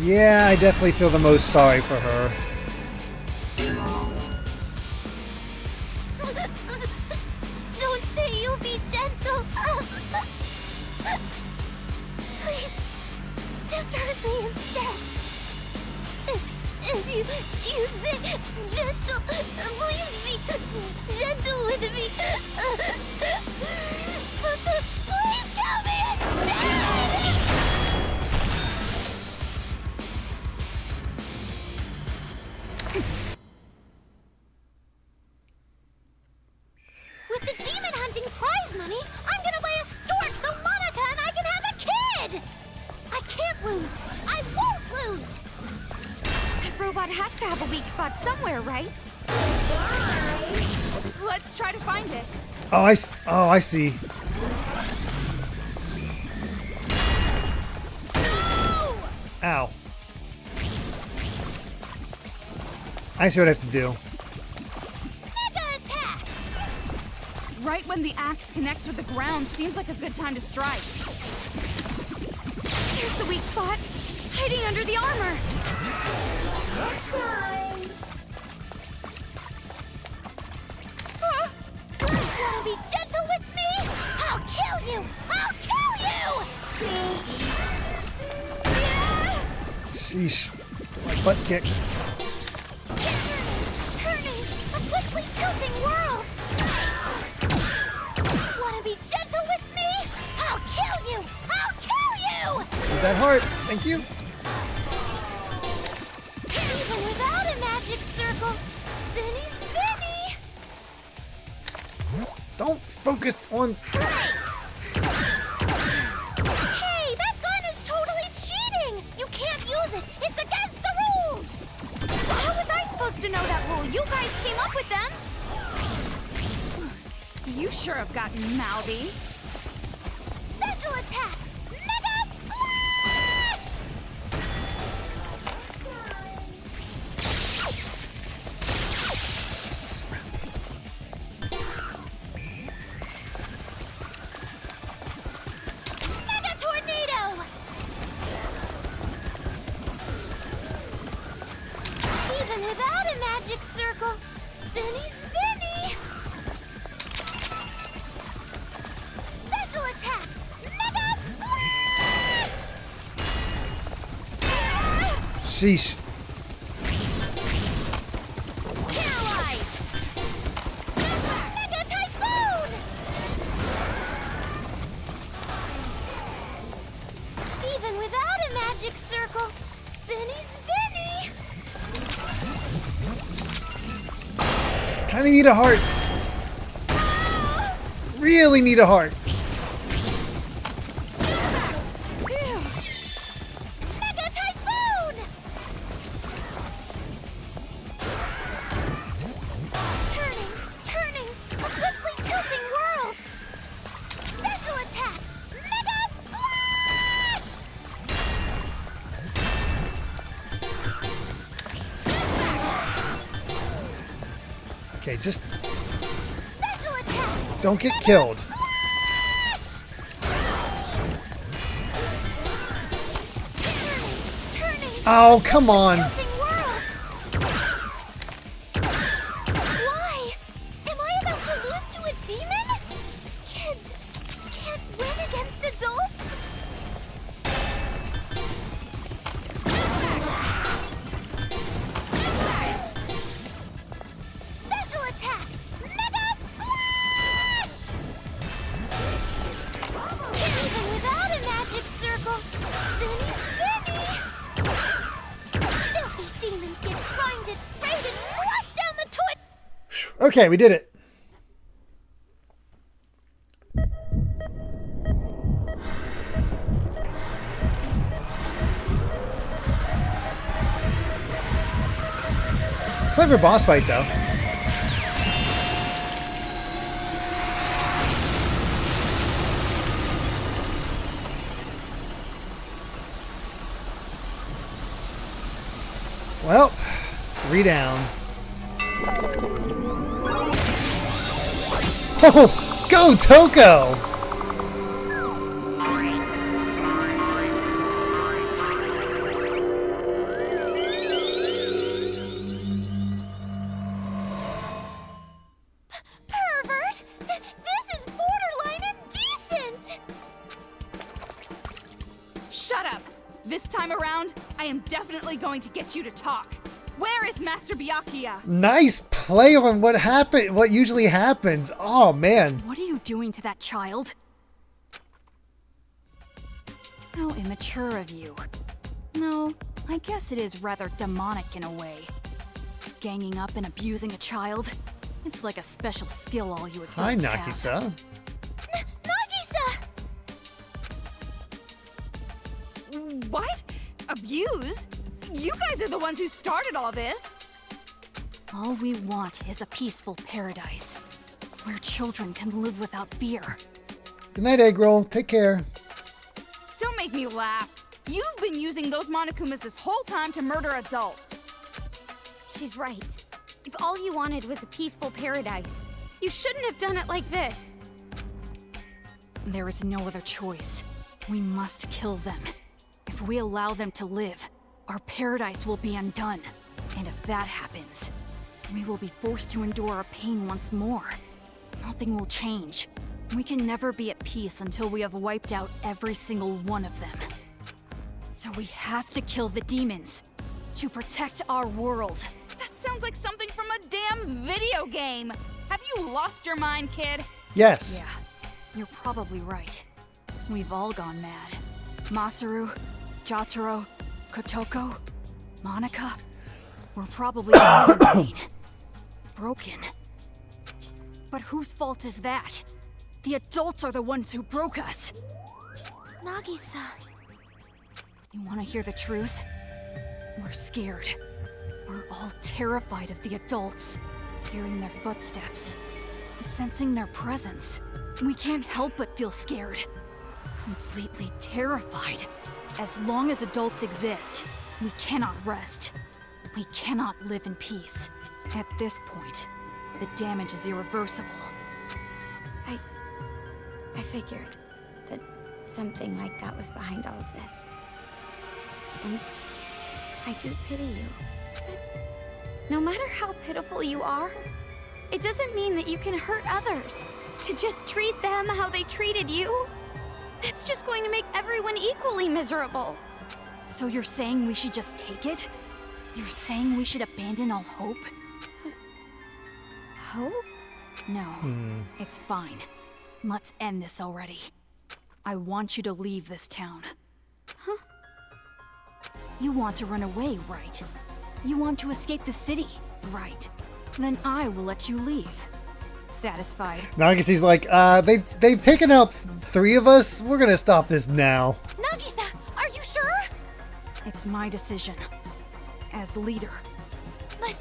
Yeah, I definitely feel the most sorry for her. Don't say you'll be gentle. Please, just hurt me instead. If you say gentle, please be gentle with me. Please kill me instead. With the demon hunting prize money, I'm gonna buy a stork so Monica and I can have a kid! I can't lose! I won't lose! That robot has to have a weak spot somewhere, right? Let's try to find it. Oh, I see. No! Ow. I see what I have to do. Right when the axe connects with the ground seems like a good time to strike. Here's the weak spot, hiding under the armor. Next time! Wanna be gentle with me? I'll kill you! I'll kill you! Sheesh. My butt kicked. Turning, a quickly tilting world! Wanna be gentle with me? I'll kill you! I'll kill you! Need that heart. Thank you. Even without a magic circle, spinny, spinny! Don't focus on... Hey, that gun is totally cheating! You can't use it! It's against the rules! How was I supposed to know that rule? You guys came up with them. You sure have gotten mouthy. Special attack! Mega Splash! Mega Tornado! Even without a magic circle, spinny, spinny! Special attack! Mega Splash! Sheesh. Paralyze! Mega Typhoon! Even without a magic circle, spinny, spinny! Kinda need a heart. Really need a heart. Mega Typhoon! Turning, a quickly tilting world! Special attack! Mega Splash! Okay, just Special attack! don't get killed. Splash! Oh, come on. Why? Am I about to lose to a demon? Kids can't win against adults? Special attack! Mega Splash! Even without a magic circle, spinny, spinny! Filthy demons get grinded, raided, flushed down the toilet! Okay, we did it. Clever boss fight, though. Well, 3 down. Oh, go Toko! Pervert! This is borderline indecent! Shut up! This time around, I am definitely going to get you to talk. Where is Master Byakuya? Nice play on what happened. What usually happens. Oh man. What are you doing to that child? How immature of you. No, I guess it is rather demonic in a way. Ganging up and abusing a child. It's like a special skill all you adults Hi, have. Nagisa. Nagisa! What? Abuse? You guys are the ones who started all this. All we want is a peaceful paradise, where children can live without fear. Good night, Egg Roll. Take care. Don't make me laugh. You've been using those Monokumas this whole time to murder adults. She's right. If all you wanted was a peaceful paradise, you shouldn't have done it like this. There is no other choice. We must kill them. If we allow them to live, our paradise will be undone. And if that happens, we will be forced to endure our pain once more. Nothing will change. We can never be at peace until we have wiped out every single one of them. So we have to kill the demons to protect our world. That sounds like something from a damn video game. Have you lost your mind, kid? Yes. Yeah, you're probably right. We've all gone mad. Masaru, Jotaro, Kotoko, Monica. We're probably all insane. Broken. But whose fault is that? The adults are the ones who broke us. Nagisa. You want to hear the truth? We're scared. We're all terrified of the adults. Hearing their footsteps. Sensing their presence. We can't help but feel scared. Completely terrified. As long as adults exist, we cannot rest. We cannot live in peace. At this point, the damage is irreversible. I figured that something like that was behind all of this. And I do pity you. But no matter how pitiful you are, it doesn't mean that you can hurt others. To just treat them how they treated you, that's just going to make everyone equally miserable. So you're saying we should just take it? You're saying we should abandon all hope? Hope? No, it's fine. Let's end this already. I want you to leave this town. Huh? You want to run away, right? You want to escape the city, right? Then I will let you leave. Satisfied? Nagisi's like, they've taken out 3 of us. We're gonna stop this now. Nagisa, are you sure? It's my decision. As leader. But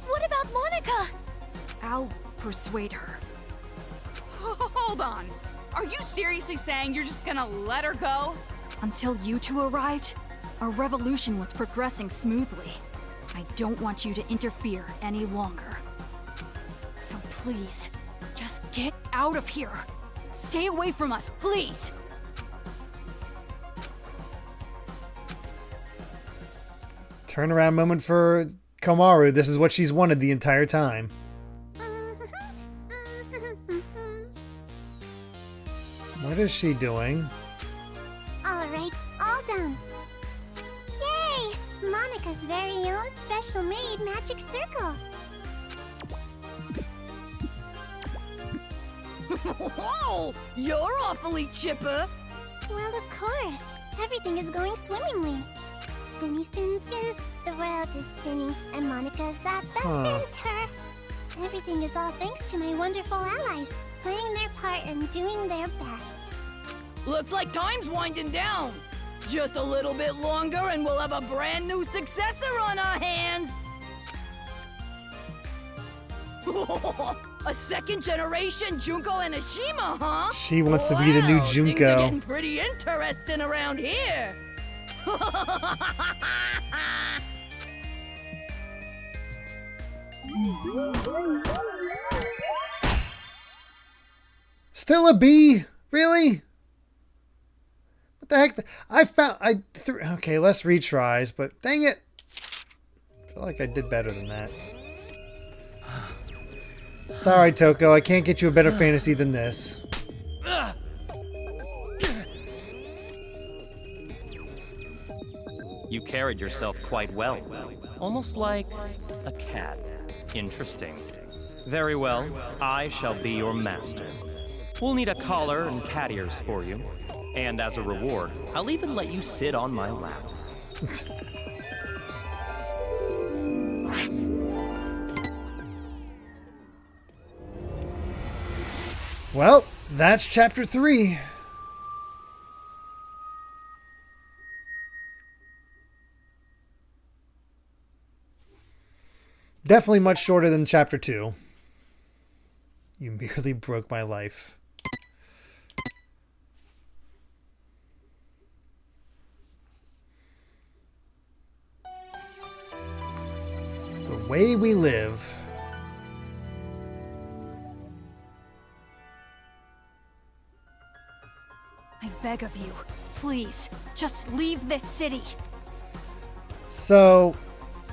what about Monica? I'll persuade her. Hold on. Are you seriously saying you're just gonna let her go? Until you two arrived, our revolution was progressing smoothly. I don't want you to interfere any longer. So please, just get out of here. Stay away from us, please. Turnaround moment for Komaru. This is what she's wanted the entire time. What is she doing? Alright, all done. Yay! Monica's very own special made magic circle. Whoa! You're awfully chipper. Well, of course. Everything is going swimmingly. Spinny, spin, spin. The world is spinning, and Monica's at the center. Everything is all thanks to my wonderful allies, playing their part and doing their best. Looks like time's winding down. Just a little bit longer and we'll have a brand new successor on our hands. A second generation Junko Enoshima, huh? She wants to be the new Things are Junko. getting pretty interesting around here. Still a B? Really? What the heck? Okay, less retries, but dang it. I feel like I did better than that. Sorry, Toko. I can't get you a better fantasy than this. You carried yourself quite well. Almost like a cat. Interesting. Very well. I shall be your master. We'll need a collar and cat ears for you. And as a reward, I'll even let you sit on my lap. Well, that's chapter 3. Definitely much shorter than chapter 2. You merely broke my life. The way we live. I beg of you, please, just leave this city. So,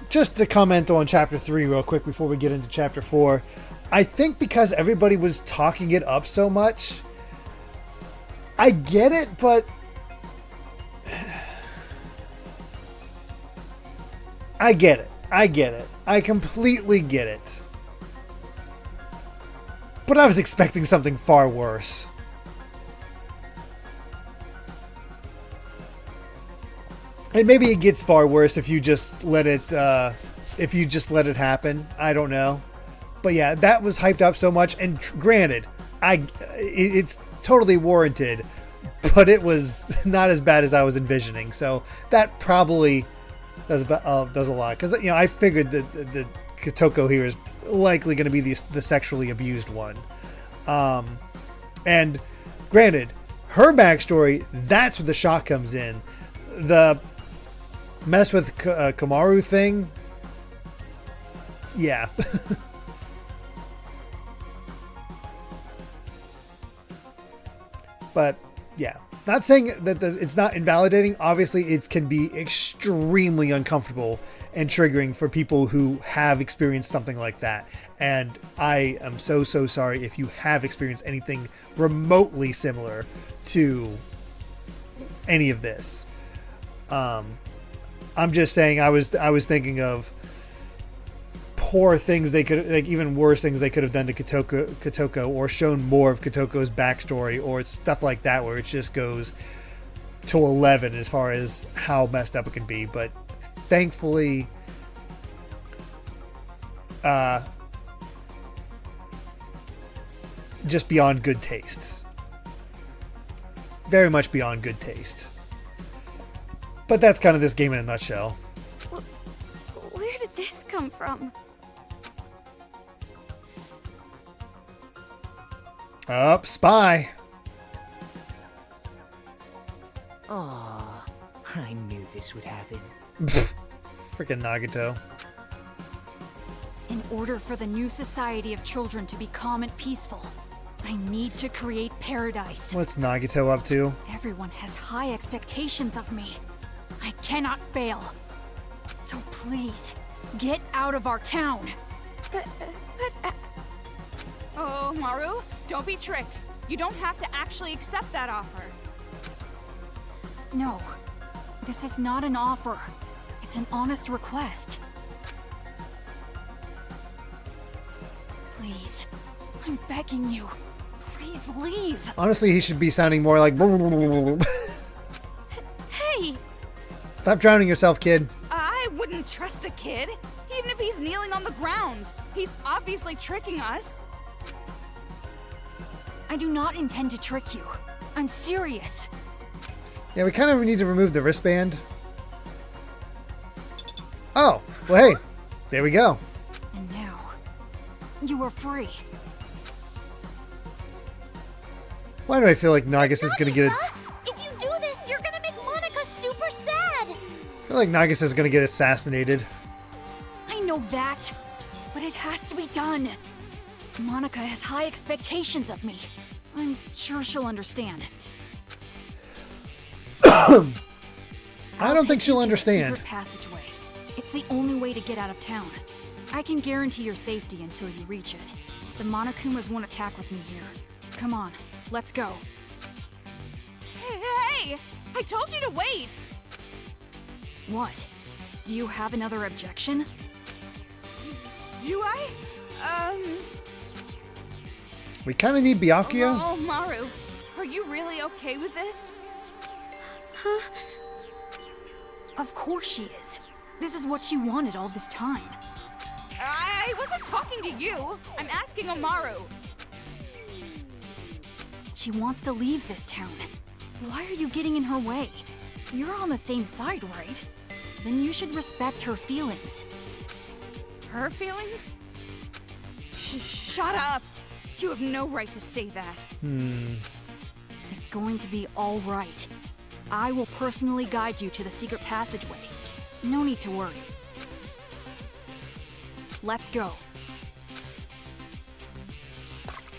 just to comment on chapter 3 real quick before we get into chapter 4. I think because everybody was talking it up so much, I get it, but I get it. I get it. I completely get it. But I was expecting something far worse. And maybe it gets far worse if you just let it happen. I don't know. But yeah, that was hyped up so much. And granted, it's totally warranted, but it was not as bad as I was envisioning. So that probably does a lot. Because, you know, I figured that the Kotoko here is likely going to be the sexually abused one. And granted, her backstory, that's where the shock comes in. The mess with Komaru thing, yeah. But yeah, not saying that it's not invalidating. Obviously, it can be extremely uncomfortable and triggering for people who have experienced something like that. And I am so sorry if you have experienced anything remotely similar to any of this. I'm just saying I was thinking of poor things they could, like even worse things they could have done to Kotoko, or shown more of Kotoko's backstory, or stuff like that, where it just goes to 11 as far as how messed up it can be. But thankfully, just beyond good taste. Very much beyond good taste. But that's kind of this game in a nutshell. Where did this come from? Up, spy. Aw, I knew this would happen. Freaking Nagato. In order for the new society of children to be calm and peaceful, I need to create paradise. What's Nagato up to? Everyone has high expectations of me. I cannot fail. So please, get out of our town. Oh, Maru, don't be tricked. You don't have to actually accept that offer. No, this is not an offer. It's an honest request. Please, I'm begging you. Please leave. Honestly, he should be sounding more like... Hey! Stop drowning yourself, kid. I wouldn't trust a kid, even if he's kneeling on the ground. He's obviously tricking us. I do not intend to trick you. I'm serious. Yeah, we kind of need to remove the wristband. Oh, well, hey, there we go. And now, you are free. Why do I feel like Nagus is going to get it? If you do this, you're gonna make Monica super sad. I feel like Nagus is going to get assassinated. I know that, but it has to be done. Monica has high expectations of me. I'm sure she'll understand. I don't think she'll understand. Secret passageway. It's the only way to get out of town. I can guarantee your safety until you reach it. The Monokumas won't attack with me here. Come on, let's go. Hey! I told you to wait! What? Do you have another objection? Do I? We kind of need Byakuya. Oh, Maru, are you really okay with this? Huh? Of course she is. This is what she wanted all this time. I wasn't talking to you. I'm asking Amaru. She wants to leave this town. Why are you getting in her way? You're on the same side, right? Then you should respect her feelings. Her feelings? Shut up! You have no right to say that. It's going to be all right. I will personally guide you to the secret passageway. No need to worry. Let's go.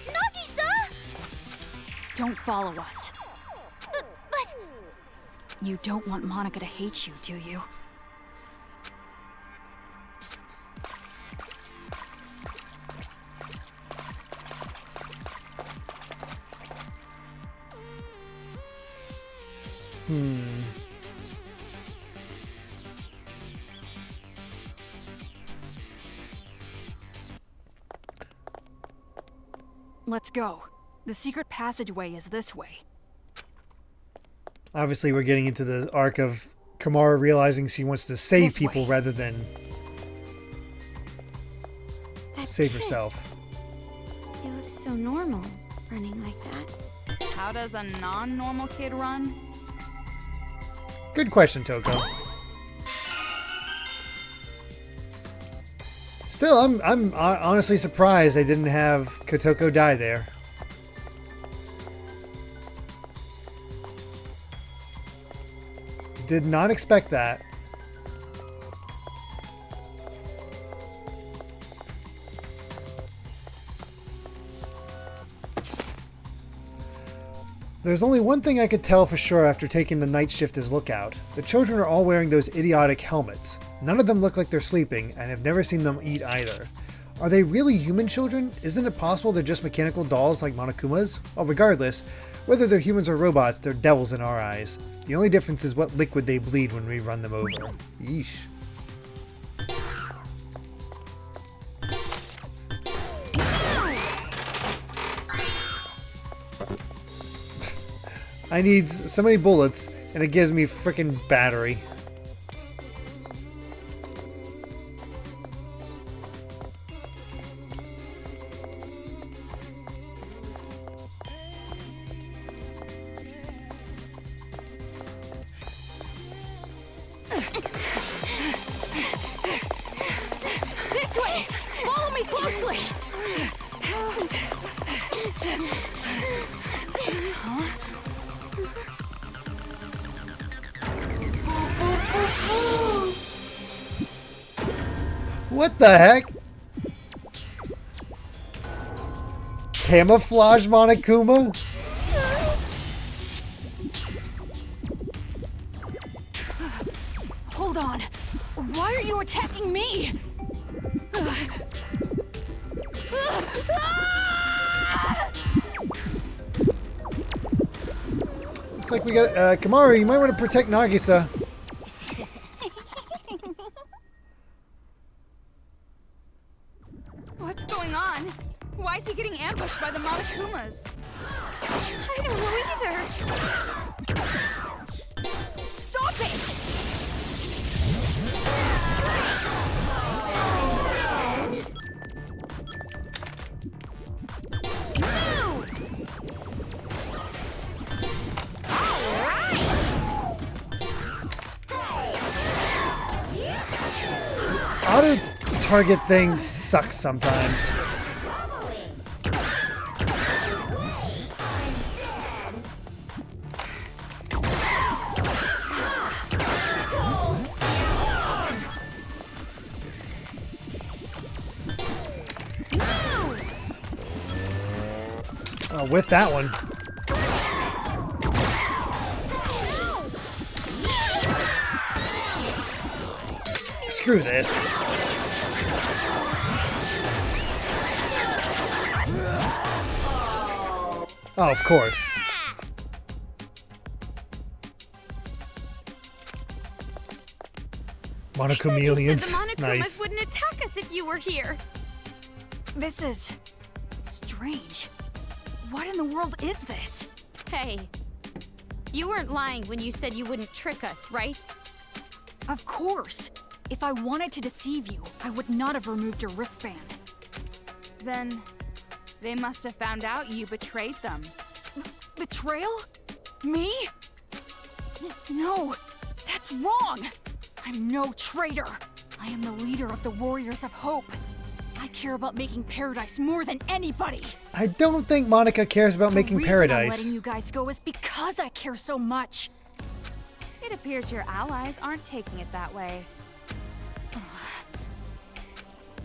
Nagisa! Don't follow us. But... You don't want Monica to hate you, do you? Let's go. The secret passageway is this way. Obviously, we're getting into the arc of Kamara realizing she wants to save people rather than save herself. He looks so normal, running like that. How does a non-normal kid run? Good question, Toko. Still, I'm honestly surprised they didn't have Kotoko die there. Did not expect that. There's only one thing I could tell for sure after taking the night shift as lookout. The children are all wearing those idiotic helmets. None of them look like they're sleeping, and I've never seen them eat either. Are they really human children? Isn't it possible they're just mechanical dolls like Monokumas? Well, regardless, whether they're humans or robots, they're devils in our eyes. The only difference is what liquid they bleed when we run them over. Yeesh. I need so many bullets, and it gives me frickin' battery. This way! Follow me closely! Huh? What the heck? Camouflage Monokuma? Hold on. Why are you attacking me? Looks like we got Kamaru, you might want to protect Nagisa. What's going on? Why is he getting ambushed by the Monokumas? I don't know either. Stop it! Auto target thing sucks sometimes. Oh, with that one. Screw this. Oh, of course. Monochameleons. The Monokumas Nice. wouldn't attack us if you were here. This is strange. What in the world is this? Hey, you weren't lying when you said you wouldn't trick us, right? Of course. If I wanted to deceive you, I would not have removed your wristband. Then they must have found out you betrayed them. Betrayal? Me? No, that's wrong. I'm no traitor. I am the leader of the Warriors of Hope. I care about making paradise more than anybody. I don't think Monica cares about making The reason paradise. I'm letting you guys go is because I care so much. It appears your allies aren't taking it that way.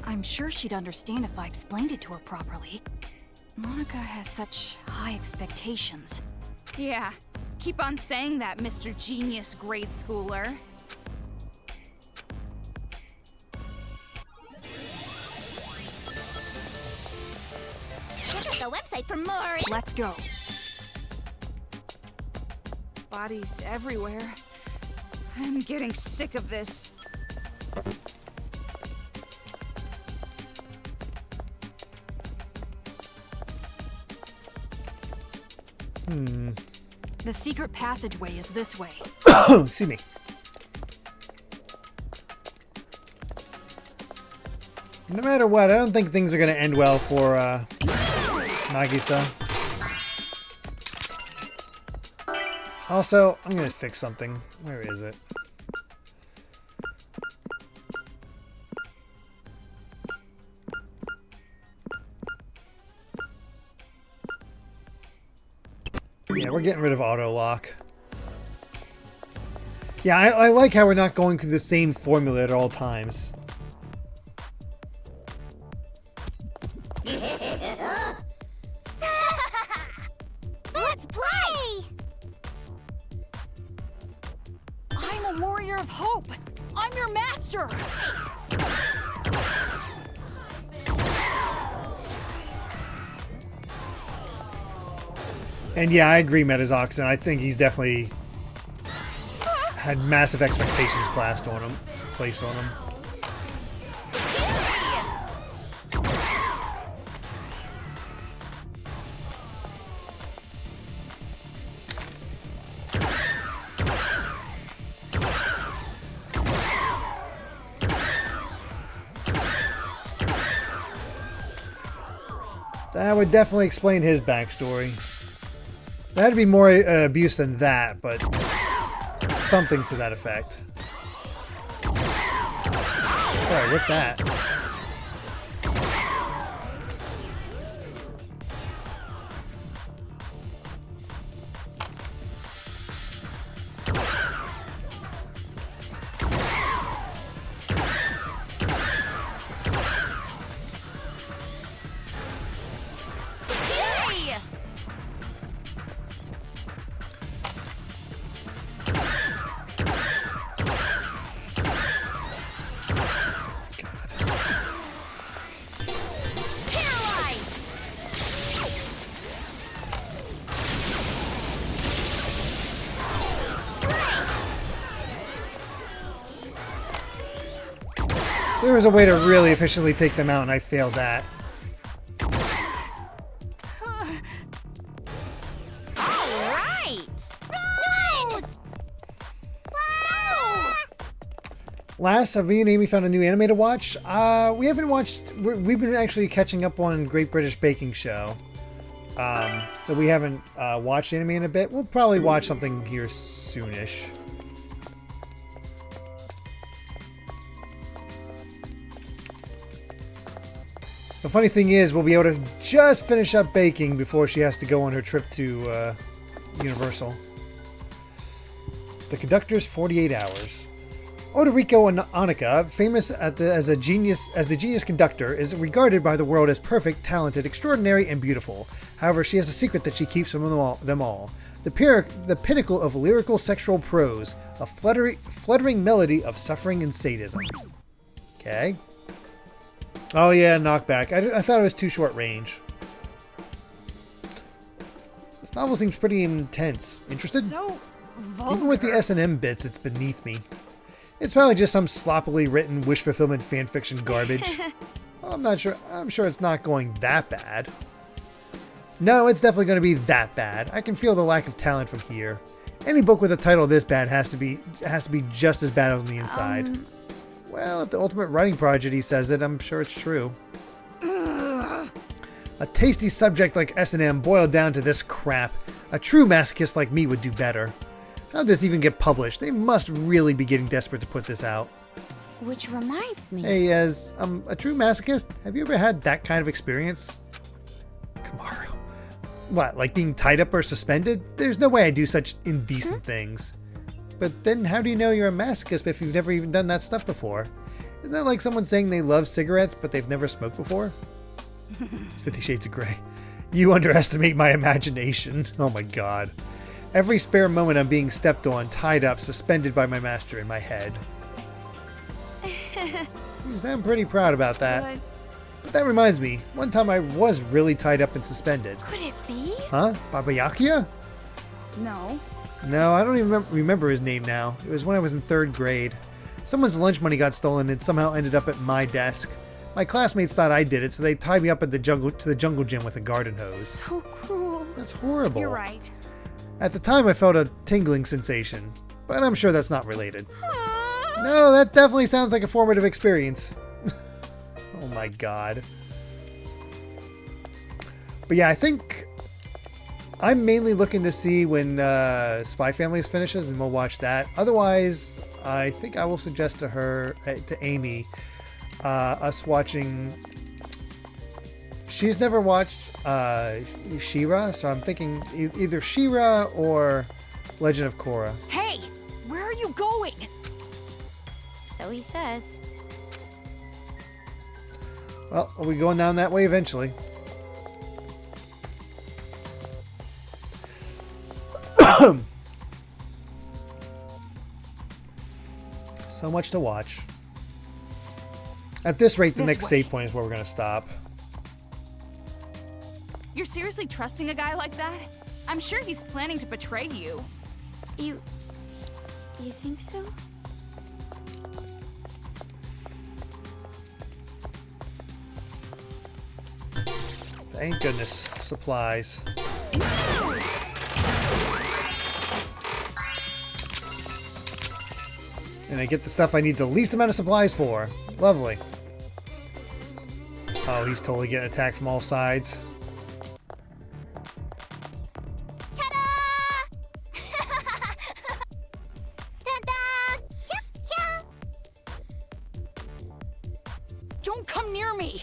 I'm sure she'd understand if I explained it to her properly. Monica has such high expectations. Yeah, keep on saying that, Mr. Genius grade schooler. Check out the website for more. Let's go. Bodies everywhere. I'm getting sick of this. The secret passageway is this way. Excuse me. No matter what, I don't think things are going to end well for Nagisa. Also, I'm going to fix something. Where is it? Yeah, we're getting rid of auto lock. Yeah, I like how we're not going through the same formula at all times. Let's play! I'm a warrior of hope. I'm your master. And yeah, I agree, Metazoxin. I think he's definitely had massive expectations placed on him. That would definitely explain his backstory. That'd be more abuse than that, but something to that effect. Sorry, with that. There was a way to really efficiently take them out, and I failed that. Last, me and Amy found a new anime to watch. We haven't watched. We've been actually catching up on Great British Baking Show. So we haven't watched anime in a bit. We'll probably watch something here soonish. The funny thing is, we'll be able to just finish up baking before she has to go on her trip to Universal. The Conductor's 48 Hours. Odoriko Onika, famous as the genius conductor, is regarded by the world as perfect, talented, extraordinary, and beautiful. However, she has a secret that she keeps from them all. The pinnacle of lyrical sexual prose, a fluttering melody of suffering and sadism. Okay. Oh yeah, knockback. I thought it was too short range. This novel seems pretty intense. Interested? So vulgar. Even with the S&M bits, it's beneath me. It's probably just some sloppily written wish fulfillment fanfiction garbage. I'm not sure. I'm sure it's not going that bad. No, it's definitely going to be that bad. I can feel the lack of talent from here. Any book with a title this bad has to be just as bad on the inside. Well, if the ultimate writing prodigy says it, I'm sure it's true. A tasty subject like S&M boiled down to this crap. A true masochist like me would do better. How'd this even get published? They must really be getting desperate to put this out. Which reminds me. Hey, as a true masochist, have you ever had that kind of experience? Kamaru. What, like being tied up or suspended? There's no way I do such indecent things. But then how do you know you're a masochist if you've never even done that stuff before? Isn't that like someone saying they love cigarettes but they've never smoked before? It's 50 Shades of Grey. You underestimate my imagination. Oh my god. Every spare moment I'm being stepped on, tied up, suspended by my master in my head. I'm pretty proud about that. But that reminds me, one time I was really tied up and suspended. Could it be? Huh? Baba Yakia? No. No, I don't even remember his name now. It was when I was in 3rd grade. Someone's lunch money got stolen and somehow ended up at my desk. My classmates thought I did it, so they tied me up at the jungle gym with a garden hose. So cruel. That's horrible. You're right. At the time, I felt a tingling sensation, but I'm sure that's not related. No, that definitely sounds like a formative experience. Oh my god. But yeah, I think I'm mainly looking to see when Spy Families finishes, and we'll watch that. Otherwise, I think I will suggest to Amy, us watching. She's never watched She-Ra, so I'm thinking either She-Ra or Legend of Korra. Hey, where are you going? So he says. Well, we'll be going down that way eventually. So much to watch. At this rate, the next save point is where we're going to stop. You're seriously trusting a guy like that? I'm sure he's planning to betray you. You think so? Thank goodness. Supplies. And I get the stuff I need the least amount of supplies for. Lovely. Oh, he's totally getting attacked from all sides. Don't come near me!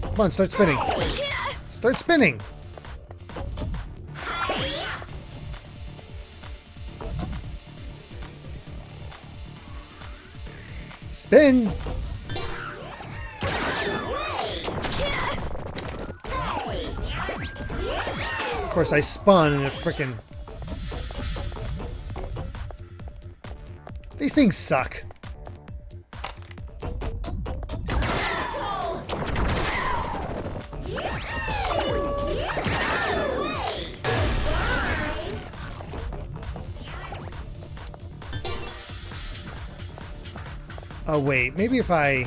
Come on, start spinning. Start spinning. Spin. Of course, I spun and it frickin'. These things suck. Oh wait, maybe if I...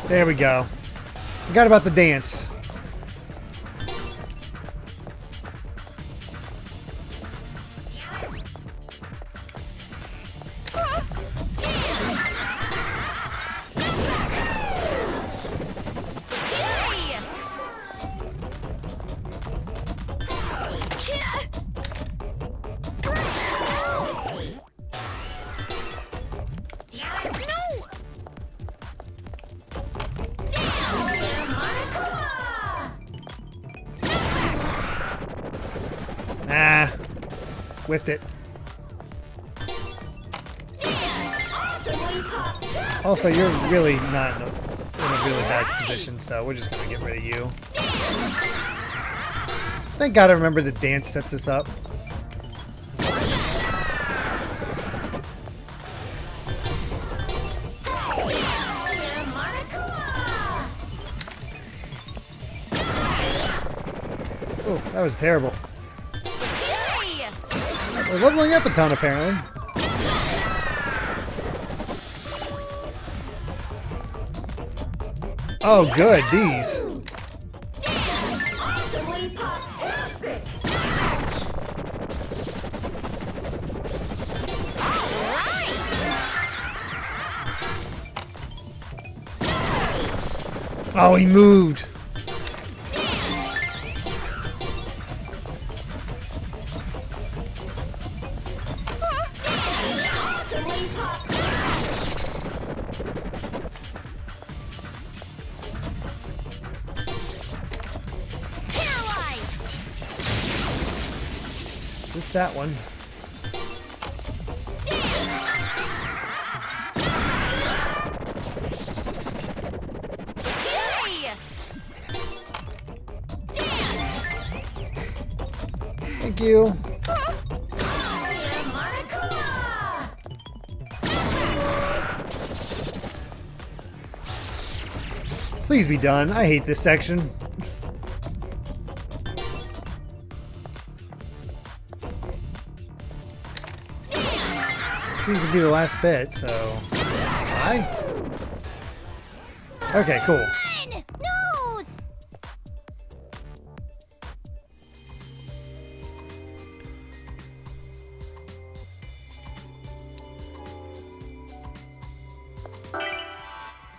There we go. Forgot about the dance. Ah, whiffed it. Also, you're really not in a really bad position, so we're just gonna get rid of you. Thank God I remember the dance sets this up. Oh, that was terrible. We're leveling up a ton, apparently. Oh, good, these. Oh, he moved. With that one. Thank you. Please be done. I hate this section. Seems to be the last bit, so... Bye. Okay, cool. Nose!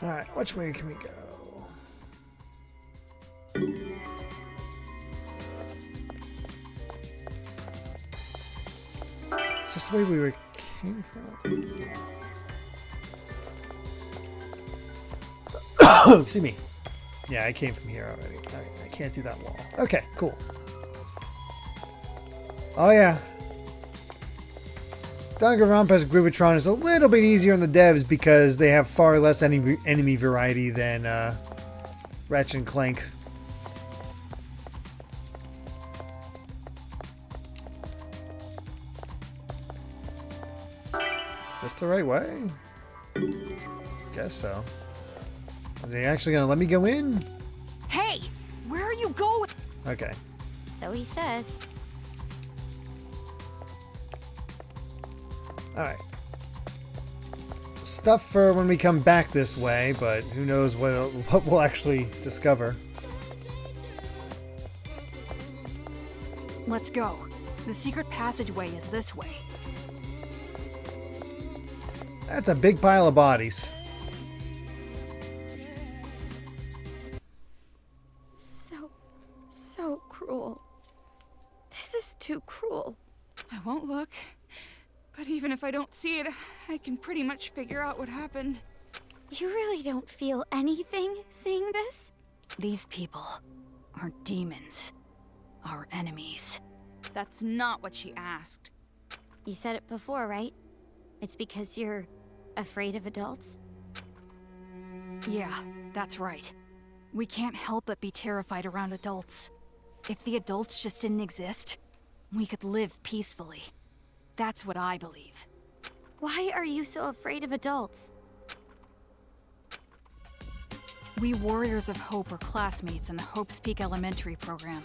Alright, which way can we go? Is this the way we came from? Excuse me. Yeah, I came from here already. I can't do that wall. Okay, cool. Oh yeah. Danganronpa's Groovatron is a little bit easier on the devs because they have far less enemy variety than Ratchet and Clank. Is this the right way? Guess so. Is he actually gonna let me go in? Hey, where are you going? Okay. So he says. Alright. Stuff for when we come back this way, but who knows what we'll actually discover. Let's go. The secret passageway is this way. That's a big pile of bodies. So cruel. This is too cruel. I won't look. But even if I don't see it, I can pretty much figure out what happened. You really don't feel anything seeing this? These people are demons. Our enemies. That's not what she asked. You said it before, right? It's because you're afraid of adults? Yeah, that's right. We can't help but be terrified around adults. If the adults just didn't exist, we could live peacefully. That's what I believe. Why are you so afraid of adults? We Warriors of Hope were classmates in the Hope's Peak Elementary program.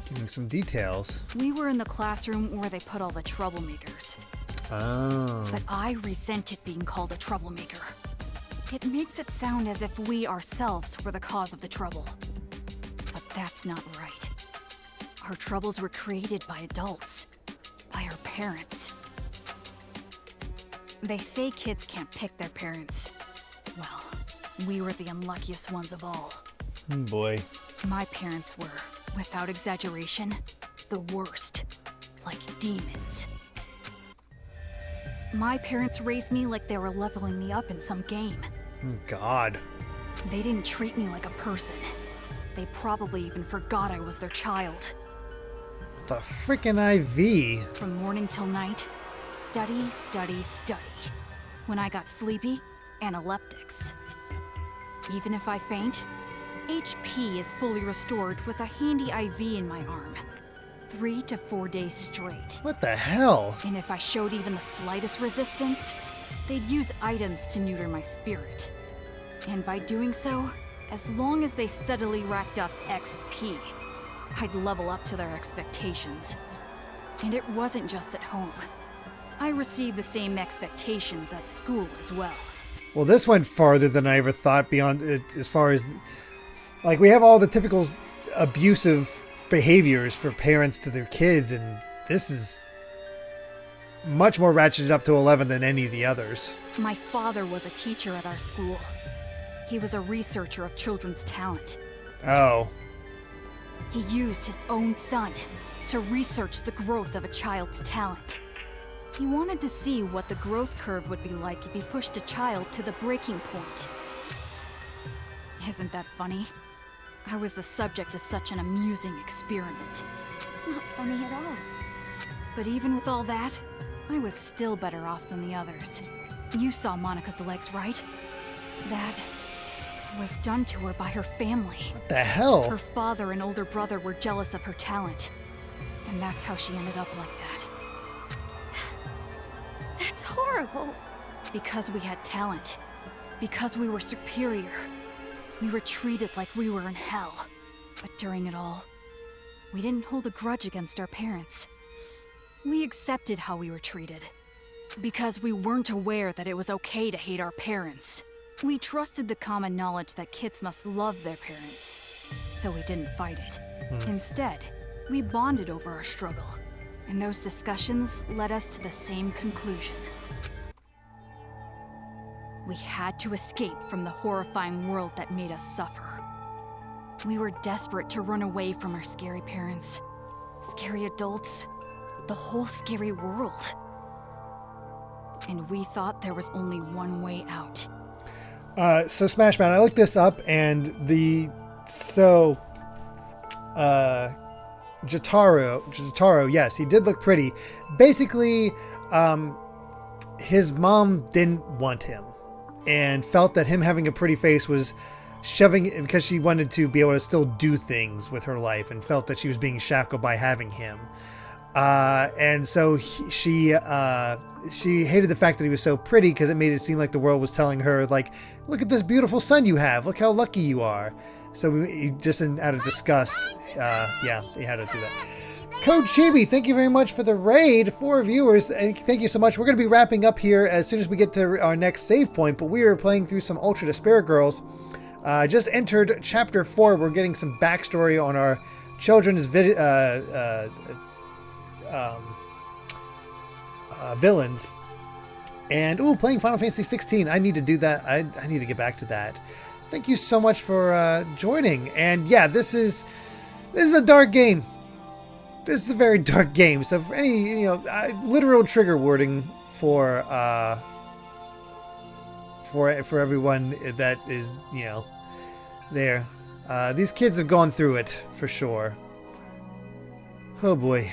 Giving some details. We were in the classroom where they put all the troublemakers. Oh. But I resented being called a troublemaker. It makes it sound as if we ourselves were the cause of the trouble. But that's not right. Our troubles were created by adults. By our parents. They say kids can't pick their parents. Well, we were the unluckiest ones of all. Boy. My parents were, without exaggeration, the worst. Like demons. My parents raised me like they were leveling me up in some game. God. They didn't treat me like a person. They probably even forgot I was their child. The frickin' IV. From morning till night, study, study, study. When I got sleepy, analeptics. Even if I faint, HP is fully restored with a handy IV in my arm. 3 to 4 days straight. What the hell? And if I showed even the slightest resistance, they'd use items to neuter my spirit. And by doing so, as long as they steadily racked up XP, I'd level up to their expectations. And it wasn't just at home. I received the same expectations at school as well. Well, this went farther than I ever thought beyond it, as far as... Like, we have all the typical abusive behaviors for parents to their kids, and this is much more ratcheted up to 11 than any of the others. My father was a teacher at our school. He was a researcher of children's talent. Oh. He used his own son to research the growth of a child's talent. He wanted to see what the growth curve would be like if he pushed a child to the breaking point. Isn't that funny? I was the subject of such an amusing experiment. It's not funny at all. But even with all that, I was still better off than the others. You saw Monica's legs, right? That was done to her by her family. What the hell? Her father and older brother were jealous of her talent. And that's how she ended up like that. That's horrible. Because we had talent. Because we were superior. We were treated like we were in hell. But during it all, we didn't hold a grudge against our parents. We accepted how we were treated. Because we weren't aware that it was okay to hate our parents. We trusted the common knowledge that kids must love their parents. So we didn't fight it. Instead, we bonded over our struggle. And those discussions led us to the same conclusion. We had to escape from the horrifying world that made us suffer. We were desperate to run away from our scary parents, scary adults, the whole scary world. And we thought there was only one way out. So Smashman, I looked this up, and Jotaro, yes, he did look pretty. Basically, his mom didn't want him and felt that him having a pretty face was shoving it because she wanted to be able to still do things with her life and felt that she was being shackled by having him. And so she hated the fact that he was so pretty because it made it seem like the world was telling her, like, look at this beautiful son you have. Look how lucky you are. So just out of disgust, yeah, they had to do that. Code Chibi, thank you very much for the raid. 4 viewers, and thank you so much. We're going to be wrapping up here as soon as we get to our next save point, but we are playing through some Ultra Despair Girls. Just entered Chapter 4. We're getting some backstory on our children's villains. And, playing Final Fantasy 16. I need to do that. I need to get back to that. Thank you so much for joining. And yeah, this is a dark game. This is a very dark game. So for any, literal trigger wording for everyone that is, there. These kids have gone through it for sure. Oh boy.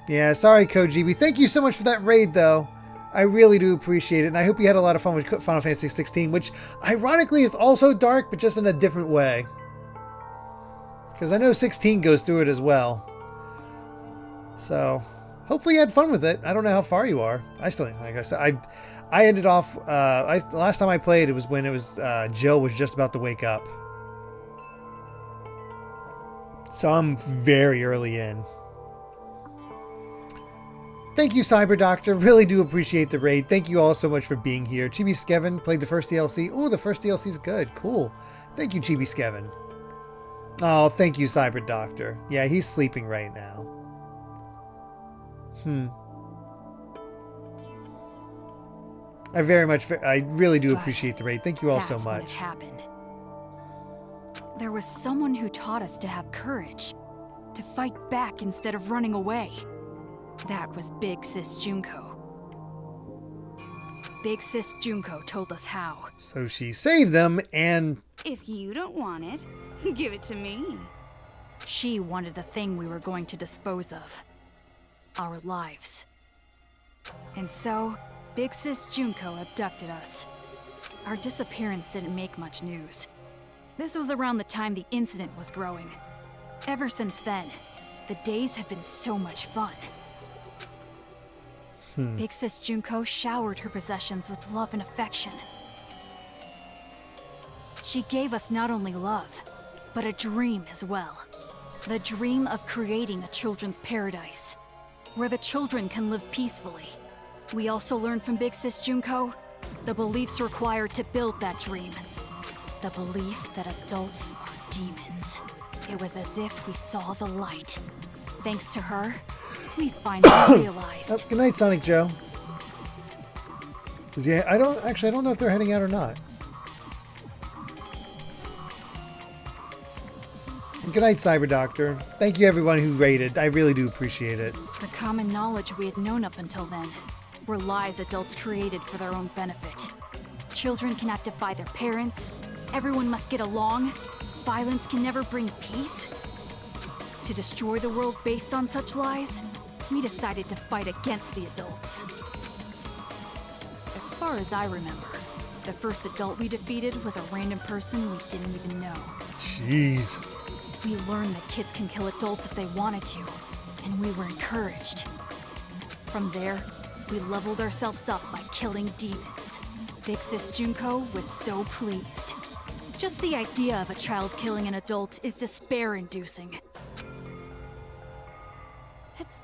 Yeah, sorry, Kojibi. Thank you so much for that raid, though. I really do appreciate it, and I hope you had a lot of fun with Final Fantasy 16, which, ironically, is also dark, but just in a different way. Because I know 16 goes through it as well. So, hopefully you had fun with it. I don't know how far you are. I still, like I said, I ended off, the last time I played, it was when it was, Jill was just about to wake up. So I'm very early in. Thank you, Cyber Doctor. Really do appreciate the raid. Thank you all so much for being here. Chibi Skevin played the first DLC. Ooh, the first DLC is good. Cool. Thank you, Chibi Skevin. Oh, thank you, Cyber Doctor. Yeah, he's sleeping right now. I really do appreciate the raid. Thank you all so That's when it much. happened. There was someone who taught us to have courage, to fight back instead of running away. That was Big Sis Junko. Big Sis Junko told us how. So she saved them, and If you don't want it, give it to me. She wanted the thing we were going to dispose of. Our lives. And so, Big Sis Junko abducted us. Our disappearance didn't make much news. This was around the time the incident was growing. Ever since then, the days have been so much fun. Big Sis Junko showered her possessions with love and affection. She gave us not only love, but a dream as well. The dream of creating a children's paradise, where the children can live peacefully. We also learned from Big Sis Junko the beliefs required to build that dream. The belief that adults are demons. It was as if we saw the light. Thanks to her, we finally realized. Oh, good night, Sonic Joe. Because yeah, I don't know if they're heading out or not. And good night, Cyber Doctor. Thank you, everyone who raided. I really do appreciate it. The common knowledge we had known up until then were lies adults created for their own benefit. Children cannot defy their parents. Everyone must get along. Violence can never bring peace. To destroy the world based on such lies, we decided to fight against the adults. As far as I remember, the first adult we defeated was a random person we didn't even know. Jeez. We learned that kids can kill adults if they wanted to, and we were encouraged. From there, we leveled ourselves up by killing demons. Big Sis Junko was so pleased. Just the idea of a child killing an adult is despair-inducing. That's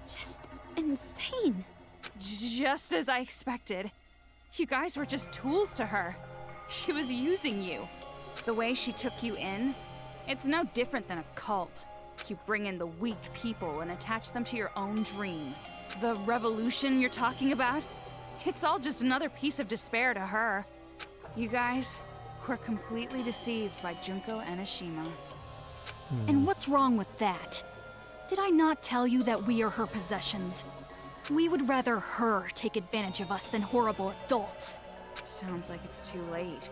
just insane. Just as I expected. You guys were just tools to her. She was using you. The way she took you in, it's no different than a cult. You bring in the weak people and attach them to your own dream. The revolution you're talking about, it's all just another piece of despair to her. You guys were completely deceived by Junko and Ashima. And what's wrong with that? Did I not tell you that we are her possessions? We would rather her take advantage of us than horrible adults. Sounds like it's too late.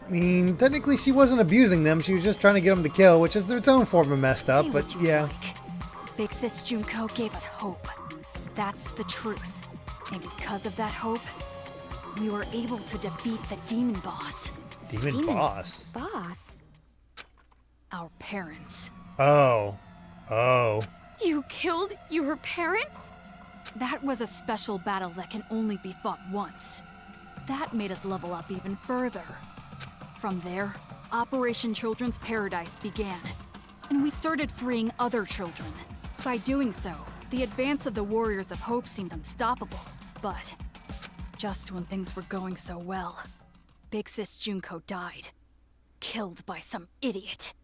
I mean, technically she wasn't abusing them. She was just trying to get them to kill, which is its own form of messed up, Say but what you yeah. like. Big Sis Junko gave us hope. That's the truth. And because of that hope, we were able to defeat the demon boss. Demon boss? Boss? Our parents. Oh. Oh. You killed your parents? That was a special battle that can only be fought once. That made us level up even further. From there, Operation Children's Paradise began, and we started freeing other children. By doing so, the advance of the Warriors of Hope seemed unstoppable. But just when things were going so well, Big Sis Junko died. Killed by some idiot.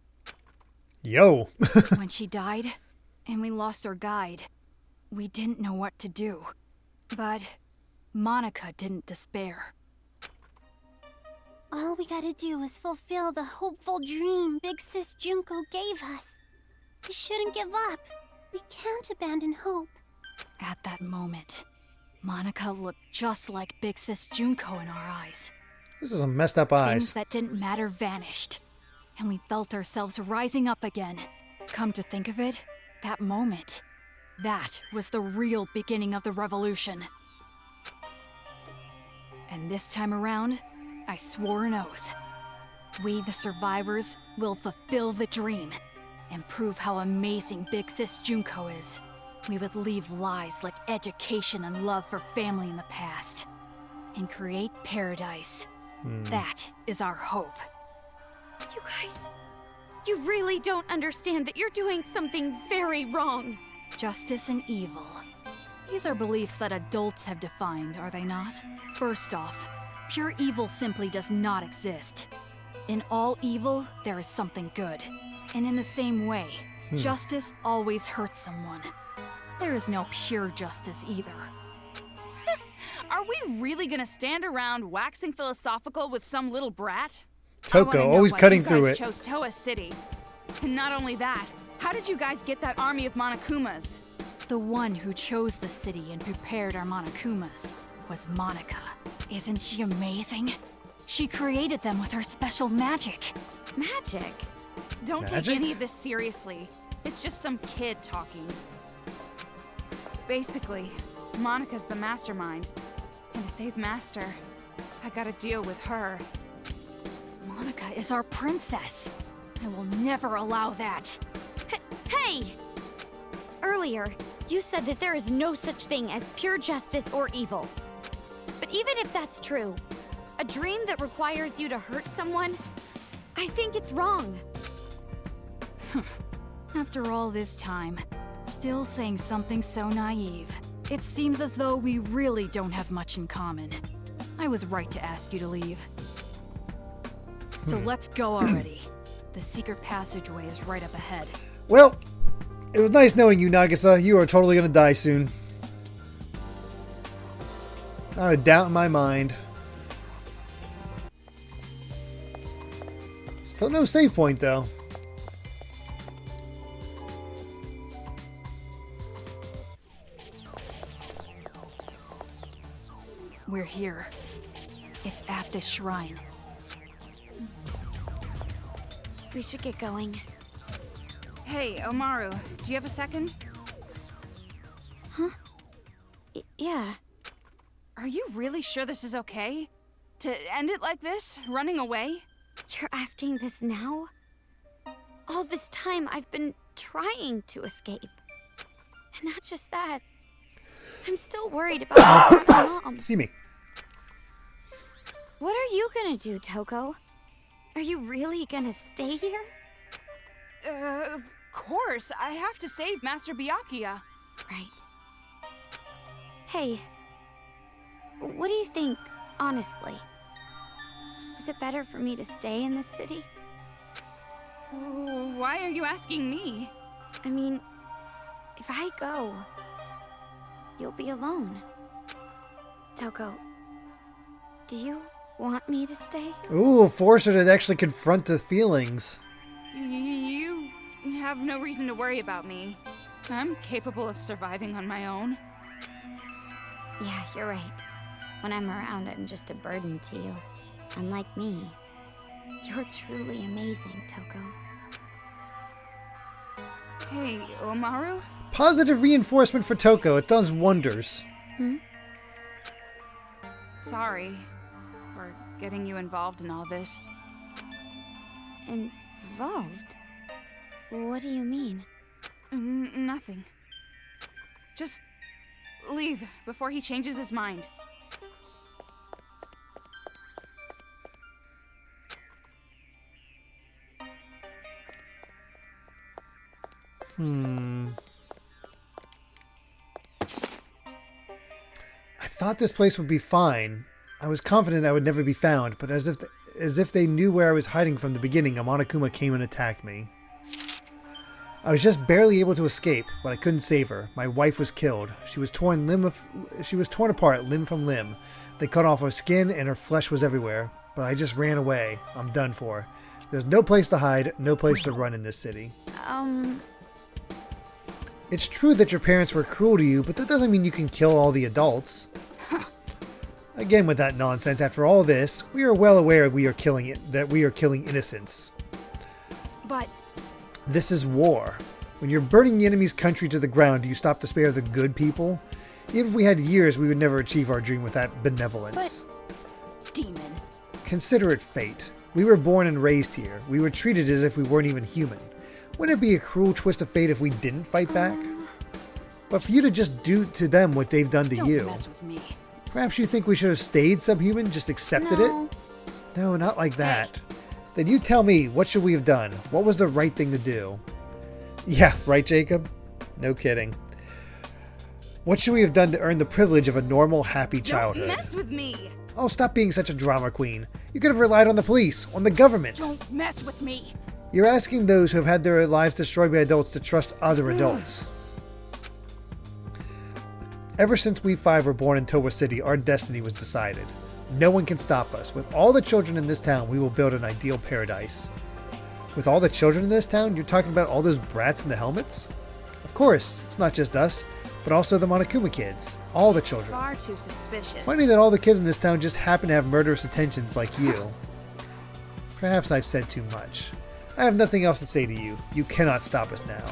Yo. When she died, and we lost our guide, we didn't know what to do. But Monica didn't despair. All we gotta do is fulfill the hopeful dream Big Sis Junko gave us. We shouldn't give up. We can't abandon hope. At that moment, Monica looked just like Big Sis Junko in our eyes. This is some messed up eyes. Things that didn't matter vanished, and we felt ourselves rising up again. Come to think of it, that moment, that was the real beginning of the revolution. And this time around, I swore an oath. We, the survivors, will fulfill the dream. and prove how amazing Big Sis Junko is. We would leave lies like education and love for family in the past, and create paradise. That is our hope. You guys, you really don't understand that you're doing something very wrong. Justice and evil. These are beliefs that adults have defined, are they not? First off, pure evil simply does not exist. In all evil, there is something good. And in the same way, justice always hurts someone. There is no pure justice either. Are we really gonna stand around waxing philosophical with some little brat? Toko, always cutting through it. You guys chose Toa City. And not only that, how did you guys get that army of Monokumas? The one who chose the city and prepared our Monokumas was Monica. Isn't she amazing? She created them with her special magic. Magic? Don't take any of this seriously. It's just some kid talking. Basically, Monica's the mastermind. And to save Master, I gotta deal with her. Monica is our princess. I will never allow that. Hey! Earlier, you said that there is no such thing as pure justice or evil. But even if that's true, a dream that requires you to hurt someone, I think it's wrong. After all this time, still saying something so naive. It seems as though we really don't have much in common. I was right to ask you to leave. So let's go already. The secret passageway is right up ahead. Well, it was nice knowing you, Nagisa. You are totally gonna die soon. Not a doubt in my mind. Still no save point, though. We're here. It's at this shrine. We should get going. Hey, Omaru, do you have a second? Huh? Yeah. Are you really sure this is okay? To end it like this? Running away? You're asking this now? All this time I've been trying to escape. And not just that. I'm still worried about my mom. See me. What are you gonna do, Toko? Are you really gonna stay here? Of course. I have to save Master Byakuya. Right. Hey, what do you think, honestly? Is it better for me to stay in this city? Why are you asking me? I mean, if I go, you'll be alone. Toko, do you want me to stay? Ooh, force her to actually confront the feelings. You have no reason to worry about me. I'm capable of surviving on my own. Yeah, you're right. When I'm around, I'm just a burden to you. Unlike me. You're truly amazing, Toko. Hey, Omaru? Positive reinforcement for Toko. It does wonders. Sorry for getting you involved in all this. Involved? What do you mean? Nothing. Just leave before he changes his mind. I thought this place would be fine. I was confident I would never be found, but as if they knew where I was hiding from the beginning, a Monokuma came and attacked me. I was just barely able to escape, but I couldn't save her. My wife was killed. She was torn apart limb from limb. They cut off her skin and her flesh was everywhere, but I just ran away. I'm done for. There's no place to hide, no place to run in this city. It's true that your parents were cruel to you, but that doesn't mean you can kill all the adults. Again with that nonsense, after all this, we are well aware we are killing innocents. But this is war. When you're burning the enemy's country to the ground, do you stop to spare the good people? Even if we had years, we would never achieve our dream with that benevolence. But, demon. Consider it fate. We were born and raised here. We were treated as if we weren't even human. Wouldn't it be a cruel twist of fate if we didn't fight back? But for you to just do to them what they've done to you. Don't mess with me. Perhaps you think we should have stayed subhuman, just accepted it? No, not like that. Then you tell me, what should we have done? What was the right thing to do? Yeah, right, Jacob? No kidding. What should we have done to earn the privilege of a normal, happy childhood? Don't mess with me! Oh, stop being such a drama queen. You could have relied on the police, on the government. Don't mess with me. You're asking those who have had their lives destroyed by adults to trust other adults. Ever since we 5 were born in Towa City, our destiny was decided. No one can stop us. With all the children in this town, we will build an ideal paradise. With all the children in this town, you're talking about all those brats in the helmets? Of course, it's not just us, but also the Monokuma kids. All the children. Far too suspicious. Funny that all the kids in this town just happen to have murderous intentions like you. Perhaps I've said too much. I have nothing else to say to you. You cannot stop us now.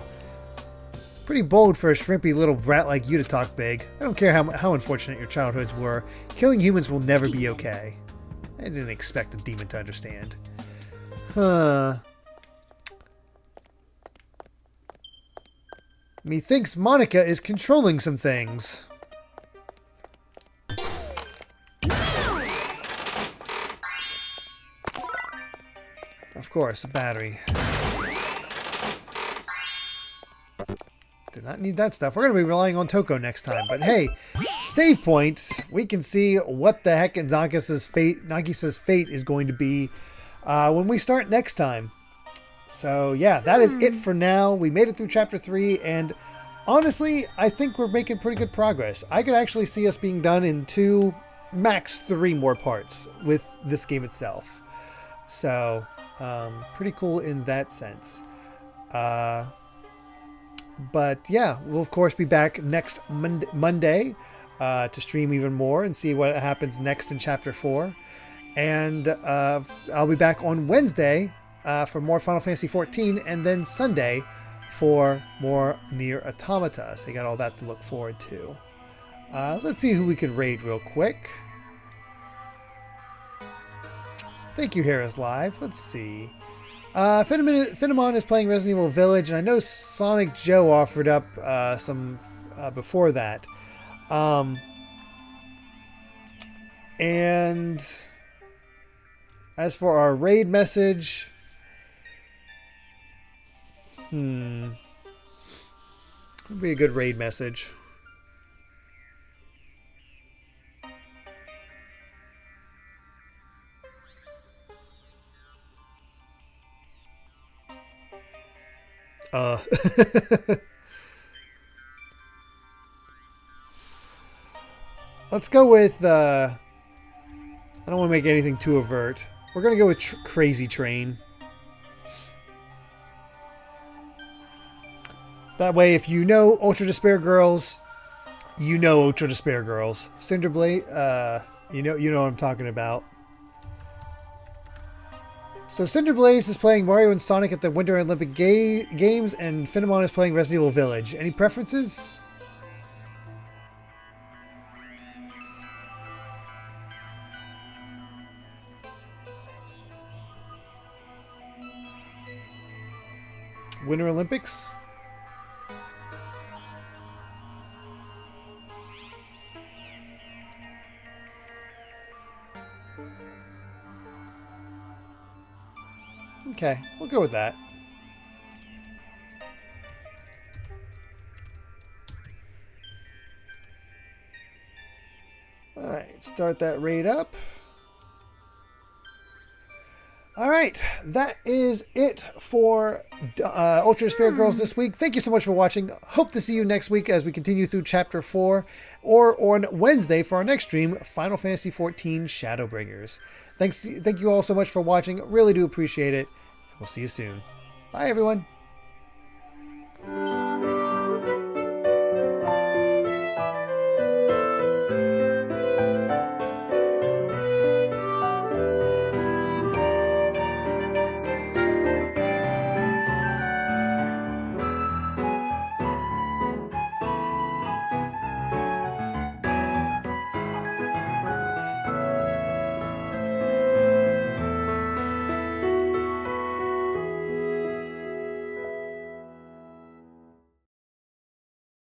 Pretty bold for a shrimpy little brat like you to talk big. I don't care how unfortunate your childhoods were. Killing humans will never be okay. I didn't expect the demon to understand. Huh. Methinks Monica is controlling some things. Of course, a battery. Did not need that stuff. We're going to be relying on Toko next time. But hey, save points. We can see what the heck Nagisa's fate is going to be when we start next time. So yeah, that is it for now. We made it through chapter 3, and honestly, I think we're making pretty good progress. I could actually see us being done in 2, max 3 more parts with this game itself. So pretty cool in that sense. But yeah, we'll of course be back next Monday to stream even more and see what happens next in chapter 4. And I'll be back on Wednesday for more Final Fantasy XIV, and then Sunday for more Nier Automata. So you got all that to look forward to. Let's see who we could raid real quick. Thank you, Harris Live. Let's see. Phenomon is playing Resident Evil Village, and I know Sonic Joe offered up some before that. And as for our raid message, would be a good raid message. Let's go with, I don't want to make anything too overt. We're going to go with Crazy Train. That way, if you know Ultra Despair Girls, you know Ultra Despair Girls. Cinderblade, you know what I'm talking about. So Cinderblaze is playing Mario and Sonic at the Winter Olympic Games, and Phenomon is playing Resident Evil Village. Any preferences? Winter Olympics? Okay, we'll go with that. Alright, start that raid up. Alright, that is it for Ultra Despair Girls this week. Thank you so much for watching. Hope to see you next week as we continue through Chapter 4, or on Wednesday for our next stream, Final Fantasy XIV Shadowbringers. Thank you all so much for watching. Really do appreciate it. We'll see you soon. Bye, everyone.